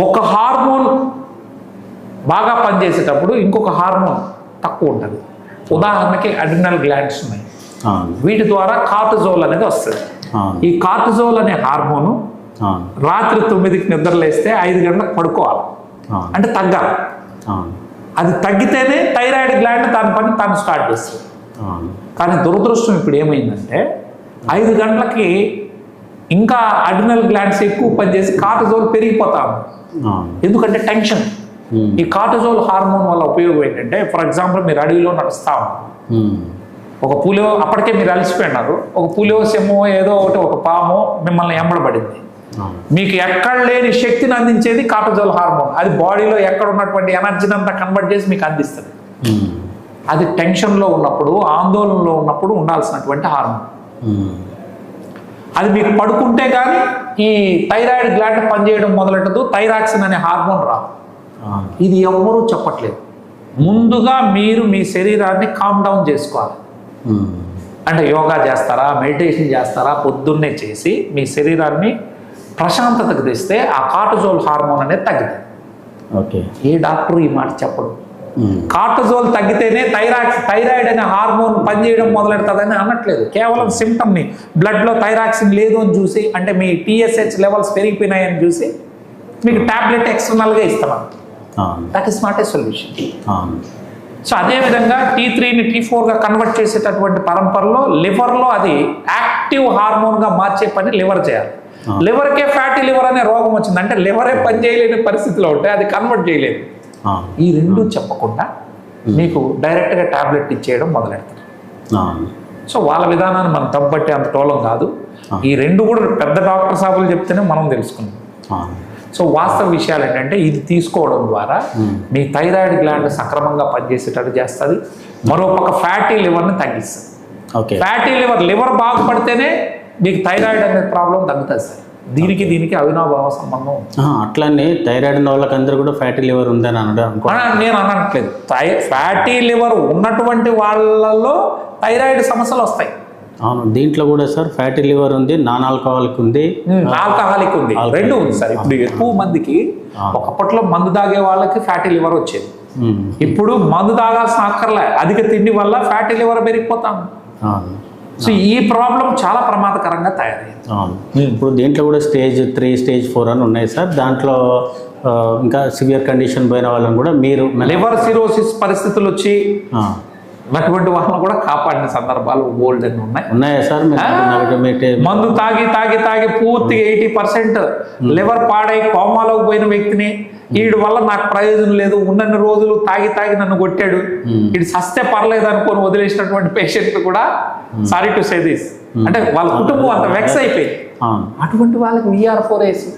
ఒక హార్మోన్ బాగా పనిచేసేటప్పుడు ఇంకొక హార్మోన్ తక్కువ ఉంటుంది. ఉదాహరణకి అడ్రినల్ గ్లాండ్స్ ఉన్నాయి, వీటి ద్వారా కార్టిజోల్ అనేది వస్తుంది. ఈ కార్టిజోల్ అనే హార్మోను రాత్రి 9కి నిద్రలేస్తే 5 గంటలకు పడుకోవాలి, అంటే తగ్గాలి. అది తగ్గితేనే థైరాయిడ్ గ్లాండ్ దాని పని తాను స్టార్ట్ చేస్తుంది. కానీ దురదృష్టం ఇప్పుడు ఏమైందంటే 5 గంటలకి ఇంకా అడ్రినల్ గ్లాండ్స్ ఎక్కువ పనిచేసి కార్టిజోల్ పెరిగిపోతాం. ఎందుకంటే టెన్షన్. ఈ కార్టిజోల్ హార్మోన్ వల్ల ఉపయోగం ఏంటంటే, ఫర్ ఎగ్జాంపుల్ మీరు అడవిలో నడుస్తా ఉన్నారు, ఒక పులియో, అప్పటికే మీరు అలసిపోయినారు, ఒక పులియో సెమ్మో ఏదో ఒకటి ఒక పాము మిమ్మల్ని ఎంబడబడింది. మీకు ఎక్కడ లేని శక్తిని అందించేది కార్టిజోల్ హార్మోన్. అది బాడీలో ఎక్కడ ఉన్నటువంటి ఎనర్జీని అంతా కన్వర్ట్ చేసి మీకు అందిస్తుంది. అది టెన్షన్లో ఉన్నప్పుడు, ఆందోళనలో ఉన్నప్పుడు ఉండాల్సినటువంటి హార్మోన్. అది మీకు పడుకుంటే కానీ ఈ థైరాయిడ్ గ్లాండ్ పనిచేయడం మొదలెట్టదు, థైరాక్సిన్ అనే హార్మోన్ రాదు. ఇది ఎవ్వరూ చెప్పట్లేదు. ముందుగా మీరు మీ శరీరాన్ని కామ్ డౌన్ చేసుకోవాలి. అంటే యోగా చేస్తారా, మెడిటేషన్ చేస్తారా, పొద్దున్నే చేసి మీ శరీరాన్ని ప్రశాంతతకు తెస్తే ఆ కార్టిజోల్ హార్మోన్ అనేది తగ్గుతుంది. ఓకే, ఏ డాక్టర్ ఈ మాట చెప్పడు. కార్టిజోల్ తగ్గితేనే థైరాయిడ్ అనే హార్మోన్ పనిచేయడం మొదలెడుతుందని అనట్లేదు. కేవలం సిమ్టమ్ని, బ్లడ్లో థైరాక్సిన్ లేదు అని చూసి, అంటే మీ TSH లెవెల్స్ పెరిగిపోయినాయని చూసి మీకు టాబ్లెట్ ఎక్స్టర్నల్గా ఇస్తున్నాం. That is not a solution. So అదేవిధంగా T3ని T4గా కన్వర్ట్ చేసేటటువంటి పరంపరలో లివర్లో అది యాక్టివ్ హార్మోన్గా మార్చే పని లివర్ చేయాలి. లివర్కే ఫ్యాటీ లివర్ అనే రోగం వచ్చింది, అంటే లివరే పని చేయలేని పరిస్థితిలో ఉంటే అది కన్వర్ట్ చేయలేదు. ఈ రెండు చెప్పకుండా మీకు డైరెక్ట్గా టాబ్లెట్ ఇచ్చేయడం మొదలెడతారు. సో వాళ్ళ విధానాన్ని మనం తప్పబట్టే అంత టోలం కాదు. ఈ రెండు కూడా పెద్ద డాక్టర్ సాబులు చెప్తేనే మనం తెలుసుకున్నాం. సో వాస్తవ విషయాలు ఏంటంటే ఇది తీసుకోవడం ద్వారా మీ థైరాయిడ్ గ్లాండ్ సక్రమంగా పనిచేసేటట్టు చేస్తుంది. మరోపక్క ఫ్యాటీ లివర్ని తగ్గిస్తుంది. ఫ్యాటీ లివర్ బాగుపడితేనే మీకు థైరాయిడ్ అనే ప్రాబ్లం తగ్గుతుంది సార్. దీనికి అవినాభావ సంబంధం ఉంది. అట్లనే థైరాయిడ్ ఉన్న వాళ్ళకి అందరూ కూడా ఫ్యాటీ లివర్ ఉందని నేను అనట్లేదు. ఫ్యాటీ లివర్ ఉన్నటువంటి వాళ్ళలో థైరాయిడ్ సమస్యలు వస్తాయి. అవును, దీంట్లో కూడా సార్ ఫ్యాటీ లివర్ ఉంది, నాన్ ఆల్కహాలిక్ ఉంది, ఆల్కహాలిక్ ఉంది, రెండు ఉంది సార్. ఇప్పుడు ఎక్కువ మందికి ఒకప్పట్లో మందు తాగే వాళ్ళకి ఫ్యాటీ లివర్ వచ్చేది. ఇప్పుడు మందు తాగాల్సిన అక్కర్లే, అధిక తిండి వల్ల ఫ్యాటీ లివర్ పెరిగిపోతాం. సో ఈ ప్రాబ్లం చాలా ప్రమాదకరంగా తయారైంది. ఇప్పుడు దీంట్లో కూడా స్టేజ్ 3, స్టేజ్ 4 అని ఉన్నాయి సార్. దాంట్లో ఇంకా సివియర్ కండిషన్ పోయిన వాళ్ళని కూడా మీరు లివర్ సిరోసిస్ పరిస్థితులు వచ్చి అటువంటి వాళ్ళని కూడా కాపాడిన సందర్భాలు బోల్డ్ అని ఉన్నాయా సార్? మందు తాగి పూర్తిగా 80% లివర్ పాడై కోమాలోకి పోయిన వ్యక్తిని, వీడి వల్ల నాకు ప్రయోజనం లేదు, ఉన్నన్ని రోజులు తాగి నన్ను కొట్టాడు, వీడు సస్తే పర్లేదు అనుకొని వదిలేసినటువంటి పేషెంట్ కూడా సారీ టు సే దిస్, అంటే వాళ్ళ కుటుంబం అంత వెక్స్ అయిపోయింది. అటువంటి వాళ్ళకి VR4 వేసి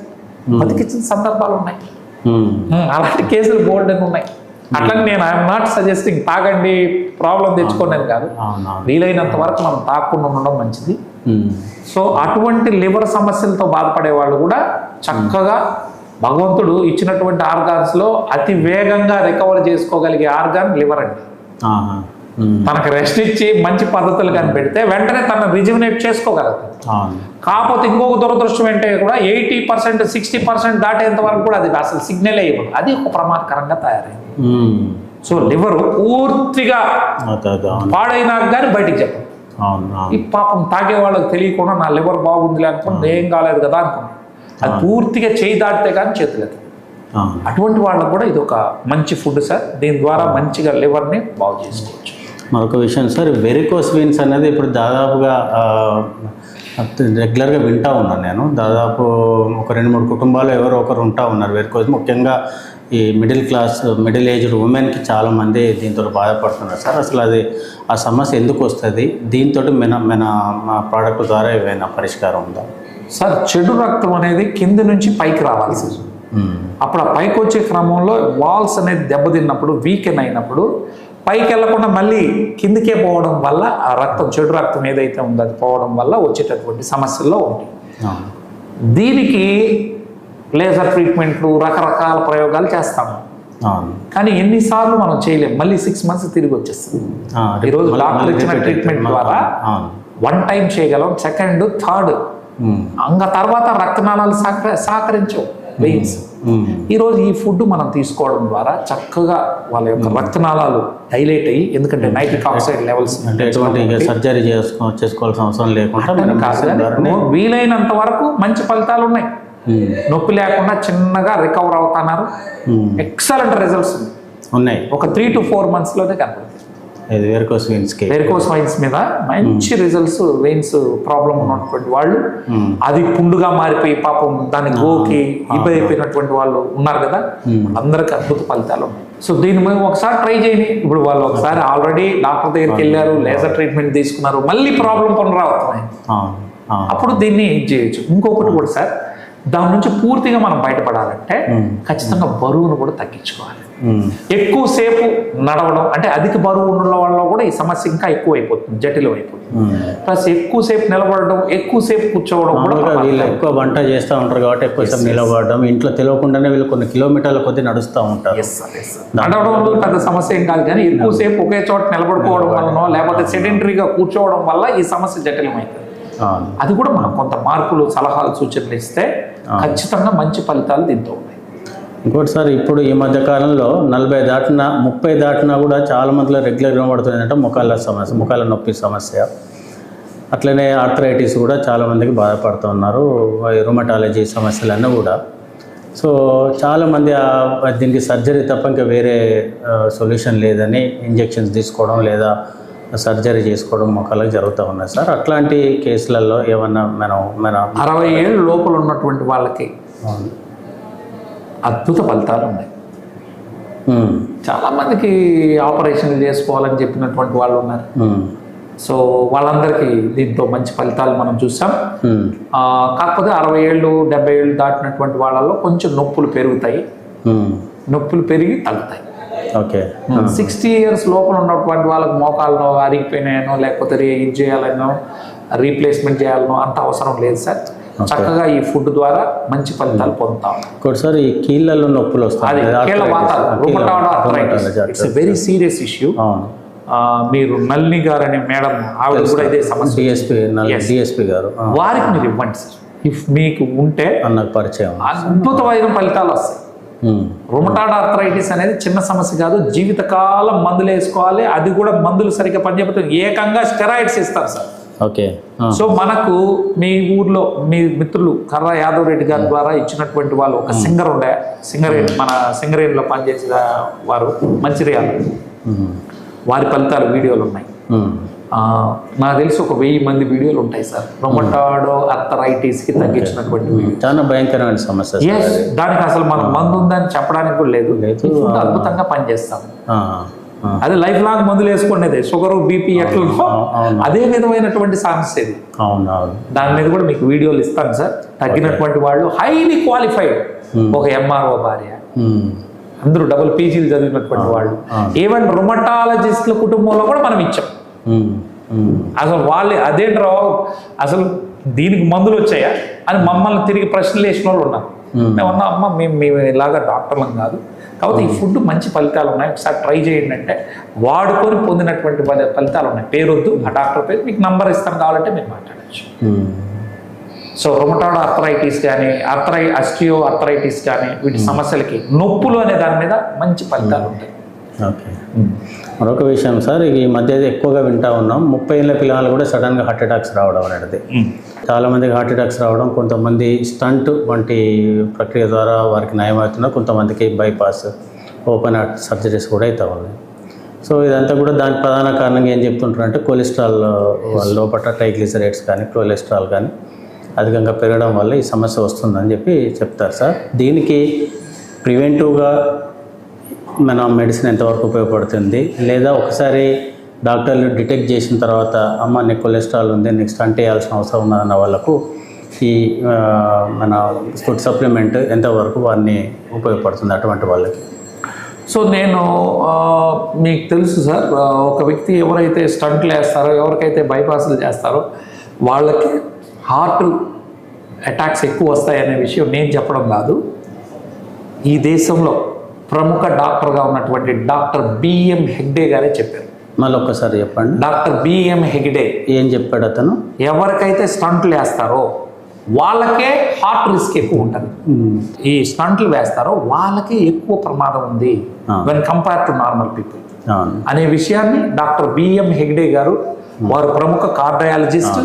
బతికించిన సందర్భాలు ఉన్నాయి. అలాంటి కేసులు బోల్డ్ అని ఉన్నాయి. అట్లని నేను ఐఎమ్ నాట్ సజెస్టింగ్ తాగండి ప్రాబ్లం తెచ్చుకోండి కాదు, వీలైనంత వరకు మనం తాగకుండా ఉండడం మంచిది. సో అటువంటి లివర్ సమస్యలతో బాధపడే వాళ్ళు కూడా చక్కగా భగవంతుడు ఇచ్చినటువంటి ఆర్గాన్స్లో అతి వేగంగా రికవర్ చేసుకోగలిగే ఆర్గాన్ లివర్ అండి. తనకు రెస్ట్ ఇచ్చి మంచి పద్ధతులు కానీ పెడితే వెంటనే తను రిజ్యుమినేట్ చేసుకోగలదు. కాకపోతే ఇంకొక దురదృష్టం ఏంటంటే కూడా 80%, 60% దాటేంత వరకు కూడా అది అసలు సిగ్నల్ ఇవ్వదు. అది ఒక ప్రమాదకరంగా తయారైంది. సో లివర్ పూర్తిగా పాడైనాక కానీ బయటికి చెప్పదు. ఈ పాపం తాగే వాళ్ళకి తెలియకుండా నా లివర్ బాగుంది అనుకుని ఏం కాలేదు కదా అనుకున్నాను. అది పూర్తిగా చేయి దాటితే కానీ చేతులేదు. అటువంటి వాళ్ళకు కూడా ఇది ఒక మంచి ఫుడ్ సార్. దీని ద్వారా మంచిగా లివర్ని బాగు చేసుకోవచ్చు. మరొక విషయం సార్, వెరికోస్ వెయిన్స్ అనేది ఇప్పుడు దాదాపుగా రెగ్యులర్గా వింటూ ఉన్నాను నేను. దాదాపు ఒక 2-3 కుటుంబాలు ఎవరో ఒకరు ఉంటా ఉన్నారు వెరికోస్. ముఖ్యంగా ఈ మిడిల్ ఏజ్డ్ ఉమెన్కి చాలామంది దీంతో బాధపడుతున్నారు సార్. అసలు అది ఆ సమస్య ఎందుకు వస్తుంది? దీంతో మా ప్రోడక్ట్ ద్వారా ఏమైనా పరిష్కారం ఉందా సార్? చెడు రక్తం అనేది కింది నుంచి పైకి రావాలి సార్. అప్పుడు ఆ పైకి వచ్చే క్రమంలో వాల్స్ అనేది దెబ్బతిన్నప్పుడు, వీకెన్ అయినప్పుడు పైకి వెళ్లకుండా మళ్ళీ కిందికే పోవడం వల్ల ఆ రక్తం, చెడు రక్తం ఏదైతే ఉందో అది పోవడం వల్ల వచ్చేటటువంటి సమస్యల్లో ఉంటాయి. దీనికి లేజర్ ట్రీట్మెంట్లు, రకరకాల ప్రయోగాలు చేస్తాము. కానీ ఎన్నిసార్లు మనం చేయలేము. మళ్ళీ 6 months తిరిగి వచ్చేస్తుంది. ఈరోజు డాక్టర్ ఇచ్చిన ట్రీట్మెంట్ ద్వారా 1 time చేయగలం, 2nd, 3rd అంగ తర్వాత రక్తనాళాలు సహకరించవు. వెయిన్స్. ఈరోజు ఈ ఫుడ్ మనం తీసుకోవడం ద్వారా చక్కగా వాళ్ళ యొక్క రక్తనాళాలు డైలేట్ అయ్యి, ఎందుకంటే నైట్రిక్ ఆక్సైడ్ లెవెల్స్ ఎటువంటి సర్జరీ చేసుకోవాల్సిన అవసరం లేకుండా వీలైనంత వరకు మంచి ఫలితాలు ఉన్నాయి. నొప్పి లేకుండా చిన్నగా రికవర్ అవుతున్నారు. ఎక్సలెంట్ రిజల్ట్స్ ఉన్నాయి. ఒక 3 to 4 months లోనే కనపడుతుంది. వెరికోస్ వెయిన్స్ మీద మంచి రిజల్ట్స్. వెయిన్స్ ప్రాబ్లం ఉన్నటువంటి వాళ్ళు అది పుండుగా మారిపోయి పాపం దాని గోకి ఇబ్బంది అయిపోయినటువంటి వాళ్ళు ఉన్నారు కదా, అందరికి అద్భుత ఫలితాలు ఉన్నాయి. సో దీని మీద ఒకసారి ట్రై చేయండి. ఇప్పుడు వాళ్ళు ఒకసారి ఆల్రెడీ డాక్టర్ దగ్గరికి వెళ్ళారు, లేజర్ ట్రీట్మెంట్ తీసుకున్నారు, మళ్ళీ ప్రాబ్లం పునరావృతమై అప్పుడు దీన్ని చేయొచ్చు. ఇంకొకటి కూడా సార్, దాని నుంచి పూర్తిగా మనం బయటపడాలంటే ఖచ్చితంగా బరువును కూడా తగ్గించుకోవాలి. ఎక్కువసేపు నడవడం అంటే అధిక బరువు ఉన్న వాళ్ళలో కూడా ఈ సమస్య ఇంకా ఎక్కువ అయిపోతుంది, జటిలం అయిపోతుంది. ప్లస్ ఎక్కువసేపు నిలబడడం, ఎక్కువసేపు కూర్చోవడం కూడా. వీళ్ళు ఎక్కువ వంట చేస్తూ ఉంటారు కాబట్టి ఎక్కువసేపు నిలబడడం, ఇంట్లో తెలియకుండానే వీళ్ళు కొన్ని కిలోమీటర్ల కొద్ది నడుస్తూ ఉంటారు. నడవడం వల్ల పెద్ద సమస్య ఏం కాదు, కానీ ఎక్కువసేపు ఒకే చోట నిలబడుకోవడం వలన లేకపోతే సెడెంటరీగా కూర్చోవడం వల్ల ఈ సమస్య జటిలమవుతుంది. అది కూడా మనం కొంత మార్పులు, సలహాలు, సూచనలు ఇస్తే ఖచ్చితంగా మంచి ఫలితాలు దీంతో ఉన్నాయి. ఇంకోటి సార్, ఇప్పుడు ఈ మధ్య కాలంలో 40 దాటినా 30 దాటినా కూడా చాలా మందిలో రెగ్యులర్గా పడుతుంది అంటే ముఖాల నొప్పి సమస్య. అట్లనే ఆర్థరైటిస్ కూడా చాలామందికి బాధపడుతూ ఉన్నారు, రుమటాలజీ సమస్యలన్నీ కూడా. సో చాలామంది దీనికి సర్జరీ తప్ప ఇంకా వేరే సొల్యూషన్ లేదని ఇంజెక్షన్స్ తీసుకోవడం లేదా సర్జరీ చేసుకోవడం మొక్కలకు జరుగుతూ ఉన్నాయి సార్. అట్లాంటి కేసులలో ఏమన్నా మన 60 ఏళ్ళ లోపల ఉన్నటువంటి వాళ్ళకి అద్భుత ఫలితాలు ఉన్నాయి. చాలామందికి ఆపరేషన్లు చేసుకోవాలని చెప్పినటువంటి వాళ్ళు ఉన్నారు. సో వాళ్ళందరికీ దీంతో మంచి ఫలితాలు మనం చూసాం. కాకపోతే 60 ఏళ్ళు 70 ఏళ్ళు దాటినటువంటి వాళ్ళలో కొంచెం నొప్పులు పెరుగుతాయి, నొప్పులు పెరిగి తగ్గుతాయి. ఓకే. 60 years లోపల ఉన్నటువంటి వాళ్ళకి మోకాళ్ళను అరిగిపోయినాయనో లేకపోతే ఇది చేయాలనో రీప్లేస్మెంట్ చేయాలనో అంత అవసరం లేదు సార్. చక్కగా ఈ ఫుడ్ ద్వారా మంచి ఫలితాలు పొందుతాం. ఒకసారి ఈ కీళ్ళలో నొప్పులు వస్తాయి, it's a very serious issue. మీరు నల్ని గారు అనే మేడం, ఆవిడ కూడా ఇదే సమస్య, డిఎస్పీ గారు, వారికి మీరు ఇవ్వండి సార్. ఇఫ్ మీకు ఉంటే నాకు పరిచయం, అద్భుతమైన ఫలితాలు వస్తాయి. రుమటాయిడ్ ఆర్థరైటిస్ అనేది చిన్న సమస్య కాదు, జీవితకాలం మందులు వేసుకోవాలి. అది కూడా మందులు సరిగ్గా పనిచేయకపోతే ఏకంగా స్టెరాయిడ్స్ ఇస్తారు సార్. ఓకే. సో మనకు మీ ఊర్లో మీ మిత్రులు కర్ర యాదవ్ రెడ్డి గారి ద్వారా ఇచ్చినటువంటి వాళ్ళు ఒక సింగర్ ఉండే, మన సింగరేణిలో పనిచేసిన వారు, మంచిర్యాల, వారి ఫలితాలు వీడియోలు ఉన్నాయి. నాకు తెలిసి ఒక 1000 మంది వీడియోలు ఉంటాయి సార్. రుమటాయిడ్ ఆర్థరైటిస్ కి తగ్గించినటువంటి చాలా భయంకరమైన సమస్య. దానికి అసలు మనం మందు ఉందని చెప్పడానికి కూడా లేదు. అద్భుతంగా పనిచేస్తాం. అది లైఫ్ లాంగ్ మందులు వేసుకునేది. షుగర్, బీపీ ఎట్లనో అదే విధమైనటువంటి సమస్య ఇది. దాని మీద కూడా మీకు వీడియోలు ఇస్తాను సార్. తగ్గినటువంటి వాళ్ళు హైలీ క్వాలిఫైడ్, ఒక ఎంఆర్ఓ భార్య, అందరూ డబుల్ పీజీలు చదివినటువంటి వాళ్ళు, ఈవెన్ రుమటాలజిస్టుల కుటుంబంలో కూడా మనం ఇచ్చాం. అసలు వాళ్ళు అదేంట్రా అసలు దీనికి మందులు వచ్చాయా అని మమ్మల్ని తిరిగి ప్రశ్నలు వేసిన వాళ్ళు ఉన్నారు. మేమన్నా అమ్మ మేము ఇలాగా డాక్టర్లం కాదు, కాబట్టి ఈ ఫుడ్ మంచి ఫలితాలు ఉన్నాయి, ఒకసారి ట్రై చేయండి అంటే వాడుకొని పొందినటువంటి ఫలితాలు ఉన్నాయి. పేరొద్దు, ఆ డాక్టర్ పేరు మీకు నంబర్ ఇస్తాను, కావాలంటే మీరు మాట్లాడచ్చు. సో రుమటాయిడ్ ఆర్థరైటిస్ కానీ ఆస్టియో ఆర్థరైటిస్ కానీ వీటి సమస్యలకి నొప్పులు అనే దాని మీద మంచి ఫలితాలు ఉంటాయి. ఓకే. మరొక విషయం సార్, ఈ మధ్య ఎక్కువగా వింటా ఉన్నాం, 30 ఏళ్ళ పిల్లలు కూడా సడన్గా హార్ట్ అటాక్స్ రావడం అనేది. చాలామందికి హార్ట్ అటాక్స్ రావడం, కొంతమంది స్టంట్ వంటి ప్రక్రియ ద్వారా వారికి నయమవుతున్నారు, కొంతమందికి బైపాస్, ఓపెన్ హార్ట్ సర్జరీస్ కూడా అవుతా ఉన్నాయి. సో ఇదంతా కూడా దానికి ప్రధాన కారణంగా ఏం చెప్తుంటారంటే కొలెస్ట్రాల్ లోపల ట్రైగ్లిసరైడ్స్ కానీ కొలెస్ట్రాల్ కానీ అధికంగా పెరగడం వల్ల ఈ సమస్య వస్తుందని చెప్తారు సార్. దీనికి ప్రివెంటివ్గా మన మెడిసిన్ ఎంతవరకు ఉపయోగపడుతుంది, లేదా ఒకసారి డాక్టర్లు డిటెక్ట్ చేసిన తర్వాత అమ్మ నీకు కొలెస్ట్రాల్ ఉంది, నీకు స్టంట్ వేయాల్సిన అవసరం ఉన్నదన్న వాళ్ళకు ఈ మన ఫుడ్ సప్లిమెంట్ ఎంతవరకు వారిని ఉపయోగపడుతుంది అటువంటి వాళ్ళకి? సో నేను మీకు తెలుసు సార్, ఒక వ్యక్తి ఎవరైతే స్టంట్లు వేస్తారో, ఎవరికైతే బైపాస్లు చేస్తారో వాళ్ళకి హార్ట్ అటాక్స్ ఎక్కువ వస్తాయనే విషయం నేను చెప్పడం కాదు. ఈ దేశంలో ప్రముఖ డాక్టర్గా ఉన్నటువంటి డాక్టర్ బిఎం హెగ్డే గారే చెప్పారు. మళ్ళీ ఒక్కసారి చెప్పండి. డాక్టర్ బిఎం హెగ్డే ఏం చెప్పాడు అతను? ఎవరికైతే స్టంట్లు వేస్తారో వాళ్ళకే హార్ట్ రిస్క్ ఎక్కువ ఉంటుంది. ఈ స్టంట్లు వేస్తారో వాళ్ళకే ఎక్కువ ప్రమాదం ఉంది when compare to normal people అనే విషయాన్ని డాక్టర్ బిఎం హెగ్డే గారు, వారు ప్రముఖ కార్డియాలజిస్ట్,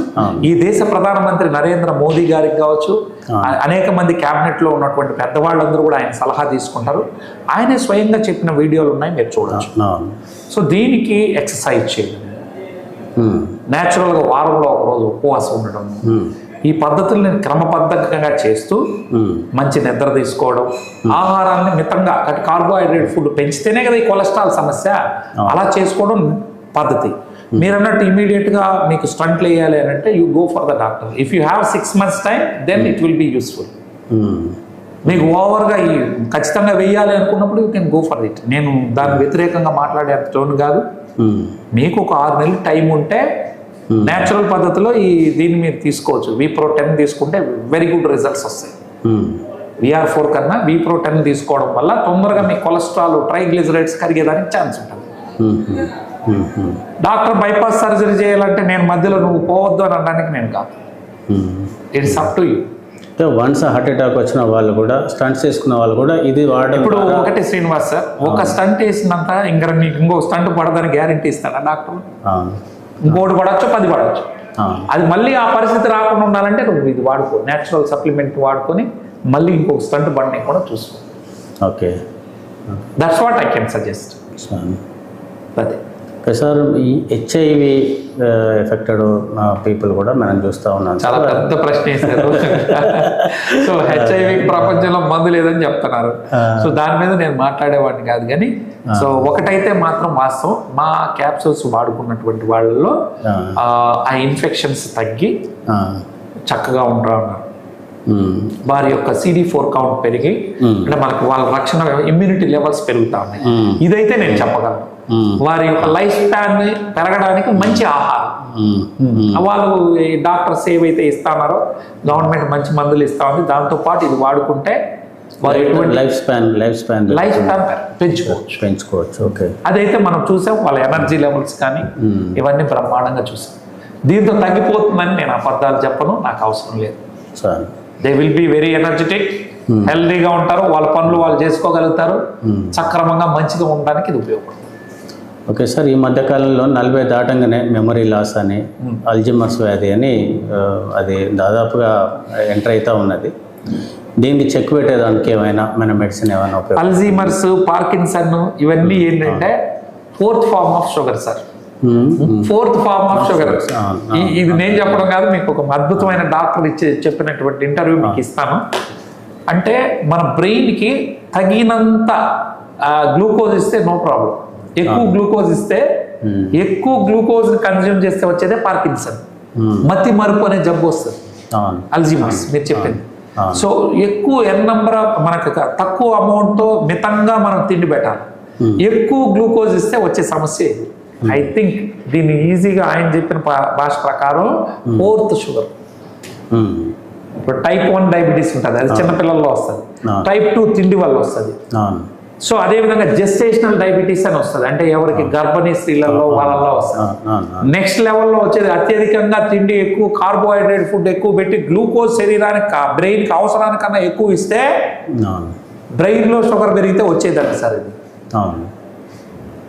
ఈ దేశ ప్రధానమంత్రి నరేంద్ర మోదీ గారికి కావచ్చు, అనేక మంది క్యాబినెట్ లో ఉన్నటువంటి పెద్దవాళ్ళందరూ కూడా ఆయన సలహా తీసుకుంటారు. ఆయనే స్వయంగా చెప్పిన వీడియోలు ఉన్నాయి, మీరు చూడొచ్చు. సో దీనికి ఎక్సర్సైజ్ చేయడం, న్యాచురల్గా వారంలో ఒకరోజు ఉపవాసం ఉండడం, ఈ పద్ధతుల్ని క్రమబద్ధంగా చేస్తూ మంచి నిద్ర తీసుకోవడం, ఆహారాన్ని మితంగా, కార్బోహైడ్రేట్ ఫుడ్ పెంచితేనే కదా ఈ కొలెస్ట్రాల్ సమస్య, అలా చేసుకోవడం పద్ధతి. మీరు అన్నట్టు ఇమీడియట్గా మీకు స్టంట్లు వేయాలి అని అంటే you go for the doctor. If you have 6 months time then it will be useful. మీకు ఓవర్గా ఈ ఖచ్చితంగా వేయాలి అనుకున్నప్పుడు you can go for it. నేను దాని వ్యతిరేకంగా మాట్లాడే టోన్ కాదు. మీకు ఒక 6 నెలలు టైం ఉంటే న్యాచురల్ పద్ధతిలో దీన్ని మీరు తీసుకోవచ్చు. Wipro10 తీసుకుంటే వెరీ గుడ్ రిజల్ట్స్ వస్తాయి. VR4 కన్నా Wipro10 తీసుకోవడం వల్ల తొందరగా మీ కొలెస్ట్రాల్, ట్రైగ్లిజరైడ్స్ కరిగేదానికి ఛాన్స్ ఉంటుంది. డాక్టర్ బైపాస్ సర్జరీ చేయాలంటే నేను మధ్యలో నువ్వు పోవద్దు అని అనడానికి నేను కాదు. It's up to you. Once heart attack వచ్చిన వాళ్ళు కూడా, స్టంట్స్ వేసుకున్న వాళ్ళు కూడా ఇది వాడడం. ఇప్పుడు ఒకటి శ్రీనివాస్ సార్, ఒక స్టంట్ వేసినంత ఇంకా నీకు ఇంకో స్టంట్ పడదని గ్యారంటీ ఇస్తాడా డాక్టర్? ఇంకోటి పడవచ్చు, 10 పడవచ్చు. అది మళ్ళీ ఆ పరిస్థితి రాకుండా ఉండాలంటే నువ్వు ఇది వాడుకో, న్యాచురల్ సప్లిమెంట్ వాడుకొని మళ్ళీ ఇంకొక స్టంట్ బండి కూడా చూసుకో. Okay, that's what I can suggest. అదే సార్, ఈ HIV ఎఫెక్టెడ్ పీపుల్ కూడా మనం చూస్తూ ఉన్నాం. చాలా పెద్ద ప్రశ్న వేశారు. సో HIV ప్రపంచంలో మందు లేదని చెప్తున్నారు. సో దాని మీద నేను మాట్లాడేవాడిని కాదు, కానీ సో ఒకటైతే మాత్రం వాస్తవం, మా క్యాప్సూల్స్ వాడుకున్నటువంటి వాళ్ళలో ఆ ఇన్ఫెక్షన్స్ తగ్గి చక్కగా ఉన్నారు. వారి యొక్క CD4 కౌంట్ పెరిగి, అంటే మనకు వాళ్ళ రక్షణ ఇమ్యూనిటీ లెవెల్స్ పెరుగుతా ఉన్నాయి. ఇదైతే నేను చెప్పగలను. వారి యొక్క లైఫ్ స్పాన్ పెరగడానికి మంచి ఆహారం, వాళ్ళు డాక్టర్స్ ఏవైతే ఇస్తున్నారో గవర్నమెంట్ మంచి మందులు ఇస్తా ఉంది, దాంతో పాటు ఇది వాడుకుంటే లైఫ్ స్పాన్ పెంచుకోవచ్చు. ఓకే, అదైతే మనం చూసాం. వాళ్ళ ఎనర్జీ లెవెల్స్ కానీ ఇవన్నీ బ్రహ్మాండంగా చూసాం. దీంతో తగ్గిపోతుందని నేను అబద్ధాలు చెప్పను, నాకు అవసరం లేదు. They will be very energetic, హెల్దీగా ఉంటారు, వాళ్ళ పనులు వాళ్ళు చేసుకోగలుగుతారు, సక్రమంగా మంచిగా ఉండడానికి ఇది ఉపయోగపడుతుంది. ఓకే సార్, ఈ మధ్యకాలంలో 40 దాటంగానే మెమరీ లాస్ అని, అల్జీమర్స్ వ్యాధి అని అది దాదాపుగా ఎంటర్ అవుతూ ఉన్నది. దీన్ని చెక్ పెట్టేదానికి ఏమైనా మన మెడిసిన్ ఏమైనా ఉపయోగం? అల్జీమర్స్, పార్కిన్సన్ ఇవన్నీ ఏంటంటే 4th form of sugar sir. 4th form of sugar. ఇది నేను చెప్పడం కాదు, మీకు ఒక అద్భుతమైన డాక్టర్ చెప్పినటువంటి ఇంటర్వ్యూ మీకు ఇస్తాను. అంటే మన బ్రెయిన్కి తగినంత గ్లూకోజ్ ఇస్తే నో ప్రాబ్లం. ఎక్కువ గ్లూకోజ్ ఇస్తే, ఎక్కువ గ్లూకోజ్ కన్జ్యూమ్ చేస్తే వచ్చేదే పార్కిన్సన్, మతి మరుపు అనే జబ్బు వస్తుంది. అల్జీమర్స్ మీరు చెప్పింది. సో ఎక్కువ నెంబర్ మనకు తక్కువ అమౌంట్తో మితంగా మనం తిండి పెట్టాలి. ఎక్కువ గ్లూకోజ్ ఇస్తే వచ్చే సమస్య ఇది. ఐ థింక్ దీన్ని ఈజీగా ఆయన చెప్పిన భాష ప్రకారం 4th షుగర్. ఇప్పుడు type 1 డయాబెటీస్ ఉంటుంది, అది చిన్నపిల్లల్లో వస్తుంది. Type 2 తిండి వల్ల వస్తుంది. సో అదేవిధంగా జెస్టేషనల్ డయాబెటీస్ అని వస్తుంది, అంటే ఎవరికి గర్భిణీ స్త్రీలలో వాళ్ళల్లో వస్తుంది. నెక్స్ట్ లెవెల్లో వచ్చేది అత్యధికంగా తిండి, ఎక్కువ కార్బోహైడ్రేట్ ఫుడ్ ఎక్కువ పెట్టి గ్లూకోజ్ శరీరానికి, బ్రెయిన్కి అవసరానికన్నా ఎక్కువ ఇస్తే బ్రెయిన్లో షుగర్ పెరిగితే వచ్చేదండి సార్ ఇది.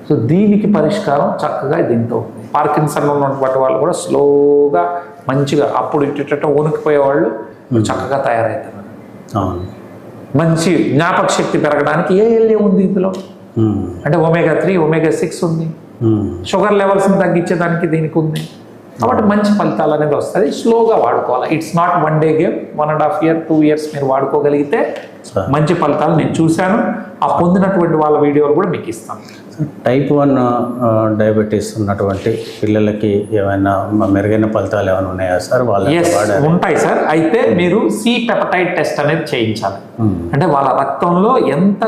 సో దీనికి పరిష్కారం చక్కగా దీంతో పార్కిన్సన్లో ఉన్నటువంటి వాళ్ళు కూడా స్లోగా మంచిగా, అప్పుడు ఇటు వణికిపోయేవాళ్ళు చక్కగా తయారవుతున్నారు. మంచి జ్ఞాపక శక్తి పెరగడానికి ఏ ఉంది ఇందులో, అంటే omega-3, omega-6 ఉంది. షుగర్ లెవెల్స్ని తగ్గించేదానికి దీనికి ఉంది. కాబట్టి మంచి ఫలితాలు అనేది వస్తుంది. స్లోగా వాడుకోవాలి. It's not 1 day game. 1.5 years 2 years మీరు వాడుకోగలిగితే మంచి ఫలితాలు నేను చూశాను. ఆ పొందినటువంటి వాళ్ళ వీడియోలు కూడా మీకు ఇస్తాను. Type 1 డయాబెటీస్ ఉన్నటువంటి పిల్లలకి ఏమైనా మెరుగైన ఫలితాలు ఏమైనా ఉన్నాయా సార్? ఉంటాయి సార్. అయితే మీరు C పెప్టైడ్ టెస్ట్ అనేది చేయించాలి. అంటే వాళ్ళ రక్తంలో ఎంత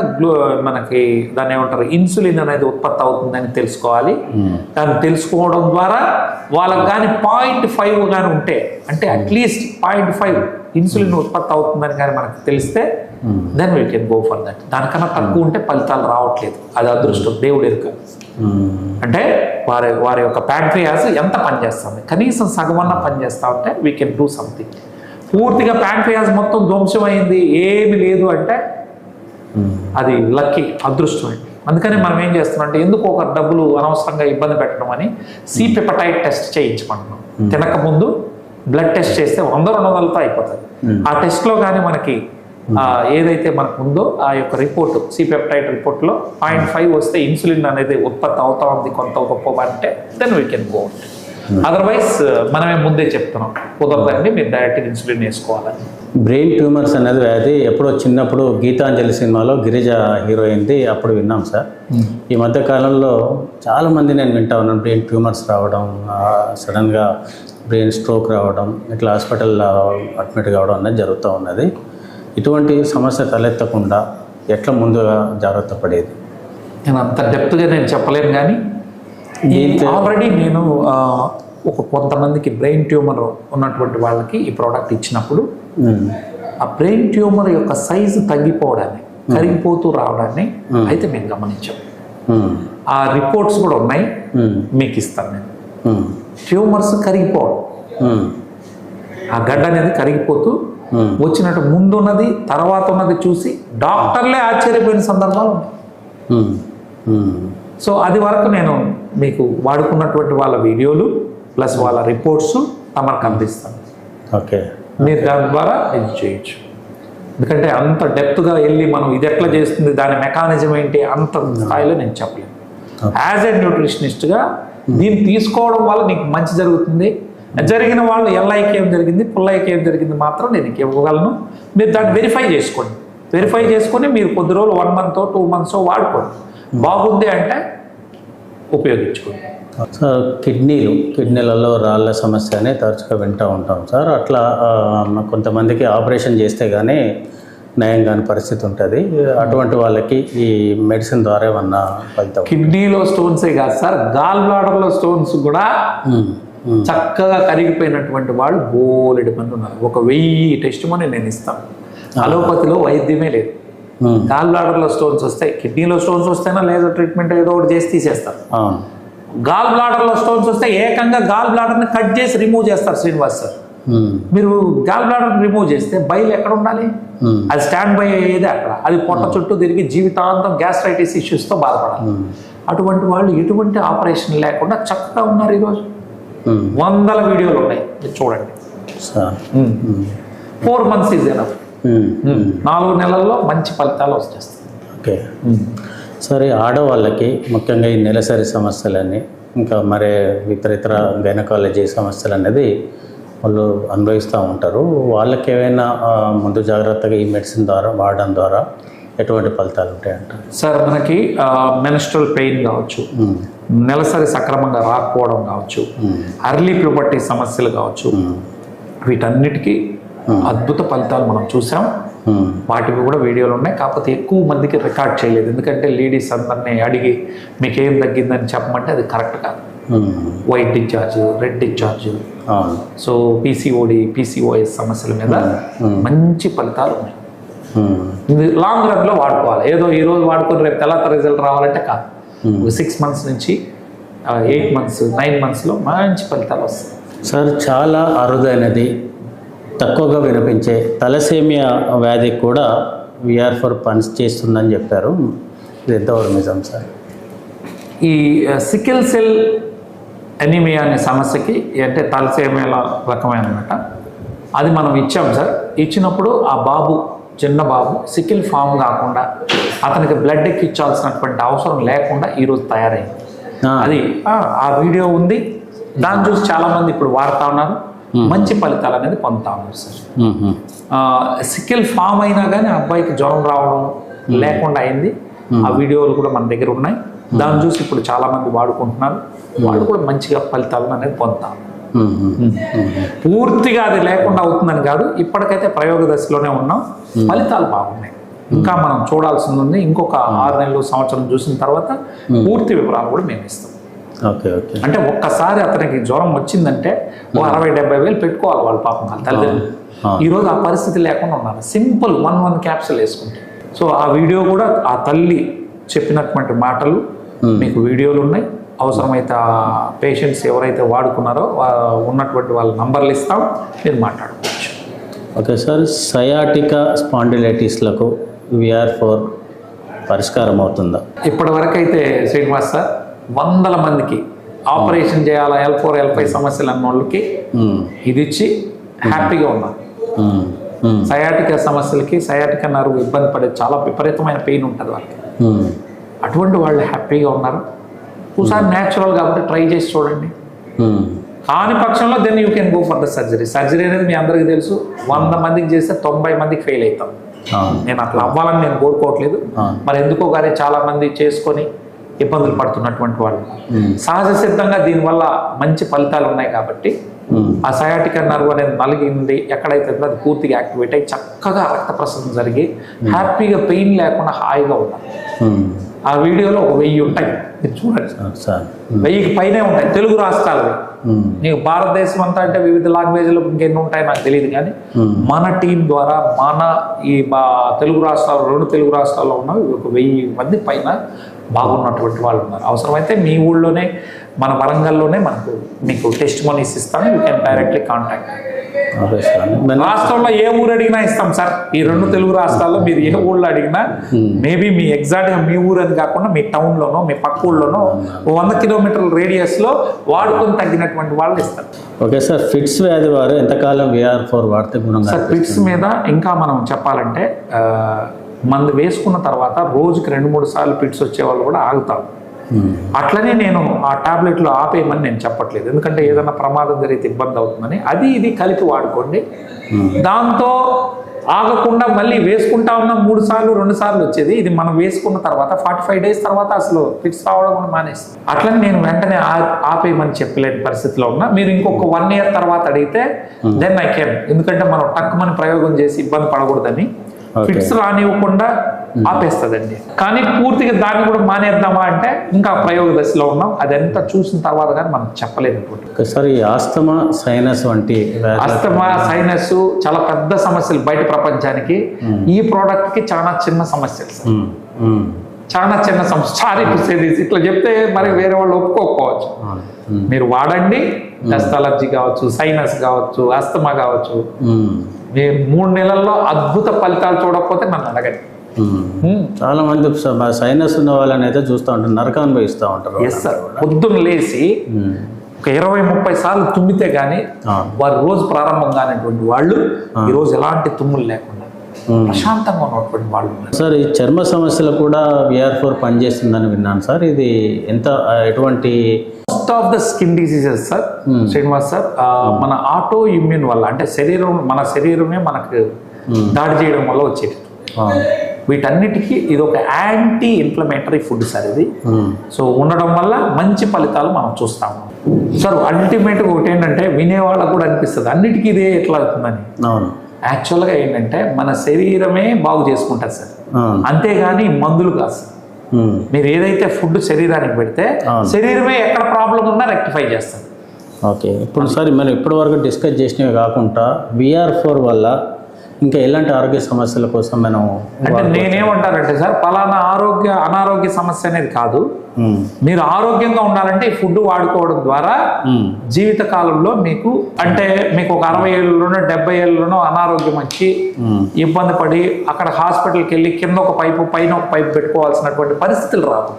మనకి దాన్ని ఏమంటారు, ఇన్సులిన్ అనేది ఉత్పత్తి అవుతుందని తెలుసుకోవాలి. దాన్ని తెలుసుకోవడం ద్వారా వాళ్ళకి కానీ 0.5 కానీ ఉంటే, అంటే అట్లీస్ట్ 0.5 ఇన్సులిన్ ఉత్పత్తి అవుతుందని కానీ మనకు తెలిస్తే then we can go for that. దానికన్నా తక్కువ ఉంటే ఫలితాలు రావట్లేదు, అది అదృష్టం, దేవుడు ఎరుక. అంటే వారి యొక్క ప్యాంక్రియాస్ ఎంత పనిచేస్తుంది, కనీసం సగమన్నా పనిచేస్తా ఉంటే వీ కెన్ డూ సంథింగ్. పూర్తిగా ప్యాంక్రియాస్ మొత్తం ధ్వంసమైంది, ఏమి లేదు అంటే అది లక్కీ, అదృష్టం. అందుకని మనం ఏం చేస్తున్నాం అంటే ఎందుకు ఒక డబ్బులు అనవసరంగా ఇబ్బంది పెట్టడం అని C-పెప్టైడ్ టెస్ట్ చేయించమంటున్నాం. తినక ముందు బ్లడ్ టెస్ట్ చేస్తే 100-200తో అయిపోతుంది. ఆ టెస్ట్లో కానీ మనకి ఏదైతే మనకు ఉందో ఆ యొక్క రిపోర్ట్, C-పెప్టైడ్ రిపోర్ట్లో 0.5 వస్తే ఇన్సులిన్ అనేది ఉత్పత్తి అవుతా ఉంది కొంత గొప్ప అంటే then we can go. Otherwise మనమే ముందే చెప్తున్నాం కుదరదండి, మీరు డైరెక్ట్గా ఇన్సులిన్ వేసుకోవాలని. బ్రెయిన్ ట్యూమర్స్ అనేది వ్యాధి ఎప్పుడో చిన్నప్పుడు గీతాంజలి సినిమాలో గిరిజ హీరోయింది అప్పుడు విన్నాం సార్. ఈ మధ్య కాలంలో చాలామంది నేను వింటా ఉన్నాను బ్రెయిన్ ట్యూమర్స్ రావడం, సడన్గా బ్రెయిన్ స్ట్రోక్ రావడం, ఇట్లా హాస్పిటల్లో అడ్మిట్ కావడం అనేది జరుగుతూ ఉన్నది. ఇటువంటి సమస్య తలెత్తకుండా ఎట్లా ముందుగా జాగ్రత్త పడేది? నేను అంత డెప్త్గా నేను చెప్పలేను, కానీ ఆల్రెడీ నేను కొంతమందికి బ్రెయిన్ ట్యూమర్ ఉన్నటువంటి వాళ్ళకి ఈ ప్రోడక్ట్ ఇచ్చినప్పుడు ఆ బ్రెయిన్ ట్యూమర్ యొక్క సైజు తగ్గిపోవడాన్ని, కరిగిపోతూ రావడాన్ని అయితే మేము గమనించాం. ఆ రిపోర్ట్స్ కూడా ఉన్నాయి, మీకు ఇస్తాను నేను. ట్యూమర్స్ కరిగిపోవడం, ఆ గడ్డ అనేది కరిగిపోతూ వచ్చినట్టు ముందున్నది తర్వాత ఉన్నది చూసి డాక్టర్లే ఆశ్చర్యపోయిన సందర్భాలు ఉన్నాయి. సో అది వరకు నేను మీకు వాడుకున్నటువంటి వాళ్ళ వీడియోలు ప్లస్ వాళ్ళ రిపోర్ట్స్ తమకు అందిస్తాను. ఓకే, మీరు దాని ద్వారా ఇది చేయొచ్చు. ఎందుకంటే అంత డెప్త్గా వెళ్ళి మనం ఇది ఎట్లా చేస్తుంది, దాని మెకానిజం ఏంటి, అంత స్థాయిలో నేను చెప్పలేను. యాజ్ ఎ న్యూట్రిషనిస్ట్గా దీన్ని తీసుకోవడం వల్ల నీకు మంచి జరుగుతుంది, జరిగిన వాళ్ళు ఎల్ఐకి ఏం జరిగింది, పుల్లైకి ఏం జరిగింది మాత్రం నేను ఇవ్వగలను. మీరు దాన్ని వెరిఫై చేసుకోండి. వెరిఫై చేసుకొని మీరు కొద్ది రోజులు 1 month 2 months వాడుకోండి. బాగుంది అంటే ఉపయోగించుకోండి. సార్, కిడ్నీలలో రాళ్ళ సమస్య అని తరచుగా వింటూ ఉంటాం సార్. అట్లా కొంతమందికి ఆపరేషన్ చేస్తే కానీ నయం కాని పరిస్థితి ఉంటుంది. అటువంటి వాళ్ళకి ఈ మెడిసిన్ ద్వారా ఏమన్నా ఫలితం? కిడ్నీలో స్టోన్సే కాదు సార్, గాల్ బ్లాడర్లో స్టోన్స్ కూడా చక్కగా కరిగిపోయినటువంటి వాళ్ళు బోలెడు మంది ఉన్నారు. 1000 టెస్టిమోనీ నేను ఇస్తాను. అలోపతిలో వైద్యమే లేదు. గాల్ బ్లాడర్లో స్టోన్స్ వస్తాయి, కిడ్నీలో స్టోన్స్ వస్తేనా లేదా ట్రీట్మెంట్ ఏదో ఒకటి చేసి తీసేస్తారు. గాల్ బ్లాడర్లో స్టోన్స్ వస్తే ఏకంగా గాల్ బ్లాడర్ని కట్ చేసి రిమూవ్ చేస్తారు శ్రీనివాస్ సార్. మీరు గాల్ బ్లాడర్ రిమూవ్ చేస్తే బైల్ ఎక్కడ ఉండాలి? అది స్టాండ్ బై అయ్యేది అక్కడ. అది పొట్ట చుట్టూ తిరిగి జీవితాంతం గ్యాస్ట్రైటిస్ ఇష్యూస్తో బాధపడాలి. అటువంటి వాళ్ళు ఎటువంటి ఆపరేషన్ లేకుండా చక్కగా ఉన్నారు ఈరోజు. 100 వీడియోలు ఉన్నాయి, చూడండి. 4 months ఈజ్ ఎనఫ్. 4 నెలల్లో మంచి ఫలితాలు వచ్చేస్తాయి. ఓకే, సరే. ఆడవాళ్ళకి ముఖ్యంగా ఈ నెలసరి సమస్యలని, ఇంకా మరే ఇతర గైనకాలజీ సమస్యలు అనేది వాళ్ళు అనుభవిస్తూ ఉంటారు. వాళ్ళకి ఏమైనా ముందు జాగ్రత్తగా ఈ మెడిసిన్ ద్వారా వాడడం ద్వారా ఎటువంటి ఫలితాలు ఉంటాయంట? సార్, మనకి మెన్స్ట్రల్ పెయిన్ కావచ్చు, నెలసరి సక్రమంగా రాకపోవడం కావచ్చు, అర్లీ ప్యూబర్టీ సమస్యలు కావచ్చు, వీటన్నిటికీ అద్భుత ఫలితాలు మనం చూసాం. వాటికి కూడా వీడియోలు ఉన్నాయి. కాకపోతే ఎక్కువ మందికి రికార్డ్ చేయలేదు, ఎందుకంటే లేడీస్ అందరినీ అడిగి మీకేం తగ్గిందని చెప్పమంటే అది కరెక్ట్ కాదు. White discharge, red discharge, so PCOS సమస్యల మీద మంచి ఫలితాలు ఉన్నాయి. ఇది లాంగ్ రన్లో వాడుకోవాలి. ఏదో ఈరోజు వాడుకొని రేపు తెల్లత రిజల్ట్ రావాలంటే కాదు. 6 months నుంచి 8 months 9 monthsలో మంచి ఫలితాలు వస్తాయి. సార్, చాలా అరుదైనది, తక్కువగా వినిపించే తలసేమియా వ్యాధికి కూడా VR4 పని చేస్తుందని చెప్పారు. ఇది ఎంతవరకు నిజం సార్? ఈ సికిల్ సెల్ ఎనీమియా అనే సమస్యకి, అంటే తలసేమియా రకమైన అన్నమాట, అది మనం ఇచ్చాం సార్. ఇచ్చినప్పుడు ఆ చిన్న బాబు సికిల్ ఫామ్ కాకుండా అతనికి బ్లడ్ ఎక్కించాల్సినటువంటి అవసరం లేకుండా ఈరోజు తయారైంది. అది ఆ వీడియో ఉంది, దాన్ని చూసి చాలామంది ఇప్పుడు వాడుతూ ఉన్నారు, మంచి ఫలితాలు అనేది పొందుతా ఉన్నారు సార్. సికిల్ ఫామ్ అయినా కానీ అబ్బాయికి జ్వరం రావడం లేకుండా అయింది. ఆ వీడియోలు కూడా మన దగ్గర ఉన్నాయి. దాన్ని చూసి ఇప్పుడు చాలామంది వాడుకుంటున్నారు. వాళ్ళు కూడా మంచిగా ఫలితాలను అనేది పొందుతాం. పూర్తిగా అది లేకుండా అవుతుందని కాదు, ఇప్పటికైతే ప్రయోగ దశలోనే ఉన్నాం. ఫలితాలు బాగున్నాయి. ఇంకా మనం చూడాల్సింది ఉంది. ఇంకొక 6 నెలలు సంవత్సరం చూసిన తర్వాత పూర్తి వివరాలు కూడా మేము ఇస్తాం. అంటే ఒక్కసారి అతనికి జ్వరం వచ్చిందంటే 60-70 వేలు పెట్టుకోవాలి వాళ్ళు, పాపం వాళ్ళ తల్లిదండ్రులు. ఈరోజు ఆ పరిస్థితి లేకుండా ఉన్నారు. సింపుల్ 1 క్యాప్సూల్ వేసుకుంటే. సో ఆ వీడియో కూడా ఆ తల్లి చెప్పినటువంటి మాటలు మీకు వీడియోలు ఉన్నాయి. అవసరమైతే ఆ పేషెంట్స్ ఎవరైతే వాడుకున్నారో ఉన్నటువంటి వాళ్ళ నంబర్లు ఇస్తాం, మీరు మాట్లాడుకోవచ్చు. ఓకే సార్, సయాటికా స్పాండిలైటిస్లకు VR4 పరిష్కారం అవుతుందా? ఇప్పటి వరకు అయితే శ్రీనివాస్ సార్ వందల మందికి ఆపరేషన్ చేయాలా L4 L5 సమస్యలు అన్న వాళ్ళకి ఇది ఇచ్చి హ్యాపీగా ఉన్నారు. సయాటికా సమస్యలకి సయాటికా నర్వ్ ఇబ్బంది పడే చాలా విపరీతమైన పెయిన్ ఉంటుంది వాళ్ళకి. అటువంటి వాళ్ళు హ్యాపీగా ఉన్నారు. ఒకసారి న్యాచురల్ కాబట్టి ట్రై చేసి చూడండి. కాని పక్షంలో then you can go for the surgery. Surgery అనేది మీ అందరికీ తెలుసు, 100 మందికి చేస్తే 90 మందికి ఫెయిల్ అవుతాం. నేను అట్లా అవ్వాలని నేను కోరుకోవట్లేదు. మరి ఎందుకో కానీ చాలా మంది చేసుకొని ఇబ్బందులు పడుతున్నటువంటి వాళ్ళు సహజ సిద్ధంగా దీనివల్ల మంచి ఫలితాలు ఉన్నాయి కాబట్టి ఆ సయాటికా నర్వ్ అనేది నలిగింది ఎక్కడైతే అది పూర్తిగా యాక్టివేట్ అయ్యి చక్కగా రక్త ప్రసరణ జరిగి హ్యాపీగా పెయిన్ లేకుండా హాయిగా ఉండాలి. ఆ వీడియోలో 1000 ఉంటాయి, మీరు చూడండి. 1000కి పైనే ఉంటాయి తెలుగు రాష్ట్రాలు. నీకు భారతదేశం అంతా అంటే వివిధ లాంగ్వేజ్లో ఇంకెన్ని ఉంటాయి నాకు తెలియదు, కానీ మన టీం ద్వారా మన ఈ తెలుగు రాష్ట్రాలు 2 తెలుగు రాష్ట్రాల్లో ఉన్నవి 1000 మంది పైన బాగున్నటువంటి వాళ్ళు ఉన్నారు. అవసరమైతే మీ ఊళ్ళోనే మన వరంగల్లోనే మీకు టెస్ట్ మనీస్ ఇస్తాను. You can directly contact. రాష్ట్రంలో ఏ ఊరు అడిగినా ఇస్తాం సార్. ఈ 2 తెలుగు రాష్ట్రాల్లో మీరు ఏ ఊళ్ళో అడిగినా మేబీ మీ ఎగ్జాక్ట్గా మీ ఊరు అని కాకుండా మీ టౌన్లోనో మీ పక్క ఊళ్ళోనో 100 కిలోమీటర్ల రేడియస్లో వాడుకొని తగ్గినటువంటి వాళ్ళు ఇస్తారు. ఓకే సార్, ఫిట్స్ వ్యాధి వారు ఎంతకాలం VR4 వాడితే గుణంగా? సార్ ఫిట్స్ మీద ఇంకా మనం చెప్పాలంటే మందు వేసుకున్న తర్వాత రోజుకి 2-3 సార్లు ఫిట్స్ వచ్చే వాళ్ళు కూడా ఆగుతారు. అట్లనే నేను ఆ టాబ్లెట్లు ఆపేయమని నేను చెప్పట్లేదు, ఎందుకంటే ఏదైనా ప్రమాదం జరిగితే ఇబ్బంది అవుతుందని. అది ఇది కలిపి వాడుకోండి. దాంతో ఆగకుండా మళ్ళీ వేసుకుంటా ఉన్న 3 సార్లు 2 సార్లు వచ్చేది ఇది మనం వేసుకున్న తర్వాత 45 డేస్ తర్వాత అసలు ఫిట్స్ రావడం కూడా మానేస్తుంది. అట్లనే నేను వెంటనే ఆపేయమని చెప్పలేని పరిస్థితిలో ఉన్నా. మీరు ఇంకొక 1 ఇయర్ తర్వాత అడిగితే దెన్ ఐ కెన్, ఎందుకంటే మనం టక్కుమని ప్రయోగం చేసి ఇబ్బంది పడకూడదని. ఫిట్స్ రానివ్వకుండా ఆపేస్తుందండి, కానీ పూర్తిగా దాన్ని కూడా మానేద్దామా అంటే ఇంకా ప్రయోగ దశలో ఉన్నాం. అదంతా చూసిన తర్వాత కానీ మనం చెప్పలేదు. సార్ ఈ ఆస్తమా సైనస్ వంటి ఆస్తమా సైనస్ చాలా పెద్ద సమస్యలు బయట ప్రపంచానికి. ఈ ప్రోడక్ట్ కి చాలా చిన్న సమస్యలు సార్, చాలా చిన్న సమస్య. సారీ ఇట్లా చెప్తే మరి వేరే వాళ్ళు ఒప్పుకోకపోవచ్చు. మీరు వాడండి, డస్ట్ అలర్జీ కావచ్చు, సైనస్ కావచ్చు, ఆస్తమా కావచ్చు. మీరు 3 నెలల్లో అద్భుత ఫలితాలు చూడకపోతే నన్ను అడగండి. చాలా మంది సైనస్ ఉన్న వాళ్ళని అయితే చూస్తూ ఉంటారు, నరకం అనుభవిస్తూ ఉంటారు. ఎస్ సార్, పొద్దున్న లేచి ఒక 20-30 సార్లు తుమ్మితే కానీ వారు రోజు ప్రారంభం కానిటువంటి వాళ్ళు ఈరోజు ఎలాంటి తుమ్ములు లేకుండా ప్రశాంతంగా ఉన్నటువంటి వాళ్ళు. సార్ ఈ చర్మ సమస్యలు కూడా VR4 పనిచేస్తుందని విన్నాను సార్. ఇది ఎటువంటి most of the skin diseases sir Srinivas sir మన ఆటో ఇమ్యూన్ వల్ల, అంటే మన శరీరమే మనకు దాడి చేయడం వల్ల వచ్చేది. వీటన్నిటికీ ఇది ఒక యాంటీ ఇన్ఫ్లమేటరీ ఫుడ్ సార్ ఇది. సో ఉండడం వల్ల మంచి ఫలితాలు మనం చూస్తాము సార్. అల్టిమేట్గా ఒకటి ఏంటంటే వినేవాళ్ళకు కూడా అనిపిస్తుంది అన్నిటికీ ఇదే ఎట్లా అవుతుందని. యాక్చువల్గా ఏంటంటే మన శరీరమే బాగు చేసుకుంటుంది సార్, అంతేగాని మందులు కాదు. మీరు ఏదైతే ఫుడ్ శరీరానికి పెడితే శరీరమే ఎక్కడ ప్రాబ్లం ఉన్నా రెక్టిఫై చేస్తుంది. ఓకే, ఇప్పుడు సార్ మనం ఇప్పటి వరకు డిస్కస్ చేసినవి కాకుండా VR4 వల్ల ఇంకా ఎలాంటి ఆరోగ్య సమస్యల కోసం మనం అంటే నేనేమంటానంటే సార్, పలానా అనారోగ్య సమస్య అనేది కాదు. మీరు ఆరోగ్యంగా ఉండాలంటే ఈ ఫుడ్ వాడుకోవడం ద్వారా జీవిత కాలంలో మీకు ఒక 60 ఏళ్ళలోనో 70 ఏళ్ళలోనో అనారోగ్యం వచ్చి ఇబ్బంది పడి అక్కడ హాస్పిటల్కి వెళ్ళి కింద ఒక పైపు పైన ఒక పైపు పెట్టుకోవాల్సినటువంటి పరిస్థితులు రాదు.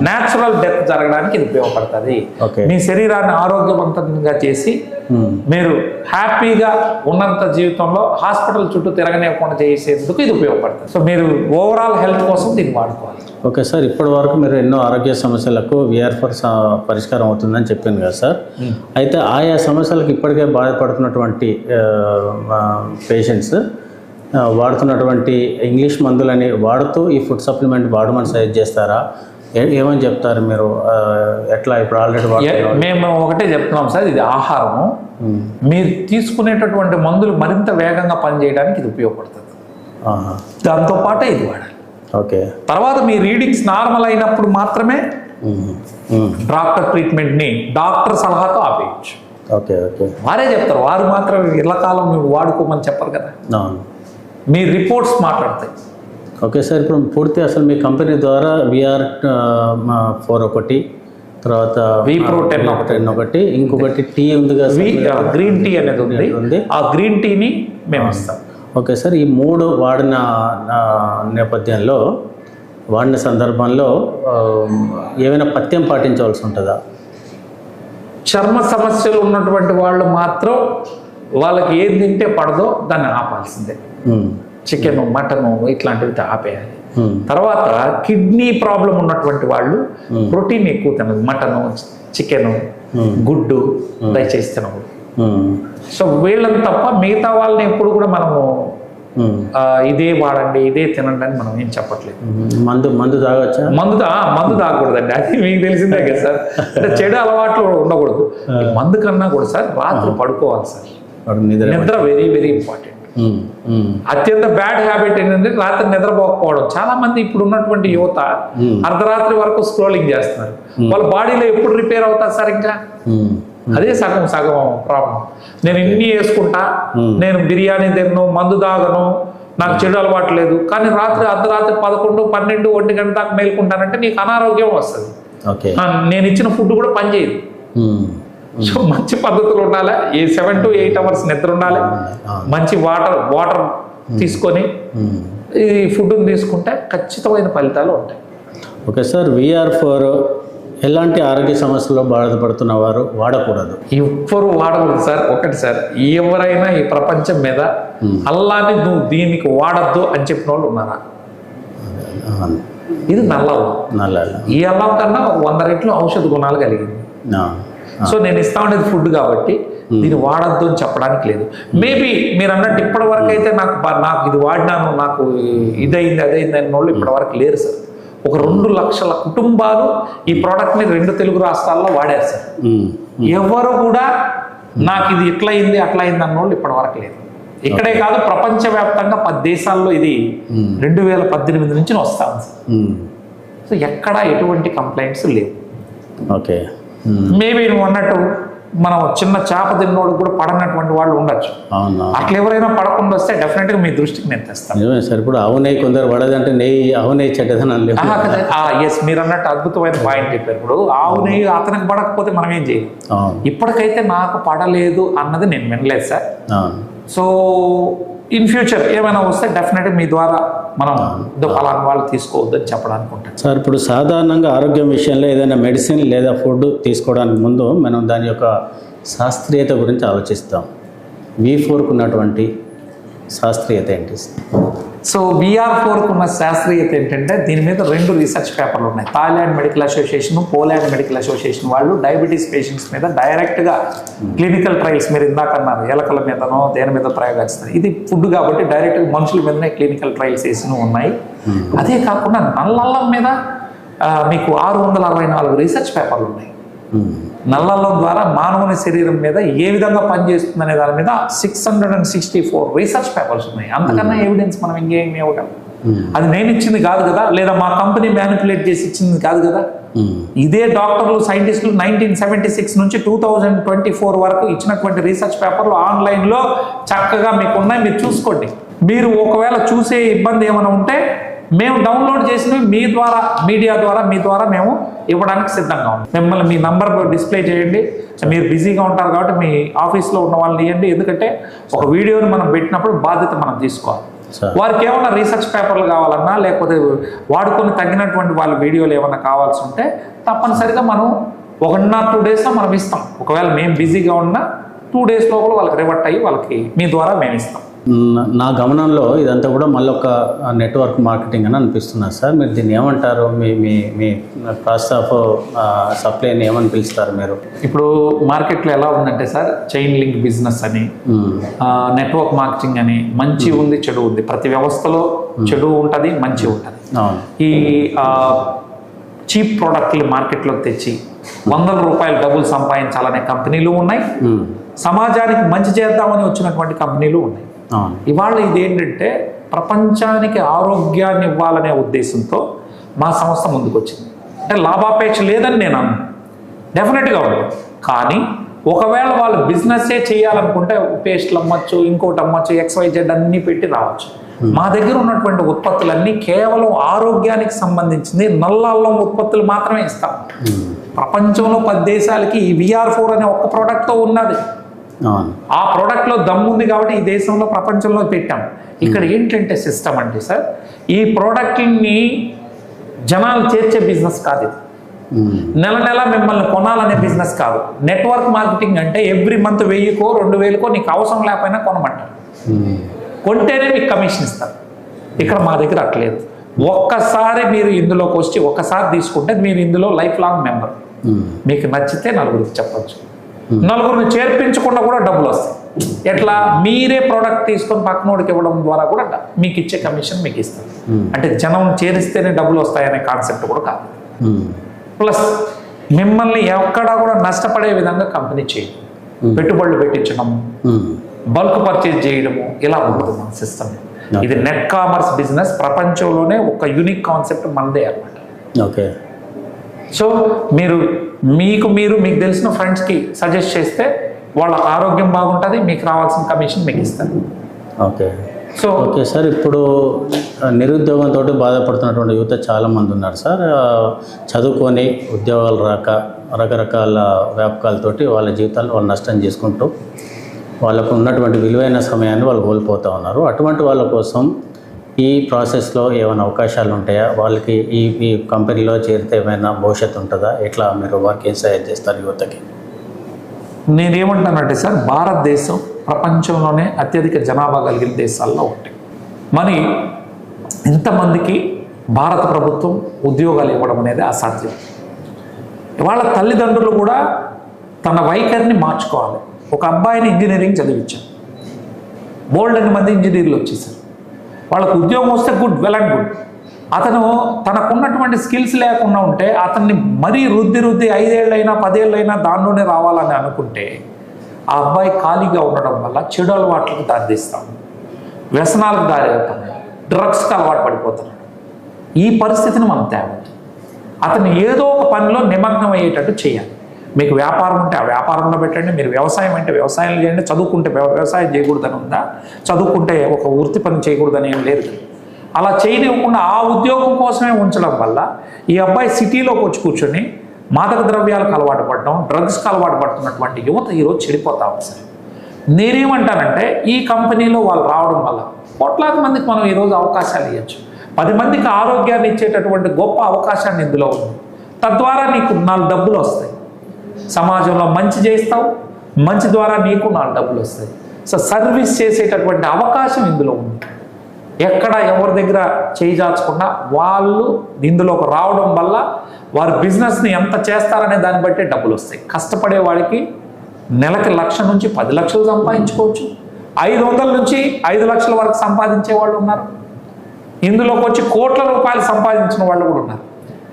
న్యాచురల్ డెత్ జరగడానికి ఇది ఉపయోగపడుతుంది. మీ శరీరాన్ని ఆరోగ్యవంతంగా చేసి మీరు హ్యాపీగా ఉన్నంత జీవితంలో హాస్పిటల్ చుట్టూ తిరగనివ్వకుండా చేసేందుకు ఇది ఉపయోగపడుతుంది. సో మీరు ఓవరాల్ హెల్త్ కోసం దీన్ని వాడుకోవాలి. ఓకే సార్, ఇప్పటి వరకు మీరు ఎన్నో ఆరోగ్య సమస్యలకు VR4 పరిష్కారం అవుతుందని చెప్పింది కదా సార్. అయితే ఆయా సమస్యలకు ఇప్పటికే బాధపడుతున్నటువంటి పేషెంట్స్ వాడుతున్నటువంటి ఇంగ్లీష్ మందులని వాడుతూ ఈ ఫుడ్ సప్లిమెంట్ వాడమని సజెస్ట్ చేస్తారా? ఏమని చెప్తారు మీరు? ఎట్లా ఇప్పుడు ఆల్రెడీ మేము ఒకటే చెప్తున్నాం సార్, ఇది ఆహారము. మీరు తీసుకునేటటువంటి మందులు మరింత వేగంగా పనిచేయడానికి ఇది ఉపయోగపడుతుంది. దాంతోపాటే ఇది వాడాలి. ఓకే, తర్వాత మీ రీడింగ్స్ నార్మల్ అయినప్పుడు మాత్రమే డాక్టర్ ట్రీట్మెంట్ని డాక్టర్ సలహాతో ఆపేయచ్చు. ఓకే ఓకే, వారే చెప్తారు, వారు మాత్రం ఇళ్ళకాలం నువ్వు వాడుకోమని చెప్పరు కదా, మీ రిపోర్ట్స్ మాట్లాడతాయి. ఓకే సార్, ఇప్పుడు పూర్తి అసలు మీ కంపెనీ ద్వారా VR4 ఒకటి, తర్వాత V-Pro10 ఒకటి, ఇంకొకటి టీ ఉంది కదా, గ్రీన్ టీ అనేది ఉంది. ఆ గ్రీన్ టీని మేము ఇస్తాం. ఓకే సార్, ఈ 3 వాడిన నేపథ్యంలో వాడిన సందర్భంలో ఏమైనా పథ్యం పాటించవలసి ఉంటుందా? చర్మ సమస్యలు ఉన్నటువంటి వాళ్ళు మాత్రం వాళ్ళకి ఏది తింటే పడదో దాన్ని ఆపాల్సిందే. చికెను, మటను ఇట్లాంటివి ఆపేయాలి. తర్వాత కిడ్నీ ప్రాబ్లం ఉన్నటువంటి వాళ్ళు ప్రోటీన్ ఎక్కువ తినదు. మటను, చికెను, గుడ్డు దయచేసి తినకూడదు. సో వీళ్ళని తప్ప మిగతా వాళ్ళని ఎప్పుడు కూడా మనము ఇదే వాడండి, ఇదే తినండి అని మనం ఏం చెప్పట్లేదు. మందు తాగొచ్చా? మందు తాగకూడదండి, అది మీకు తెలిసిందే కదా సార్. అంటే చెడు అలవాట్లు ఉండకూడదు. మందు కన్నా కూడా సార్ రాత్రి పడుకోవాలి సార్. నిద్ర వెరీ వెరీ ఇంపార్టెంట్. అత్యంత బ్యాడ్ హ్యాబిట్ ఏంటంటే రాత్రి నిద్రపోకపోవడం. చాలా మంది ఇప్పుడు ఉన్నటువంటి యువత అర్ధరాత్రి వరకు స్క్రోలింగ్ చేస్తున్నారు. వాళ్ళ బాడీలో ఎప్పుడు రిపేర్ అవుతారు సార్? ఇంకా అదే సగం ప్రాబ్లం. నేను ఇన్ని వేసుకుంటా, నేను బిర్యానీ తిన్ను, మందు తాగను, నాకు చెడు అలవాటు లేదు, కానీ అర్ధరాత్రి 11, 12, 1 గంట దాకా మేల్కుంటానంటే నీకు అనారోగ్యం వస్తుంది. నేను ఇచ్చిన ఫుడ్ కూడా పనిచేయదు. సో మంచి పద్ధతులు ఉండాలి. 7 to 8 hours నిద్ర ఉండాలి. మంచి వాటర్ తీసుకొని ఈ ఫుడ్ని తీసుకుంటే ఖచ్చితమైన ఫలితాలు ఉంటాయి. ఓకే సార్, VR4 ఎలాంటి ఆరోగ్య సమస్యల్లో బాధపడుతున్న వారు వాడకూడదు? ఎవ్వరు వాడకూడదు సార్. ఒకటి సార్, ఎవరైనా ఈ ప్రపంచం మీద అల్లాని నువ్వు దీనికి వాడద్దు అని చెప్పిన వాళ్ళు ఉన్నారా? ఇది నల్ల ఈ అల్లం కన్నా 100 రెట్లు ఔషధ గుణాలు కలిగింది. సో నేను ఇస్తా ఉండేది ఫుడ్ కాబట్టి దీన్ని వాడద్దు అని చెప్పడానికి లేదు. మేబీ మీరు అన్నట్టు ఇప్పటి వరకు అయితే నాకు ఇది వాడినాను, నాకు ఇదైంది అదైంది అన్న వాళ్ళు ఇప్పటి వరకు లేరు సార్. ఒక 2 లక్షల కుటుంబాలు ఈ ప్రోడక్ట్ని 2 తెలుగు రాష్ట్రాల్లో వాడారు సార్. ఎవరు కూడా నాకు ఇది ఇట్లా అయింది అట్లా అయింది అన్న వాళ్ళు ఇప్పటి వరకు లేదు. ఇక్కడే కాదు, ప్రపంచవ్యాప్తంగా 10 దేశాల్లో ఇది 2018 నుంచి వస్తాం సార్. సో ఎక్కడ ఎటువంటి కంప్లైంట్స్ లేవు. ఓకే, మేబీ నువ్వు అన్నట్టు మనం చిన్న చేప తిన్నోడు కూడా పడనటువంటి వాళ్ళు ఉండొచ్చు. అట్లా ఎవరైనా పడకుండా వస్తే డెఫినెట్గా మీ దృష్టికి నేను తెస్తాను సార్. ఇప్పుడు ఆవు నెయ్యి కొందరు పడదంటే ఆవు నెయ్యి చెడ్డదని ఎస్, మీరు అన్నట్టు అద్భుతమైన పాయింట్ చెప్పారు. ఇప్పుడు ఆవు నెయ్యి అతనికి పడకపోతే మనం ఏం చేయాలి? ఇప్పటికైతే నాకు పడలేదు అన్నది నేను వినలేదు సార్. సో ఇన్ ఫ్యూచర్ ఏమైనా వస్తే డెఫినెట్గా మీ ద్వారా మనం ఫలానా వాళ్ళు తీసుకోవద్దని చెప్పడానికి ఉంటాం సార్. ఇప్పుడు సాధారణంగా ఆరోగ్యం విషయంలో ఏదైనా మెడిసిన్ లేదా ఫుడ్ తీసుకోవడానికి ముందు మనం దాని యొక్క శాస్త్రీయత గురించి ఆలోచిస్తాం. V4కు ఉన్నటువంటి శాస్త్రీయత ఏంటి? సో VR4కు ఉన్న శాస్త్రీయత ఏంటంటే దీని మీద 2 రీసెర్చ్ పేపర్లు ఉన్నాయి. Thailand medical association, Poland medical association వాళ్ళు డయాబెటీస్ పేషెంట్స్ మీద డైరెక్ట్గా క్లినికల్ ట్రయల్స్, మీరు ఇందాక అన్నారు ఎలకల మీదనో దేని మీద ప్రయోగాలు చేస్తారు. ఇది ఫుడ్ కాబట్టి డైరెక్ట్గా మనుషుల మీదనే క్లినికల్ ట్రయల్స్ చేసినవి ఉన్నాయి. అదే కాకుండా నల్లల్లం మీద మీకు 664 రీసెర్చ్ పేపర్లు ఉన్నాయి. నల్లల్లం ద్వారా మానవుని శరీరం మీద ఏ విధంగా పనిచేస్తుంది అనే దాని మీద 664 రీసెర్చ్ పేపర్స్ ఉన్నాయి. అంతకన్నా ఎవిడెన్స్ మనం ఇంకేమి ఇవ్వగలం? అది నేను ఇచ్చింది కాదు కదా, లేదా మా కంపెనీ మ్యానిపులేట్ చేసి ఇచ్చింది కాదు కదా. ఇదే డాక్టర్లు, సైంటిస్టులు 1976 నుంచి 2024 వరకు ఇచ్చినటువంటి రీసెర్చ్ పేపర్లు ఆన్లైన్లో చక్కగా మీకు ఉన్నాయి, మీరు చూసుకోండి. మీరు ఒకవేళ చూసే ఇబ్బంది ఏమైనా ఉంటే మేము డౌన్లోడ్ చేసినవి మీ ద్వారా, మీడియా ద్వారా, మీ ద్వారా మేము ఇవ్వడానికి సిద్ధంగా ఉన్నాం. మిమ్మల్ని మీ నంబర్ డిస్ప్లే చేయండి. మీరు బిజీగా ఉంటారు కాబట్టి మీ ఆఫీస్లో ఉన్న వాళ్ళని ఇవ్వండి. ఎందుకంటే ఒక వీడియోని మనం పెట్టినప్పుడు బాధ్యత మనం తీసుకోవాలి. వారికి ఏమైనా రీసెర్చ్ పేపర్లు కావాలన్నా, లేకపోతే వాడుకొని తగ్గినటువంటి వాళ్ళ వీడియోలు ఏమైనా కావాల్సి ఉంటే తప్పనిసరిగా మనం 1 or 2 daysలో మనం ఇస్తాం. ఒకవేళ మేము బిజీగా ఉన్నా 2 days లోపల వాళ్ళకి రివర్ట్ అయ్యి వాళ్ళకి మీ ద్వారా మేము ఇస్తాం. నా గమనంలో ఇదంతా కూడా మళ్ళీ ఒక నెట్వర్క్ మార్కెటింగ్ అని అనిపిస్తున్నారు సార్. మీరు దీన్ని ఏమంటారు? మీ ప్రాసెస్ ఆఫ్ సప్లైని ఏమని పిలుస్తారు మీరు? ఇప్పుడు మార్కెట్లో ఎలా ఉందంటే సార్, చైన్ లింక్ బిజినెస్ అని, నెట్వర్క్ మార్కెటింగ్ అని, మంచి ఉంది చెడు ఉంది. ప్రతి వ్యవస్థలో చెడు ఉంటుంది, మంచి ఉంటుంది. ఈ చీప్ ప్రోడక్ట్లు మార్కెట్లోకి తెచ్చి 100 రూపాయలు డబ్బులు సంపాదించాలనే కంపెనీలు ఉన్నాయి. సమాజానికి మంచి చేద్దామని వచ్చినటువంటి కంపెనీలు ఉన్నాయి. ఇవాళ ఇదేంటంటే ప్రపంచానికి ఆరోగ్యాన్ని ఇవ్వాలనే ఉద్దేశంతో మా సంస్థ ముందుకు వచ్చింది. అంటే లాభాపేక్ష లేదని నేను అన్నాను, డెఫినెట్గా ఉంది. కానీ ఒకవేళ వాళ్ళు బిజినెస్సే చేయాలనుకుంటే పేస్ట్లు అమ్మచ్చు, ఇంకోటి అమ్మచ్చు, XYZ అన్నీ పెట్టి రావచ్చు. మా దగ్గర ఉన్నటువంటి ఉత్పత్తులన్నీ కేవలం ఆరోగ్యానికి సంబంధించింది నల్ల అల్లం ఉత్పత్తులు మాత్రమే ఇస్తాం. ప్రపంచంలో 10 దేశాలకి ఈ VR4 అనే ఒక్క ప్రోడక్ట్తో ఉన్నది. అవును. ఆ ప్రోడక్ట్లో దమ్ముంది కాబట్టి ఈ దేశంలో ప్రపంచంలో పెట్టాం. ఇక్కడ ఏంటంటే సిస్టమ్ అంటే సార్, ఈ ప్రోడక్ట్ని జనాలు చేర్చే బిజినెస్ కాదు ఇది. నెల నెల మిమ్మల్ని కొనాలనే బిజినెస్ కాదు. నెట్వర్క్ మార్కెటింగ్ అంటే ఎవ్రీ మంత్ 1000కో 2000కో నీకు అవసరం లేకపోయినా కొనమంటారు. కొంటేనే మీకు కమిషన్ ఇస్తారు. ఇక్కడ మా దగ్గర అట్లేదు. ఒక్కసారి మీరు ఇందులోకి వచ్చి ఒక్కసారి తీసుకుంటే మీరు ఇందులో లైఫ్ లాంగ్ మెంబర్. మీకు నచ్చితే నలుగురికి చెప్పచ్చు, నలుగురిని చేర్పించకుండా కూడా డబ్బులు వస్తాయి. ఎట్లా? మీరే ప్రోడక్ట్ తీసుకొని పక్కనోడికి ఇవ్వడం ద్వారా కూడా మీకు ఇచ్చే కమిషన్ మీకు ఇస్తారు. అంటే జనం చేరిస్తేనే డబ్బులు వస్తాయనే కాన్సెప్ట్ కూడా కాదు. ప్లస్ మిమ్మల్ని ఎక్కడా కూడా నష్టపడే విధంగా కంపెనీ చేయదు. పెట్టుబడులు పెట్టించడం, బల్క్ పర్చేజ్ చేయడము ఇలా ఉంటుంది మన సిస్టమ్. ఇది నెట్ కామర్స్ బిజినెస్ ప్రపంచంలోనే ఒక యూనిక్ కాన్సెప్ట్ మనదే అన్నమాట. ఓకే. సో మీకు తెలిసిన ఫ్రెండ్స్కి సజెస్ట్ చేస్తే వాళ్ళ ఆరోగ్యం బాగుంటుంది, మీకు రావాల్సిన కమిషన్ మీకు ఇస్తారు. ఓకే. సో ఓకే సార్, ఇప్పుడు నిరుద్యోగంతో బాధపడుతున్నటువంటి యువత చాలామంది ఉన్నారు సార్. చదువుకొని ఉద్యోగాలు రాక రకరకాల వ్యాపకాలతోటి వాళ్ళ జీవితాలు వాళ్ళు నష్టం చేసుకుంటూ వాళ్ళకు ఉన్నటువంటి విలువైన సమయాన్ని వాళ్ళు కోల్పోతూ ఉన్నారు. అటువంటి వాళ్ళ కోసం ఈ ప్రాసెస్లో ఏమైనా అవకాశాలు ఉంటాయా? వాళ్ళకి ఈ కంపెనీలో చేరితే ఏమైనా భవిష్యత్తు ఉంటుందా? ఎట్లా మీరు వారికి ఏం సహాయం చేస్తారు యువతకి? నేనేమంటానంటే సార్, భారతదేశం ప్రపంచంలోనే అత్యధిక జనాభా కలిగిన దేశాల్లో ఒకటి. మరి ఇంతమందికి భారత ప్రభుత్వం ఉద్యోగాలు ఇవ్వడం అనేది అసాధ్యం. వాళ్ళ తల్లిదండ్రులు కూడా తన వైఖరిని మార్చుకోవాలి. ఒక అబ్బాయిని ఇంజనీరింగ్ చదివించాం, బోల్డ్ అని మంది ఇంజనీర్లు వచ్చేసారు. వాళ్ళకు ఉద్యోగం వస్తే గుడ్, వెల్ అండ్ గుడ్. అతను తనకున్నటువంటి స్కిల్స్ లేకుండా ఉంటే అతన్ని మరీ రుద్ది 5 ఏళ్ళైనా 10 ఏళ్ళైనా దానిలోనే రావాలని అనుకుంటే ఆ అబ్బాయి ఖాళీగా ఉండడం వల్ల చెడు అలవాట్లకు దారితీస్తాం, వ్యసనాలకు దారితీస్తాం, డ్రగ్స్కి అలవాటు పడిపోతున్నాడు. ఈ పరిస్థితిని మనం తేవద్దు. అతను ఏదో ఒక పనిలో నిమగ్నం అయ్యేటట్టు చేయాలి. మీకు వ్యాపారం ఉంటే ఆ వ్యాపారంలో పెట్టండి, మీరు వ్యవసాయం అంటే వ్యవసాయం చేయండి. చదువుకుంటే వ్యవసాయం చేయకూడదని ఉందా? చదువుకుంటే ఒక వృత్తి పని చేయకూడదని ఏం లేదు. అలా చేయనివ్వకుండా ఆ ఉద్యోగం కోసమే ఉంచడం వల్ల ఈ అబ్బాయి సిటీలోకి వచ్చి కూర్చొని మాదక ద్రవ్యాలకు అలవాటు పడడం, డ్రగ్స్కి అలవాటు పడుతున్నటువంటి యువత ఈరోజు చెడిపోతా ఉంది సార్. నేనేమంటానంటే ఈ కంపెనీలో వాళ్ళు రావడం వల్ల కోట్లాది మందికి మనం ఈరోజు అవకాశాలు ఇవ్వచ్చు. 10 మందికి ఆరోగ్యాన్ని ఇచ్చేటటువంటి గొప్ప అవకాశాన్ని ఇందులో ఉంది. తద్వారా నీకు 4 డబ్బులు వస్తాయి. సమాజంలో మంచి చేస్తావు, మంచి ద్వారా నీకు 4 డబ్బులు వస్తాయి. సో సర్వీస్ చేసేటటువంటి అవకాశం ఇందులో ఉంది. ఎక్కడ ఎవరి దగ్గర చేయిచాచకుండా వాళ్ళు ఇందులోకి రావడం వల్ల వారి బిజినెస్ని ఎంత చేస్తారనే దాన్ని బట్టే డబ్బులు వస్తాయి. కష్టపడే వాడికి నెలకి 1 లక్ష నుంచి 10 లక్షలు సంపాదించుకోవచ్చు. 500 నుంచి 5 లక్షల వరకు సంపాదించే వాళ్ళు ఉన్నారు. ఇందులోకి వచ్చి కోట్ల రూపాయలు సంపాదించిన వాళ్ళు కూడా ఉన్నారు.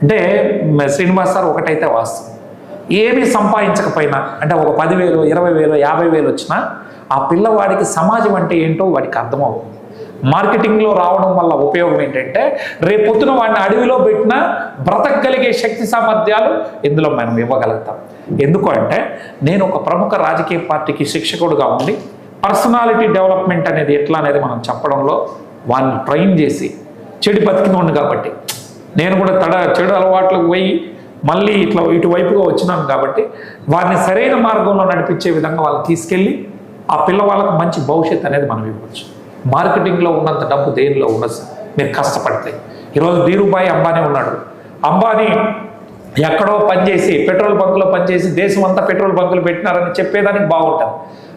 అంటే శ్రీనివాస్ సార్ ఒకటైతే వాస్తవం, ఏమీ సంపాదించకపోయినా అంటే ఒక 10,000, 20,000, 50,000 వచ్చినా ఆ పిల్లవాడికి సమాజం అంటే ఏంటో వాడికి అర్థమవుతుంది. మార్కెటింగ్లో రావడం వల్ల ఉపయోగం ఏంటంటే రేపొద్దున వాడిని అడవిలో పెట్టినా బ్రతకగలిగే శక్తి సామర్థ్యాలు ఇందులో మనం ఇవ్వగలుగుతాం. ఎందుకు అంటే నేను ఒక ప్రముఖ రాజకీయ పార్టీకి శిక్షకుడుగా ఉండి పర్సనాలిటీ డెవలప్మెంట్ అనేది ఎట్లా అనేది మనం చెప్పడంలో వాడిని ట్రైన్ చేసి చెడు బతికినోండి కాబట్టి నేను కూడా చెడు అలవాట్లకు పోయి మళ్ళీ ఇటువైపుగా వచ్చినాను కాబట్టి వారిని సరైన మార్గంలో నడిపించే విధంగా వాళ్ళని తీసుకెళ్ళి ఆ పిల్లవాళ్ళకు మంచి భవిష్యత్తు అనేది మనం ఇవ్వచ్చు. మార్కెటింగ్లో ఉన్నంత డబ్బు దేనిలో ఉండదు సార్, మీరు కష్టపడితే. ఈరోజు ధీరుభాయ్ అంబానీ ఉన్నాడు. అంబానీ ఎక్కడో పనిచేసి పెట్రోల్ బంకులో పనిచేసి దేశం అంతా పెట్రోల్ బంకులు పెట్టినారని చెప్పేదానికి బాగుంటుంది.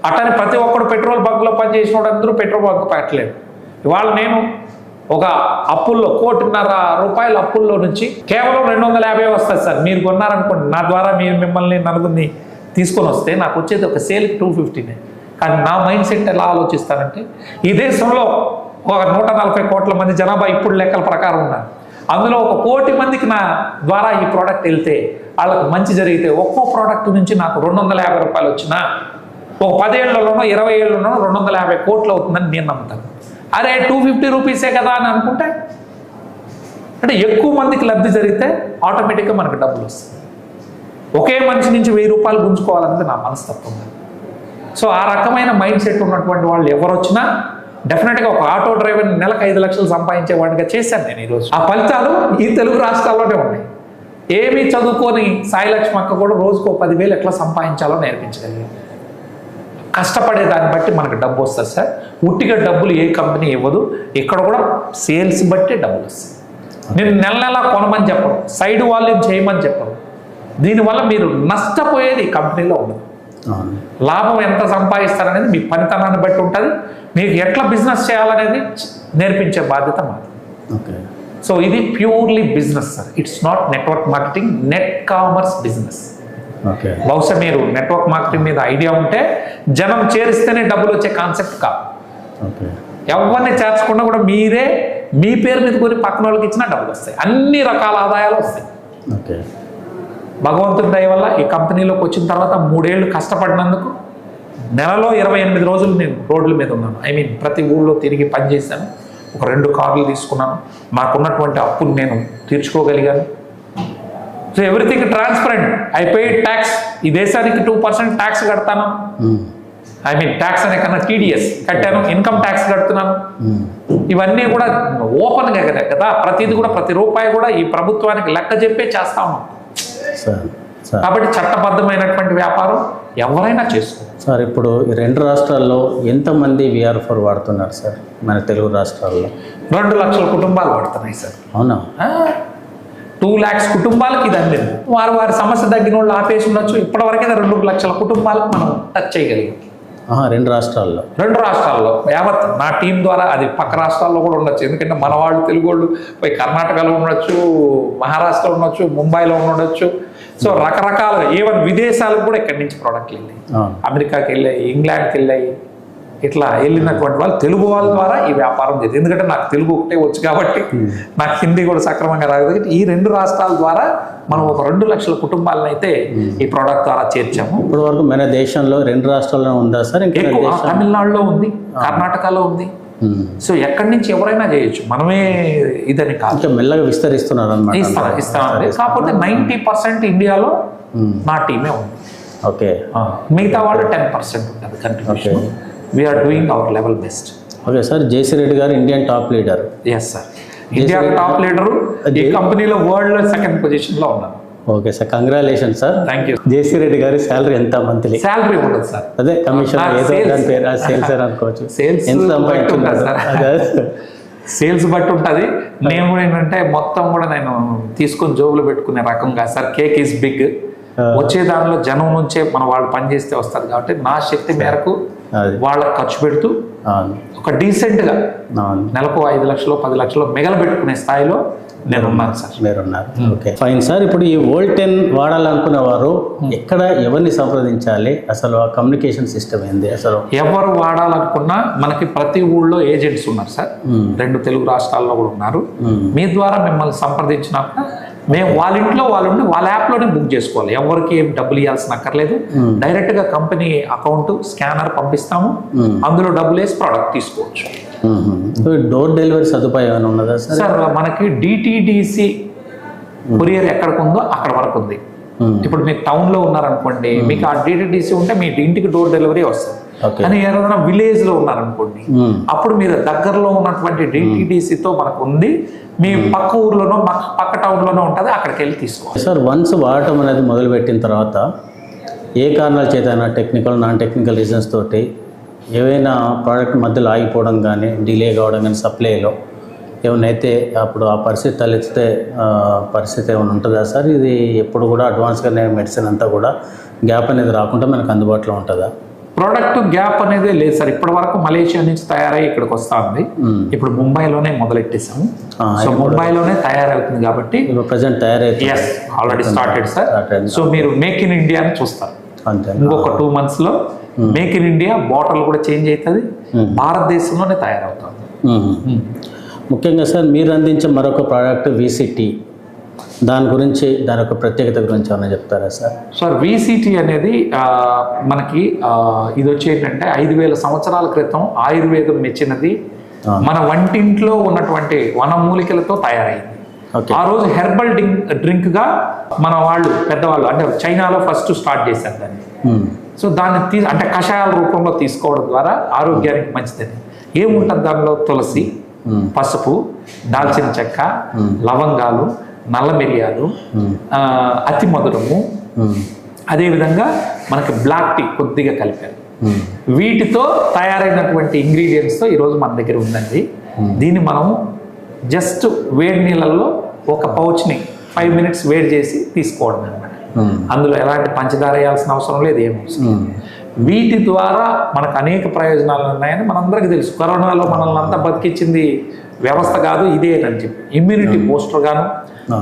అట్టని ప్రతి ఒక్కడు పెట్రోల్ బంకులో పనిచేసిన వాడు అందరూ పెట్రోల్ బంకు పెట్టలేరు. ఇవాళ నేను ఒక అప్పుల్లో 1,50,00,000 రూపాయల అప్పుల్లో నుంచి కేవలం 250 వస్తుంది సార్. మీరు కొన్నారనుకోండి, నా ద్వారా మిమ్మల్ని నలుగురిని తీసుకొని వస్తే నాకు వచ్చేది ఒక సేల్కి 250. కానీ నా మైండ్ సెట్ ఎలా ఆలోచిస్తానంటే ఈ దేశంలో ఒక 140 కోట్ల మంది జనాభా ఇప్పుడు లెక్కల ప్రకారం ఉన్నారు. అందులో 1 కోటి మందికి నా ద్వారా ఈ ప్రోడక్ట్ వెళ్తే వాళ్ళకి మంచి జరిగితే ఒక్కో ప్రోడక్ట్ నుంచి నాకు 250 రూపాయలు వచ్చినా ఒక 10 ఏళ్లలోనో 20 ఏళ్లలోనో 250 కోట్లు అవుతుందని నేను నమ్ముతాను. అరే 250 రూపీసే కదా అని అనుకుంటే అంటే ఎక్కువ మందికి లబ్ధి జరిగితే ఆటోమేటిక్గా మనకు డబ్బులు వస్తాయి. ఒకే మనిషి నుంచి 1000 రూపాయలు గుంజుకోవాలన్నది నా మనస్తత్వం. సో ఆ రకమైన మైండ్ సెట్ ఉన్నటువంటి వాళ్ళు ఎవరు వచ్చినా డెఫినెట్గా ఒక ఆటో డ్రైవర్ని నెలకు 5 లక్షలు సంపాదించే వాడిగా చేశాను నేను ఈరోజు. ఆ ఫలితాలు ఈ తెలుగు రాష్ట్రాల్లోనే ఉన్నాయి. ఏమీ చదువుకొని సాయి లక్ష్మక్క కూడా రోజుకో 10,000 ఎట్లా సంపాదించాలో నేర్పించగలిగాను. కష్టపడే దాన్ని బట్టి మనకు డబ్బు వస్తుంది సార్. ఉట్టిగా డబ్బులు ఏ కంపెనీ ఇవ్వదు. ఇక్కడ కూడా సేల్స్ బట్టి డబ్బులు వస్తాయి. నేను నెల నెల కొనమని చెప్పను, సైడ్ వాల్యూమ్ చేయమని చెప్పను. దీనివల్ల మీరు నష్టపోయేది ఈ కంపెనీలో ఉండదు. లాభం ఎంత సంపాదిస్తారనేది మీ పనితనాన్ని బట్టి ఉంటుంది. మీకు ఎట్లా బిజినెస్ చేయాలనేది నేర్పించే బాధ్యత మాది. సో ఇది purely business sir. It's not network marketing, net commerce business. బహుశా మీరు నెట్వర్క్ మార్కెటింగ్ మీద ఐడియా ఉంటే జనం చేరిస్తేనే డబ్బులు వచ్చే కాన్సెప్ట్ కాదు. ఎవరిని చేర్చకుండా కూడా మీరే మీ పేరు మీద కొని పక్కన వాళ్ళకి ఇచ్చినా డబ్బులు వస్తాయి. అన్ని రకాల ఆదాయాలు వస్తాయి. భగవంతుడి దయ వల్ల ఈ కంపెనీలోకి వచ్చిన తర్వాత 3 ఏళ్ళు కష్టపడినందుకు నెలలో 28 రోజులు నేను రోడ్ల మీద ఉన్నాను. ప్రతి ఊళ్ళో తిరిగి పనిచేశాను. ఒక 2 కార్లు తీసుకున్నాను. మాకున్నటువంటి అప్పును నేను తీర్చుకోగలిగాను. So everything transparent. I paid tax. ఈ దేశానికి 2% ట్యాక్స్ కడతాను. ట్యాక్స్ అనే కన్నా TDS కట్టాను. ఇన్కమ్ ట్యాక్స్ కడుతున్నాను. ఇవన్నీ కూడా ఓపెన్గా కదా. ప్రతిది కూడా, ప్రతి రూపాయి కూడా ఈ ప్రభుత్వానికి లెక్క చెప్పే చేస్తా ఉన్నాం. కాబట్టి చట్టబద్ధమైనటువంటి వ్యాపారం ఎవరైనా చేసుకో సార్. ఇప్పుడు ఈ 2 రాష్ట్రాల్లో ఎంతమంది VR4 వాడుతున్నారు సార్? మన తెలుగు రాష్ట్రాల్లో 2 లక్షల కుటుంబాలు వాడుతున్నాయి సార్. అవునా? 2 lakhs కుటుంబాలకి ఇది అందింది. వారి సమస్య తగ్గిన వాళ్ళు ఆపేసి ఉండొచ్చు. ఇప్పటివరకే 2 లక్షల కుటుంబాలకు మనం టచ్ చేయగలిగాం. 2 రాష్ట్రాల్లో 2 రాష్ట్రాల్లో యావత్ నా టీం ద్వారా. అది పక్క రాష్ట్రాల్లో కూడా ఉండొచ్చు. ఎందుకంటే మన వాళ్ళు తెలుగు వాళ్ళు పోయి కర్ణాటకలో ఉండొచ్చు, మహారాష్ట్రలో ఉండొచ్చు, ముంబైలో ఉండొచ్చు. సో రకరకాలుగా ఈవెన్ విదేశాలకు కూడా ఇక్కడి నుంచి ప్రోడక్ట్లు వెళ్ళాయి. అమెరికాకి వెళ్ళాయి, ఇంగ్లాండ్కి వెళ్ళాయి. ఇట్లా వెళ్ళినటువంటి వాళ్ళు తెలుగు వాళ్ళ ద్వారా ఈ వ్యాపారం జరిగింది. ఎందుకంటే నాకు తెలుగు ఒకటే వచ్చు కాబట్టి, నాకు హిందీ కూడా సక్రమంగా రాదు. ఈ 2 రాష్ట్రాల ద్వారా మనం ఒక 2 లక్షల కుటుంబాలను అయితే ఈ ప్రోడక్ట్ ద్వారా చేర్చాము. ఇప్పటి వరకు మన దేశంలో 2 రాష్ట్రాల్లో ఉందా సార్? ఎక్కువ తమిళనాడులో ఉంది, కర్ణాటకలో ఉంది. సో ఎక్కడి నుంచి ఎవరైనా చేయొచ్చు. మనమే ఇదని కాదు, మెల్లగా విస్తరిస్తున్నారు అన్నమాట. ఇస్తామండి. కాకపోతే 90% ఇండియాలో నా టీమే ఉంది. ఓకే. మిగతా వాళ్ళు 10% ఉంటుంది contribution. We are doing our level best. Okay sir. JC Reddy గారు Indian top leader. Yes sir, India top leader. ఈ కంపెనీలో వరల్డ్ లో 2nd పొజిషన్లో ఉన్నారు. Okay sir, congratulation sir. Thank you. JC Reddy గారి శాలరీ ఎంత మంత్లీ? శాలరీ ఉండదు సార్, అదే కమిషన్ సేల్స్ అనుకోవచ్చు. సేల్స్ బట్టి ఉంటుంది సార్. సేల్స్ బట్టి ఉంటుంది. నేను కూడా ఏంటంటే మొత్తం కూడా నేను తీసుకొని జోబులు పెట్టుకునే రకంగా సార్. Cake is big. వచ్చే దానిలో జనం నుంచే మన వాళ్ళు పనిచేస్తే వస్తారు కాబట్టి నా శక్తి మేరకు వాళ్ళకి ఖర్చు పెడుతూ ఒక డీసెంట్గా నెలకు 5 లక్షలు 10 లక్షలు మిగలబెట్టుకునే స్థాయిలో నేను ఉన్నాను సార్. మీరున్నారు. Okay, fine sir. ఇప్పుడు ఈ వోల్టెన్ వాడాలనుకున్న వారు ఎక్కడ ఎవరిని సంప్రదించాలి? అసలు ఆ కమ్యూనికేషన్ సిస్టమ్ ఏంది? అసలు ఎవరు వాడాలనుకున్నా మనకి ప్రతి ఊళ్ళో ఏజెంట్స్ ఉన్నారు సార్. 2 తెలుగు రాష్ట్రాల్లో కూడా ఉన్నారు. మీ ద్వారా మిమ్మల్ని సంప్రదించినాక మేము వాళ్ళ ఇంట్లో వాళ్ళుండి వాళ్ళ యాప్లోనే బుక్ చేసుకోవాలి. ఎవరికి ఏం డబ్బులు ఇవ్వాల్సిన అక్కర్లేదు. డైరెక్ట్గా కంపెనీ అకౌంట్ స్కానర్ పంపిస్తాము, అందులో డబ్బులు వేసి ప్రోడక్ట్ తీసుకోవచ్చు. డోర్ డెలివరీ సదుపాయం ఏమైనా ఉన్నదా సార్? మనకి DTDC కొరియర్ ఎక్కడికి ఉందో అక్కడ వరకు ఉంది. ఇప్పుడు మీరు టౌన్లో ఉన్నారనుకోండి, మీకు ఆ DTDC ఉంటే మీ ఇంటికి డోర్ డెలివరీ వస్తుంది. కానీ ఏదైనా విలేజ్లో ఉన్నారనుకోండి, అప్పుడు మీరు దగ్గరలో ఉన్నటువంటి DTDCతో మనకు ఉంది. మీ పక్క ఊర్లోనో పక్క టౌన్లోనో ఉంటుంది, అక్కడికి వెళ్ళి తీసుకోవాలి. సార్, వన్స్ వాడటం అనేది మొదలుపెట్టిన తర్వాత ఏ కారణాల చేత టెక్నికల్ నాన్ టెక్నికల్ రీజన్స్ తోటి ఏవైనా ప్రోడక్ట్ మధ్యలో ఆగిపోవడం కానీ, డిలే కావడం కానీ, సప్లైలో ఏమైనా అయితే అప్పుడు ఆ పరిస్థితి తలెత్తితే పరిస్థితి ఏమైనా ఉంటుందా సార్? ఇది ఎప్పుడు కూడా అడ్వాన్స్గానే మెడిసిన్ అంతా కూడా గ్యాప్ అనేది రాకుండా మనకు అందుబాటులో ఉంటుందా? ప్రోడక్ట్ గ్యాప్ అనేది లేదు సార్. ఇప్పటి వరకు మలేషియా నుంచి తయారై ఇక్కడికి వస్తా ఉంది. ఇప్పుడు ముంబైలోనే మొదలెట్టేసాము. సో ముంబైలోనే తయారవుతుంది కాబట్టి ప్రజెంట్ తయారైతే ఆల్రెడీ స్టార్టెడ్ సార్. సో మీరు మేక్ ఇన్ ఇండియా అని చూస్తారు. ఇంకొక 2 months లో మేక్ ఇన్ ఇండియా బాటిల్ కూడా చేంజ్ అవుతుంది, భారతదేశంలోనే తయారవుతుంది. ముఖ్యంగా సార్, మీరు అందించే మరొక ప్రోడక్ట్ VCT, దాని గురించి, దాని యొక్క ప్రత్యేకత గురించి ఏమైనా చెప్తారా సార్? సార్, VCT అనేది మనకి ఇది వచ్చి ఏంటంటే 5000 సంవత్సరాల క్రితం ఆయుర్వేదం మెచ్చినది. మన వంటింట్లో ఉన్నటువంటి వనమూలికలతో తయారైంది. ఆ రోజు హెర్బల్ డ్రింక్గా మన వాళ్ళు పెద్దవాళ్ళు అంటే చైనాలో ఫస్ట్ స్టార్ట్ చేశారు దాన్ని. సో దాన్ని అంటే కషాయాల రూపంలో తీసుకోవడం ద్వారా ఆరోగ్యానికి మంచిదని. ఏముంటుంది దానిలో? తులసి, పసుపు, దాల్చిన చెక్క, లవంగాలు, నల్ల మిరియాలు, అతి మధురము, అదేవిధంగా మనకి బ్లాక్ టీ కొద్దిగా కలిపారు. వీటితో తయారైనటువంటి ఇంగ్రీడియంట్స్తో ఈరోజు మన దగ్గర ఉందండి. దీన్ని మనం జస్ట్ వేడి నీళ్ళల్లో ఒక పౌచ్ని 5 minutes వేడి చేసి తీసుకోవడం అనమాట. అందులో ఎలాంటి పంచదార వేయాల్సిన అవసరం లేదు, ఏం అవసరం. వీటి ద్వారా మనకు అనేక ప్రయోజనాలు ఉన్నాయని మనందరికీ తెలుసు. కరోనాలో మనల్ని అంతా బతికించింది వ్యవస్థ కాదు, ఇదే అని చెప్పి ఇమ్యూనిటీ బూస్టర్ గాను,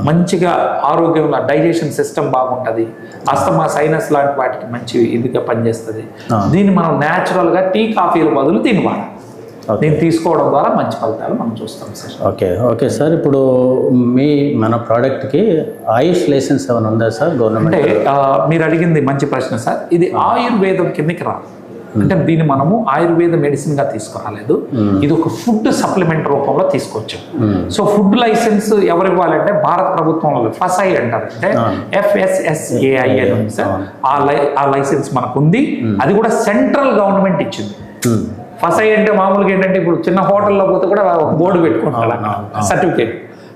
మంచిగా ఆరోగ్యంలో డైజెషన్ సిస్టమ్ బాగుంటుంది, అస్తమా సైనస్ లాంటి వాటికి మంచి ఇదిగా పనిచేస్తుంది. దీన్ని మనం న్యాచురల్గా టీ కాఫీల బదులు దీన్ని వాడాలి. దీన్ని తీసుకోవడం ద్వారా మంచి ఫలితాలు మనం చూస్తాం సార్. Okay sir. ఇప్పుడు మన ప్రోడక్ట్కి ఆయుష్ లైసెన్స్ ఏమైనా ఉందా సార్ గవర్నమెంట్? అంటే మీరు అడిగింది మంచి ప్రశ్న సార్. ఇది ఆయుర్వేదం కిందకి రాదు. అంటే దీన్ని మనము ఆయుర్వేద మెడిసిన్ గా తీసుకురాలేదు, ఇది ఒక ఫుడ్ సప్లిమెంట్ రూపంలో తీసుకొచ్చాం. సో ఫుడ్ లైసెన్స్ ఎవరు ఇవ్వాలంటే భారత ప్రభుత్వంలో ఫసై అంటారు, అంటే FSSAI అని ఉంది సార్. ఆ లైసెన్స్ మనకు ఉంది, అది కూడా సెంట్రల్ గవర్నమెంట్ ఇచ్చింది. ఫసై అంటే మామూలుగా ఏంటంటే ఇప్పుడు చిన్న హోటల్లో పోతే కూడా ఒక బోర్డు పెట్టుకుంటారు సర్టిఫికేట్,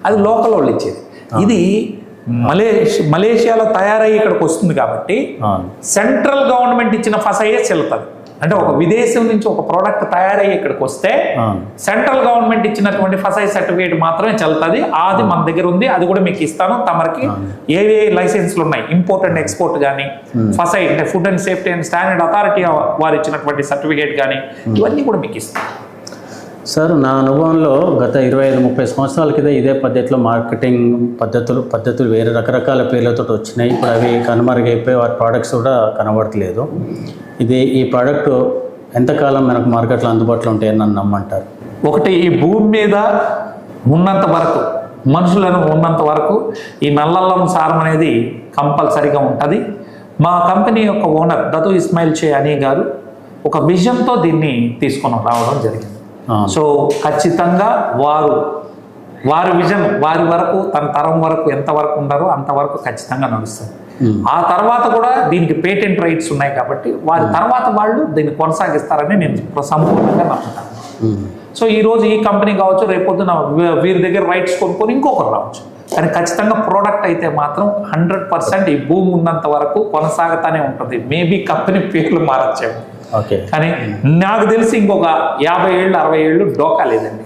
అది లోకల్ వాళ్ళు ఇచ్చేది. ఇది మలేషియాలో తయారయ్యి ఇక్కడికి వస్తుంది కాబట్టి సెంట్రల్ గవర్నమెంట్ ఇచ్చిన ఫసైయే చెల్లుతుంది. అంటే ఒక విదేశం నుంచి ఒక ప్రోడక్ట్ తయారయ్యి ఇక్కడికి వస్తే సెంట్రల్ గవర్నమెంట్ ఇచ్చినటువంటి ఫసై సర్టిఫికేట్ మాత్రమే చెల్లుతుంది. అది మన దగ్గర ఉంది, అది కూడా మీకు ఇస్తాను. తమరికి ఏ లైసెన్స్లు ఉన్నాయి, ఇంపోర్ట్ అండ్ ఎక్స్పోర్ట్ కానీ, ఫసై అంటే food and safety and standard authority వారు ఇచ్చినటువంటి సర్టిఫికేట్ కానీ, ఇవన్నీ కూడా మీకు ఇస్తాను. సార్, నా అనుభవంలో గత 25-30 సంవత్సరాల కింద ఇదే పద్ధతిలో మార్కెటింగ్ పద్ధతులు వేరే రకరకాల పేర్లతో వచ్చినాయి. ఇప్పుడు అవి కనుమరుగైపోయి వాటి ప్రోడక్ట్స్ కూడా కనబడట్లేదు. ఈ ప్రోడక్ట్ ఎంతకాలం మనకు మార్కెట్లో అందుబాటులో ఉంటాయని నన్ను నమ్మంటారు? ఒకటి, ఈ భూమి మీద ఉన్నంత వరకు, మనుషులను ఉన్నంత వరకు ఈ నల్లల్లం సారం అనేది కంపల్సరీగా ఉంటుంది. మా కంపెనీ యొక్క ఓనర్ దతు ఇస్మాయిల్ అనీ గారు ఒక విజన్తో దీన్ని తీసుకొని రావడం జరిగింది. సో ఖచ్చితంగా వారి విజన్ వారి వరకు, తన తరం వరకు ఎంతవరకు ఉన్నారో అంతవరకు ఖచ్చితంగా నడుస్తుంది. ఆ తర్వాత కూడా దీనికి పేటెంట్ రైట్స్ ఉన్నాయి కాబట్టి వారి తర్వాత వాళ్ళు దీన్ని కొనసాగిస్తారని నేను సంపూర్ణంగా నమ్ముతాను. సో ఈరోజు ఈ కంపెనీ కావచ్చు, రేపొద్దున వీరి దగ్గర రైట్స్ కొనుక్కొని ఇంకొకరు రావచ్చు, కానీ ఖచ్చితంగా ప్రోడక్ట్ అయితే మాత్రం 100% ఈ భూమి ఉన్నంత వరకు కొనసాగుతానే ఉంటుంది. మేబీ కంపెనీ పేర్లు మారచ్చేమో, కానీ నాకు తెలిసి ఇంకొక 50 ఏళ్ళు 60 ఏళ్ళు డోకా లేదండి.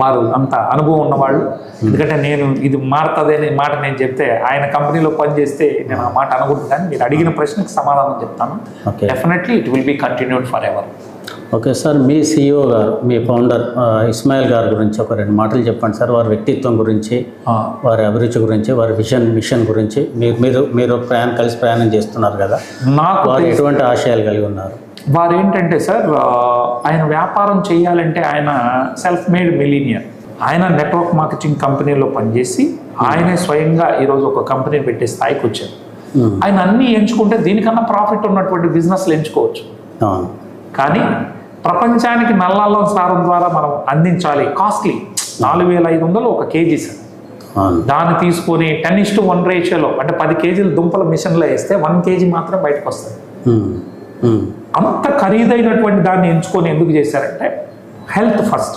వారు అంత అనుభవం ఉన్నవాళ్ళు. ఎందుకంటే నేను ఇది మారుతుంది అనే మాట నేను చెప్తే, ఆయన కంపెనీలో పనిచేస్తే నేను ఆ మాట అనకూడదు, కానీ మీరు అడిగిన ప్రశ్నకు సమాధానం చెప్తాను. Definitely it will be continued for ever. Okay sir, me CEO గారు, మీ ఫౌండర్ ఇస్మాయిల్ గారి గురించి ఒక 2 మాటలు చెప్పండి సార్. వారి వ్యక్తిత్వం గురించి, వారి అభిరుచి గురించి, వారి మిషన్ గురించి. మీరు కలిసి ప్రయాణం చేస్తున్నారు కదా, వారు ఎటువంటి ఆశయాలు కలిగి ఉన్నారు? వారు ఏంటంటే సార్, ఆయన వ్యాపారం చేయాలంటే ఆయన సెల్ఫ్ మేడ్ మిలీనియర్. ఆయన నెట్వర్క్ మార్కెటింగ్ కంపెనీలో పనిచేసి ఆయనే స్వయంగా ఈరోజు ఒక కంపెనీ పెట్టే స్థాయికి వచ్చారు. ఆయన అన్నీ ఎంచుకుంటే దీనికన్నా ప్రాఫిట్ ఉన్నటువంటి బిజినెస్లు ఎంచుకోవచ్చు, కానీ ప్రపంచానికి నల్లల్లం సారం ద్వారా మనం అందించాలి. కాస్ట్లీ 4500 ఒక కేజీ సార్. దాన్ని తీసుకొని 10:1 రేషియోలో, అంటే 10 కేజీలు దుంపల మిషన్లో వేస్తే 1 కేజీ మాత్రం బయటకు వస్తుంది. అంత ఖరీదైనటువంటి దాన్ని ఎంచుకొని ఎందుకు చేశారంటే హెల్త్ ఫస్ట్.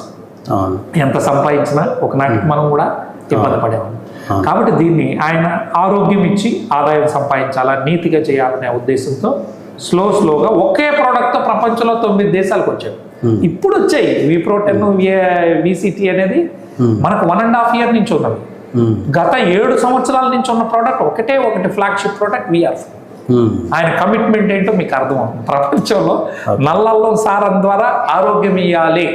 ఎంత సంపాదించినా ఒకనాటికి మనం కూడా ఇబ్బంది పడేవాళ్ళం. కాబట్టి దీన్ని ఆయన ఆరోగ్యం ఇచ్చి ఆదాయం సంపాదించాలా, నీతిగా చేయాలనే ఉద్దేశంతో స్లోగా ఒకే ప్రోడక్ట్తో ప్రపంచంలో 9 దేశాలకు వచ్చాడు. ఇప్పుడు వచ్చాయి విప్రో10 VCT అనేది మనకు 1.5 year నుంచి ఉన్నది. గత 7 సంవత్సరాల నుంచి ఉన్న ప్రోడక్ట్ ఒకటి ఫ్లాగ్షిప్ ప్రోడక్ట్ VR. ఆయన కమిట్మెంట్ ఏంటో మీకు అర్థమవుతుంది. ప్రపంచంలో నల్లల్లం సారం ద్వారా ఆరోగ్యం ఇవ్వాలి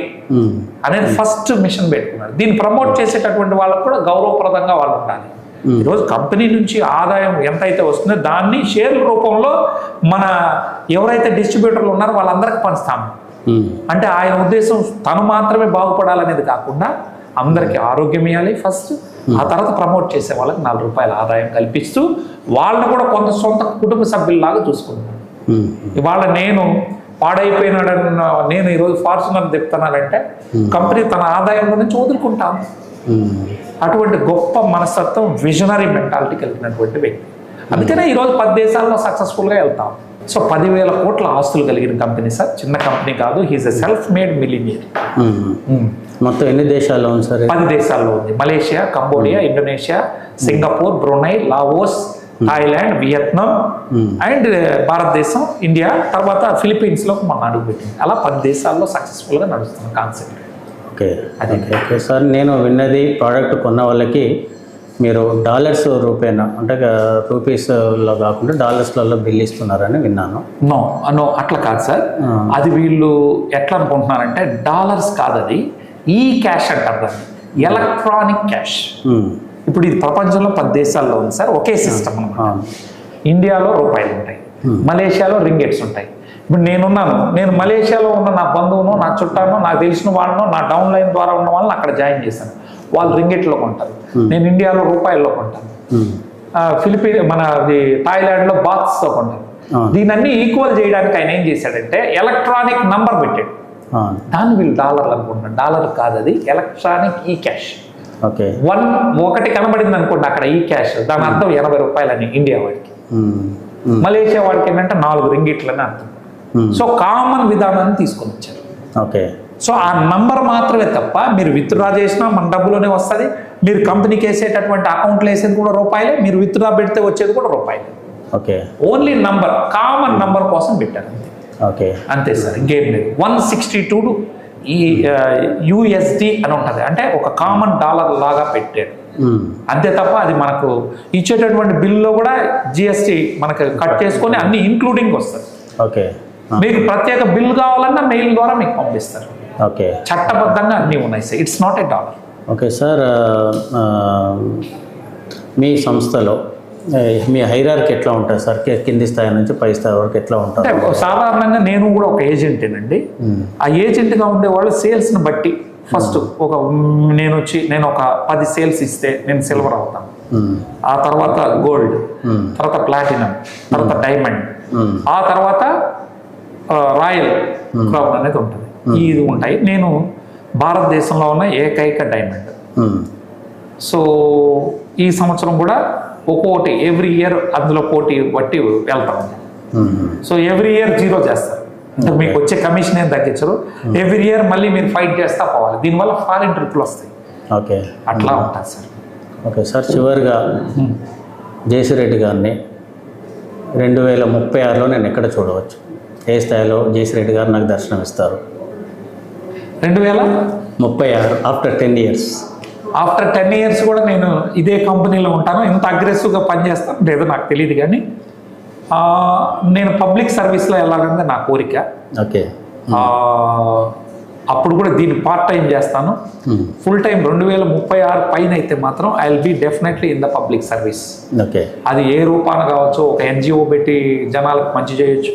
అనేది ఫస్ట్ మిషన్ పెట్టుకున్నారు. దీన్ని ప్రమోట్ చేసేటటువంటి వాళ్ళకు కూడా గౌరవప్రదంగా వాళ్ళు ఉండాలి. ఈరోజు కంపెనీ నుంచి ఆదాయం ఎంతైతే వస్తుందో దాన్ని షేర్ల రూపంలో మన ఎవరైతే డిస్ట్రిబ్యూటర్లు ఉన్నారో వాళ్ళందరికీ పంచుతాము. అంటే ఆయన ఉద్దేశం తను మాత్రమే బాగుపడాలనేది కాకుండా అందరికీ ఆరోగ్యం ఇవ్వాలి ఫస్ట్, ఆ తర్వాత ప్రమోట్ చేసే వాళ్ళకి 4 రూపాయల ఆదాయం కల్పిస్తూ వాళ్ళని కూడా కొంత సొంత కుటుంబ సభ్యుల్లాగా చూసుకుంటున్నాను. ఇవాళ నేను పాడైపోయినాడన్న నేను ఈరోజు ఫార్చునర్ చెప్తున్నానంటే కంపెనీ తన ఆదాయంలో నుంచి వదులుకుంటాను. అటువంటి గొప్ప మనస్తత్వం, విజనరీ మెంటాలిటీ కలిగినటువంటి వ్యక్తి. అందుకనే ఈరోజు 10 దేశాల్లో సక్సెస్ఫుల్గా వెళ్తాం. సో 10,000 కోట్ల ఆస్తులు కలిగిన కంపెనీ సార్, చిన్న కంపెనీ కాదు. He's a self made millionaire. మొత్తం ఎన్ని దేశాల్లో ఉంది సార్? 10 దేశాల్లో ఉంది. Malaysia, Cambodia, Indonesia, Singapore, Brunei, Laos, Thailand, Vietnam and Bharatadesam, India, తర్వాత ఫిలిప్పీన్స్లో మొన్న అడుగుపెట్టింది. అలా 10 దేశాల్లో సక్సెస్ఫుల్గా నడుస్తున్న కాన్సెప్ట్. ఓకే ఓకే సార్, నేను విన్నది ప్రోడక్ట్ కొన్న వాళ్ళకి మీరు డాలర్స్ రూపేనా అంటే రూపీస్లో కాకుండా డాలర్స్లలో బిల్ ఇస్తున్నారని విన్నాను. నో అట్లా కాదు సార్. అది వీళ్ళు ఎట్లా అనుకుంటున్నారంటే డాలర్స్ కాదు, అది ఈ క్యాష్ అంటారు దాన్ని, ఎలక్ట్రానిక్ క్యాష్. ఇప్పుడు ఇది ప్రపంచంలో 10 దేశాల్లో ఉంది సార్, ఒకే సిస్టమ్ అన్నమాట. ఇండియాలో రూపాయలు ఉంటాయి, మలేషియాలో రింగెట్స్ ఉంటాయి. ఇప్పుడు నేను మలేషియాలో ఉన్న నా బంధువునో, నా చుట్టానో, నాకు తెలిసిన వాళ్ళనో, నా డౌన్ లైన్ ద్వారా ఉన్న వాళ్ళని అక్కడ జాయిన్ చేశాను. వాళ్ళు రింగెట్లో కొంటారు, నేను ఇండియాలో రూపాయల్లో కొంటాను. థాయిలాండ్లో బాత్స్తో కొంటారు. దీనన్నీ ఈక్వల్ చేయడానికి ఆయన ఏం చేశాడంటే ఎలక్ట్రానిక్ నంబర్ పెట్టాడు. దాన్ని వీళ్ళు డాలర్లు అనుకుంటున్నారు. డాలర్ కాదు, అది ఎలక్ట్రానిక్ ఈ క్యాష్. ఓకే, ఒకటి కనబడింది అనుకోండి అక్కడ ఈ క్యాష్, దాని అర్థం 80 రూపాయలని ఇండియా వాడికి. మలేషియా వాడికి ఏంటంటే 4 రింగిట్లని అర్థం. సో కామన్ విధానాన్ని తీసుకొని వచ్చారు. ఓకే, సో ఆ నంబర్ మాత్రమే తప్ప మీరు విత్డ్రా చేసినా మన డబ్బులోనే వస్తుంది. మీరు కంపెనీకి వేసేటటువంటి అకౌంట్లో వేసేది కూడా రూపాయలే, మీరు విత్డ్రా పెడితే వచ్చేది కూడా రూపాయలే. Okay, only number, common number కోసం పెట్టారు. ఓకే, అంతే సార్, ఇంకేం లేదు. 162 ఈ యూఎస్డి అని ఉంటుంది, అంటే ఒక కామన్ డాలర్ లాగా పెట్టాడు అంతే తప్ప అది మనకు ఇచ్చేటటువంటి బిల్లో కూడా జిఎస్టీ మనకు కట్ చేసుకొని అన్ని ఇంక్లూడింగ్ వస్తుంది. ఓకే, మీకు ప్రత్యేక బిల్ కావాలన్నా మెయిల్ ద్వారా మీకు పంపిస్తారు. ఓకే, చట్టబద్ధంగా అన్నీ ఉన్నాయి sir. It's not a dollar. Okay sir, మీ సంస్థలో మీ హైరార్కీ ఎట్లా ఉంటుంది సార్? కింది స్థాయి నుంచి పై స్థాయి వరకు ఎట్లా ఉంటుంది? అంటే సాధారణంగా నేను కూడా ఒక ఏజెంటేనండి. ఆ ఏజెంట్గా ఉండేవాళ్ళు సేల్స్ని బట్టి ఫస్ట్ నేను ఒక 10 సేల్స్ ఇస్తే నేను సిల్వర్ అవుతాను, ఆ తర్వాత గోల్డ్, తర్వాత ప్లాటినం, తర్వాత డైమండ్, ఆ తర్వాత రాయల్ క్రౌన్ అనేది ఉంటుంది. ఇది ఉంటాయి. నేను భారతదేశంలో ఉన్న ఏకైక డైమండ్. సో ఈ సంవత్సరం కూడా ఒక్కొక్కటి ఎవ్రీ ఇయర్ అందులో పోటీ బట్టి వెళ్తాం. సో ఎవ్రీ ఇయర్ 0 చేస్తారు, అంటే మీకు వచ్చే కమిషన్ ఏం తగ్గించరు. ఎవ్రీ ఇయర్ మళ్ళీ మీరు ఫైట్ చేస్తా పోవాలి. దీనివల్ల ఫారిన్ ట్రిప్లు వస్తాయి. ఓకే, అట్లా ఉంటుంది సార్. ఓకే సార్, చివరిగా జేసిరెడ్డి గారిని 2036లో నేను ఎక్కడ చూడవచ్చు? ఏ స్థాయిలో జేసిరెడ్డి గారు నాకు దర్శనం ఇస్తారు? 2036 ఆఫ్టర్ 10 ఇయర్స్. ఆఫ్టర్ 10 ఇయర్స్ కూడా నేను ఇదే కంపెనీలో ఉంటాను. ఇంత అగ్రెసివ్గా పనిచేస్తాను లేదో నాకు తెలియదు, కానీ నేను పబ్లిక్ సర్వీస్లో వెళ్ళాలనేది నా కోరిక. ఓకే, అప్పుడు కూడా దీన్ని పార్ట్ టైం చేస్తాను. ఫుల్ టైం 2036 పైన అయితే మాత్రం I will be definitely in the public service. Okay, అది ఏ రూపాన కావచ్చు, ఒక ఎన్జిఓ పెట్టి జనాలకు మంచి చేయొచ్చు,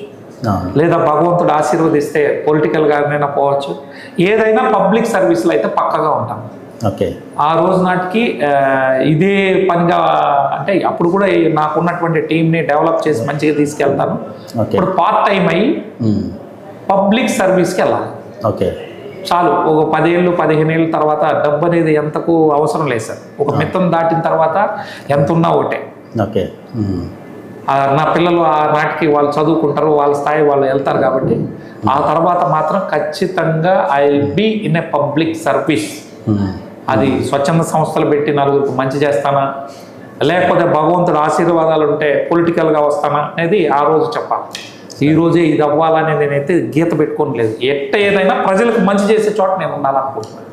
లేదా భగవంతుడు ఆశీర్వదిస్తే పొలిటికల్గానైనా పోవచ్చు. ఏదైనా పబ్లిక్ సర్వీస్లో అయితే పక్కగా ఉంటాను. ఓకే, ఆ రోజు నాటికి ఇదే పనిగా, అంటే అప్పుడు కూడా నాకున్నటువంటి టీంని డెవలప్ చేసి మంచిగా తీసుకెళ్తాను. ఇప్పుడు పార్ట్ టైం అయ్యి పబ్లిక్ సర్వీస్కి వెళ్ళాలి. ఓకే, చాలు. ఒక 10 ఏళ్ళు 15 ఏళ్ళ తర్వాత డబ్బు అనేది ఎంతకు అవసరం లేదు సార్. ఒక మిత్తం దాటిన తర్వాత ఎంత ఉన్నా ఒకటే. ఓకే, నా పిల్లలు ఆ నాటికి వాళ్ళు చదువుకుంటారు, వాళ్ళ స్థాయి వాళ్ళు వెళ్తారు. కాబట్టి ఆ తర్వాత మాత్రం ఖచ్చితంగా I will be in a public service. అది స్వచ్ఛంద సంస్థలు పెట్టి నలుగురికి మంచి చేస్తానా, లేకపోతే భగవంతుడు ఆశీర్వాదాలు ఉంటే పొలిటికల్గా వస్తానా అనేది ఆ రోజు చెప్పాలి. ఈ రోజే ఇది అవ్వాలని నేనైతే గీత పెట్టుకోని లేదు. ఏదైనా ప్రజలకు మంచి చేసే చోట నేను ఉండాలనుకుంటున్నాను.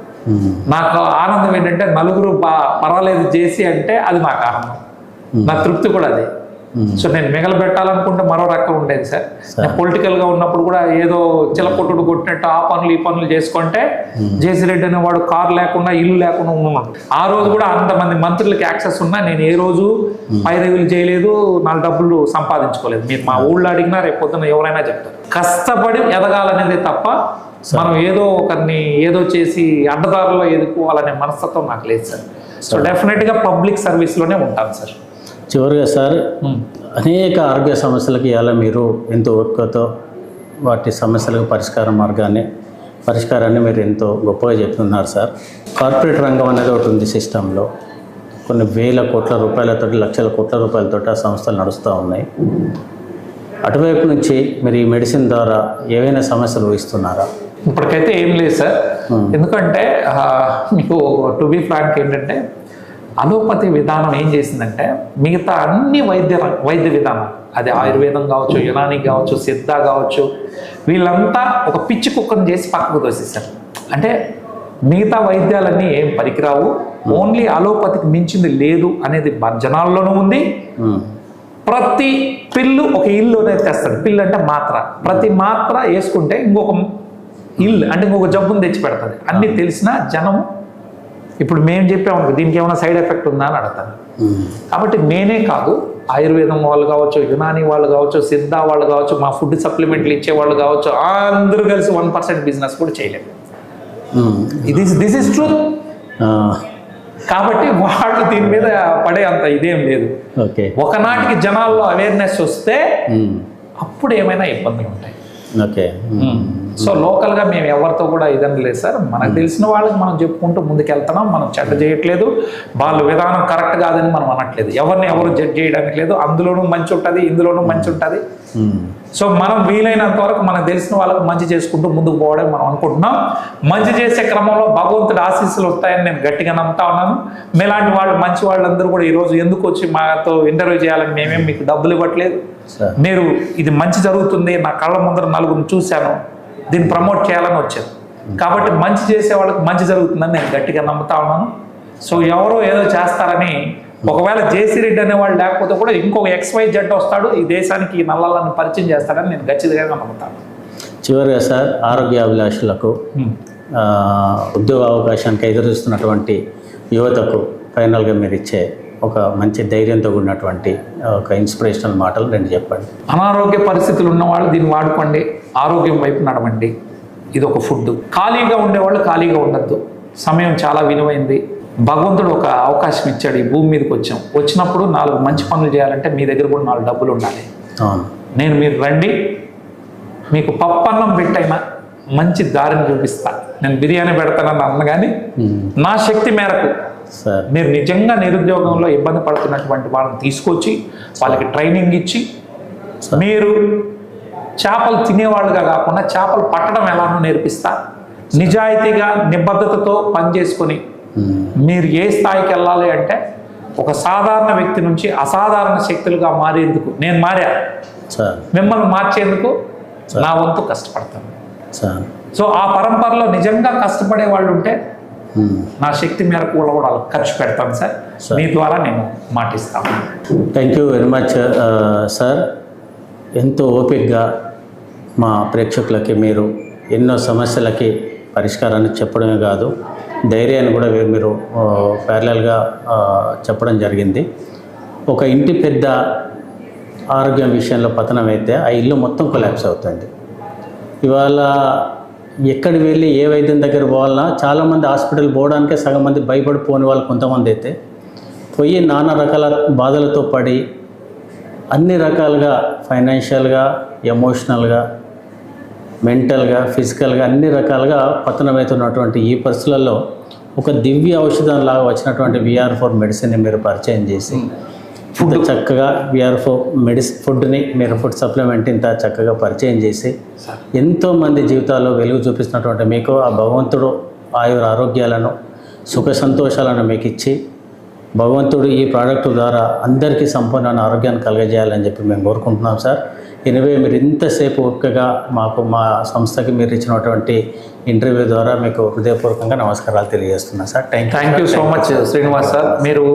నాకు ఆనందం ఏంటంటే నలుగురు పర్వాలేదు చేసి అంటే అది నాకు ఆనందం, నా తృప్తి కూడా అదే. సో నేను మిగలబెట్టాలనుకుంటే మరో రకం ఉండేది సార్. నేను పొలిటికల్గా ఉన్నప్పుడు కూడా ఏదో చిలకొట్టుడు కొట్టినట్టు ఆ పనులు ఈ పనులు చేసుకుంటే జేసిరెడ్డి అనేవాడు కారు లేకుండా ఇల్లు లేకుండా ఉన్నాడు. ఆ రోజు కూడా అంతమంది మంత్రులకి యాక్సెస్ ఉన్నా నేను ఏ రోజు పైరవీలు చేయలేదు, నా డబ్బులు సంపాదించుకోలేదు. మీరు మా ఊళ్ళో అడిగినా రేపు పొద్దున ఎవరైనా చెప్తారు. కష్టపడి ఎదగాలనేది తప్ప మనం ఏదో ఒకరిని ఏదో చేసి అడ్డదారులో ఎదుర్కోవాలనే మనస్తత్వం నాకు లేదు సార్. సో డెఫినెట్గా పబ్లిక్ సర్వీస్లోనే ఉంటాను సార్. చివరిగా సార్, అనేక ఆరోగ్య సమస్యలకు ఇవాళ మీరు ఎంతో ఓపికతో వాటి సమస్యలకు పరిష్కారాన్ని మీరు ఎంతో గొప్పగా చెప్తున్నారు సార్. కార్పొరేట్ రంగం అనేది ఒకటి ఉంది సిస్టంలో. కొన్ని వేల కోట్ల రూపాయలతో, లక్షల కోట్ల రూపాయలతో ఆ సంస్థలు నడుస్తూ ఉన్నాయి. అటువైపు నుంచి మీరు ఈ మెడిసిన్ ద్వారా ఏవైనా సమస్యలు ఊహిస్తున్నారా? ఇప్పటికైతే ఏం లేదు సార్. ఎందుకంటే మీకు టు బి ఫ్రాంక్ ఏంటంటే అలోపతి విధానం ఏం చేసిందంటే మిగతా అన్ని వైద్య విధానం, అది ఆయుర్వేదం కావచ్చు, యునాని కావచ్చు, సిద్ధ కావచ్చు, వీళ్ళంతా ఒక పిచ్చి కుక్కను చేసి పక్కకు తోసేశారు. అంటే మిగతా వైద్యాలన్నీ ఏం పనికిరావు, ఓన్లీ అలోపతికి మించింది లేదు అనేది జనాల్లోనూ ఉంది. ప్రతి పిల్లు ఒక ఇల్లునే తెస్తాడు. పిల్లు అంటే మాత్ర, ప్రతి మాత్ర వేసుకుంటే ఇంకొక ఇల్లు అంటే ఇంకొక జబ్బును తెచ్చి పెడుతుంది. అన్నీ తెలిసిన జనం ఇప్పుడు మేము చెప్పాము దీనికి ఏమైనా సైడ్ ఎఫెక్ట్ ఉందా అని అడుగుతాను. కాబట్టి నేనే కాదు, ఆయుర్వేదం వాళ్ళు కావచ్చు, యునాని వాళ్ళు కావచ్చు, సిద్ధ వాళ్ళు కావచ్చు, మా ఫుడ్ సప్లిమెంట్లు ఇచ్చే వాళ్ళు కావచ్చు, అందరూ కలిసి 1% బిజినెస్ కూడా చేయలేదు. This is truth. కాబట్టి వాళ్ళు దీని మీద పడే అంత ఇదేం లేదు. ఒకనాటికి జనాల్లో అవేర్నెస్ వస్తే అప్పుడు ఏమైనా ఇబ్బందులు ఉంటాయి. సో లోకల్గా మేము ఎవరితో కూడా ఇదని లేదు సార్. మనకు తెలిసిన వాళ్ళకి మనం చెప్పుకుంటూ ముందుకెళ్తున్నాం. మనం చెడ్డ చేయట్లేదు, వాళ్ళ విధానం కరెక్ట్ కాదని మనం అనట్లేదు, ఎవరిని ఎవరు జడ్జ్ చేయడానికి లేదు. అందులోనూ మంచి ఉంటుంది, ఇందులోనూ మంచి ఉంటుంది. సో మనం వీలైనంత వరకు మనకు తెలిసిన వాళ్ళకి మంచి చేసుకుంటూ ముందుకు పోవడం మనం అనుకుంటున్నాం. మంచి చేసే క్రమంలో భగవంతుడి ఆశీస్సులు వస్తాయని నేను గట్టిగా నమ్ముతా ఉన్నాను. మీలాంటి వాళ్ళు మంచి వాళ్ళందరూ కూడా ఈరోజు ఎందుకు వచ్చి మాతో ఇంటర్వ్యూ చేయాలని మేమేం మీకు డబ్బులు ఇవ్వట్లేదు. మీరు ఇది మంచి జరుగుతుంది, నా కళ్ళ ముందర నలుగురిని చూశాను, దీన్ని ప్రమోట్ చేయాలని వచ్చాను. కాబట్టి మంచి చేసే వాళ్ళకి మంచి జరుగుతుందని నేను గట్టిగా నమ్ముతా ఉన్నాను. సో ఎవరో ఏదో చేస్తారని, ఒకవేళ జేసీ రెడ్డి అనేవాళ్ళు లేకపోతే కూడా ఇంకొక XYZ వస్తాడు ఈ దేశానికి, ఈ నల్లలను పరిచయం చేస్తాడని నేను ఖచ్చితంగా నమ్ముతాను. చివరిగా సార్, ఆరోగ్య అభిలాషులకు ఉద్యోగ అవకాశానికి ఎదురుస్తున్నటువంటి యువతకు ఫైనల్గా మీరు ఇచ్చే ఒక మంచి ధైర్యంతో కూడినటువంటి ఒక ఇన్స్పిరేషనల్ మాటలు రెండు చెప్పండి. అనారోగ్య పరిస్థితులు ఉన్నవాళ్ళు దీన్ని వాడుకోండి, ఆరోగ్యం వైపు నడవండి. ఇది ఒక ఫుడ్. ఖాళీగా ఉండేవాళ్ళు ఖాళీగా ఉండద్దు. సమయం చాలా విలువైంది. భగవంతుడు ఒక అవకాశం ఇచ్చాడు, ఈ భూమి మీదకి వచ్చాం. వచ్చినప్పుడు 4 మంచి పనులు చేయాలంటే మీ దగ్గర కూడా 4 డబ్బులు ఉండాలి. మీరు రండి, మీకు పప్పన్నం పెట్టైనా మంచి దారిని చూపిస్తా. నేను బిర్యానీ పెడతానని అన్న కానీ నా శక్తి మేరకు మీరు నిజంగా నిరుద్యోగంలో ఇబ్బంది పడుతున్నటువంటి వాళ్ళని తీసుకొచ్చి వాళ్ళకి ట్రైనింగ్ ఇచ్చి, మీరు చేపలు తినేవాళ్ళుగా కాకుండా చేపలు పట్టడం ఎలానో నేర్పిస్తా. నిజాయితీగా నిబద్ధతతో పనిచేసుకొని మీరు ఏ స్థాయికి వెళ్ళాలి అంటే ఒక సాధారణ వ్యక్తి నుంచి అసాధారణ శక్తులుగా మారేందుకు నేను మారా, మిమ్మల్ని మార్చేందుకు నా వంతు కష్టపడతాను. సో ఆ పరంపరలో నిజంగా కష్టపడే వాళ్ళు ఉంటే నా శక్తి మేరకు కూడా వాళ్ళకి ఖర్చు పెడతాను సార్. మీ ద్వారా నేను మాటిస్తాను. Thank you very much sir. ఎంతో ఓపికగా మా ప్రేక్షకులకి మీరు ఎన్నో సమస్యలకి పరిష్కారాన్ని చెప్పడమే కాదు, ధైర్యాన్ని కూడా మీరు ప్యారలల్గా చెప్పడం జరిగింది. ఒక ఇంటి పెద్ద ఆరోగ్యం విషయంలో పతనం అయితే ఆ ఇల్లు మొత్తం కొలాప్స్ అవుతుంది. ఇవాళ ఎక్కడికి వెళ్ళి ఏ వైద్యం దగ్గర పోవాలన్నా చాలామంది హాస్పిటల్ పోవడానికే సగం మంది భయపడిపోని వాళ్ళు కొంతమంది అయితే పోయి నానా రకాల బాధలతో పడి అన్ని రకాలుగా ఫైనాన్షియల్గా, ఎమోషనల్గా, మెంటల్గా, ఫిజికల్గా అన్ని రకాలుగా పతనమవుతున్నటువంటి ఈ పరిస్థితులలో ఒక దివ్య ఔషధం లాగా వచ్చినటువంటి VR4 మెడిసిన్ని మీరు పరిచయం చేసి ఇంత చక్కగా VR4 ఫుడ్ని మీరు ఫుడ్ సప్లిమెంట్ ఇంత చక్కగా పరిచయం చేసి ఎంతోమంది జీవితాల్లో వెలుగు చూపిస్తున్నటువంటి మీకు ఆ భగవంతుడు ఆరోగ్యాలను సుఖ సంతోషాలను మీకు ఇచ్చి భగవంతుడు ఈ ప్రోడక్ట్ ద్వారా అందరికీ సంపూర్ణ ఆరోగ్యాన్ని కలగజేయాలని చెప్పి మేము కోరుకుంటున్నాం సార్. ఎనివే మీరు ఇంతసేపు ఓపికగా మాకు మా సంస్థకి మీరు ఇచ్చినటువంటి ఇంటర్వ్యూ ద్వారా మీకు హృదయపూర్వకంగా నమస్కారాలు తెలియజేస్తున్నాను sir. Thank you so much Srinivas sir. మీరు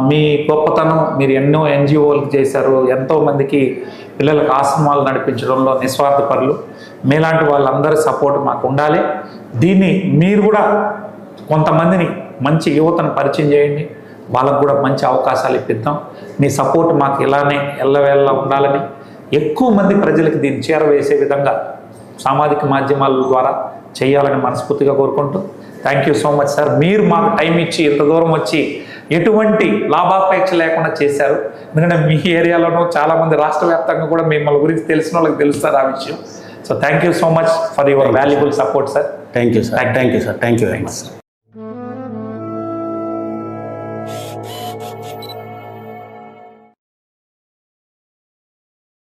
మీ గొప్పతనం, మీరు ఎన్నో NGOలకు చేశారు, ఎంతోమందికి పిల్లలకు ఆశ్రమాలు నడిపించడంలో నిస్వార్థపరులు. మీలాంటి వాళ్ళందరి సపోర్ట్ మాకు ఉండాలి. దీన్ని మీరు కూడా కొంతమందిని మంచి యువతను పరిచయం చేయండి, వాళ్ళకు కూడా మంచి అవకాశాలు ఇప్పిద్దాం. మీ సపోర్ట్ మాకు ఇలానే ఎల్లవేళలా ఉండాలని, ఎక్కువ మంది ప్రజలకు దీన్ని చేరవేసే విధంగా సామాజిక మాధ్యమాల ద్వారా చేయాలని మనస్ఫూర్తిగా కోరుకుంటూ thank you so much sir. మీరు మాకు టైం ఇచ్చి ఇంత దూరం వచ్చి ఎటువంటి లాభాపేక్ష లేకుండా చేశారు. ఎందుకంటే మీ ఏరియాలోనూ చాలామంది రాష్ట్ర వ్యాప్తంగా కూడా మిమ్మల్ని గురించి తెలిసిన వాళ్ళకి తెలుస్తారు ఆ విషయం. So thank you so much for your valuable support sir. Thank you sir. Thank you very much.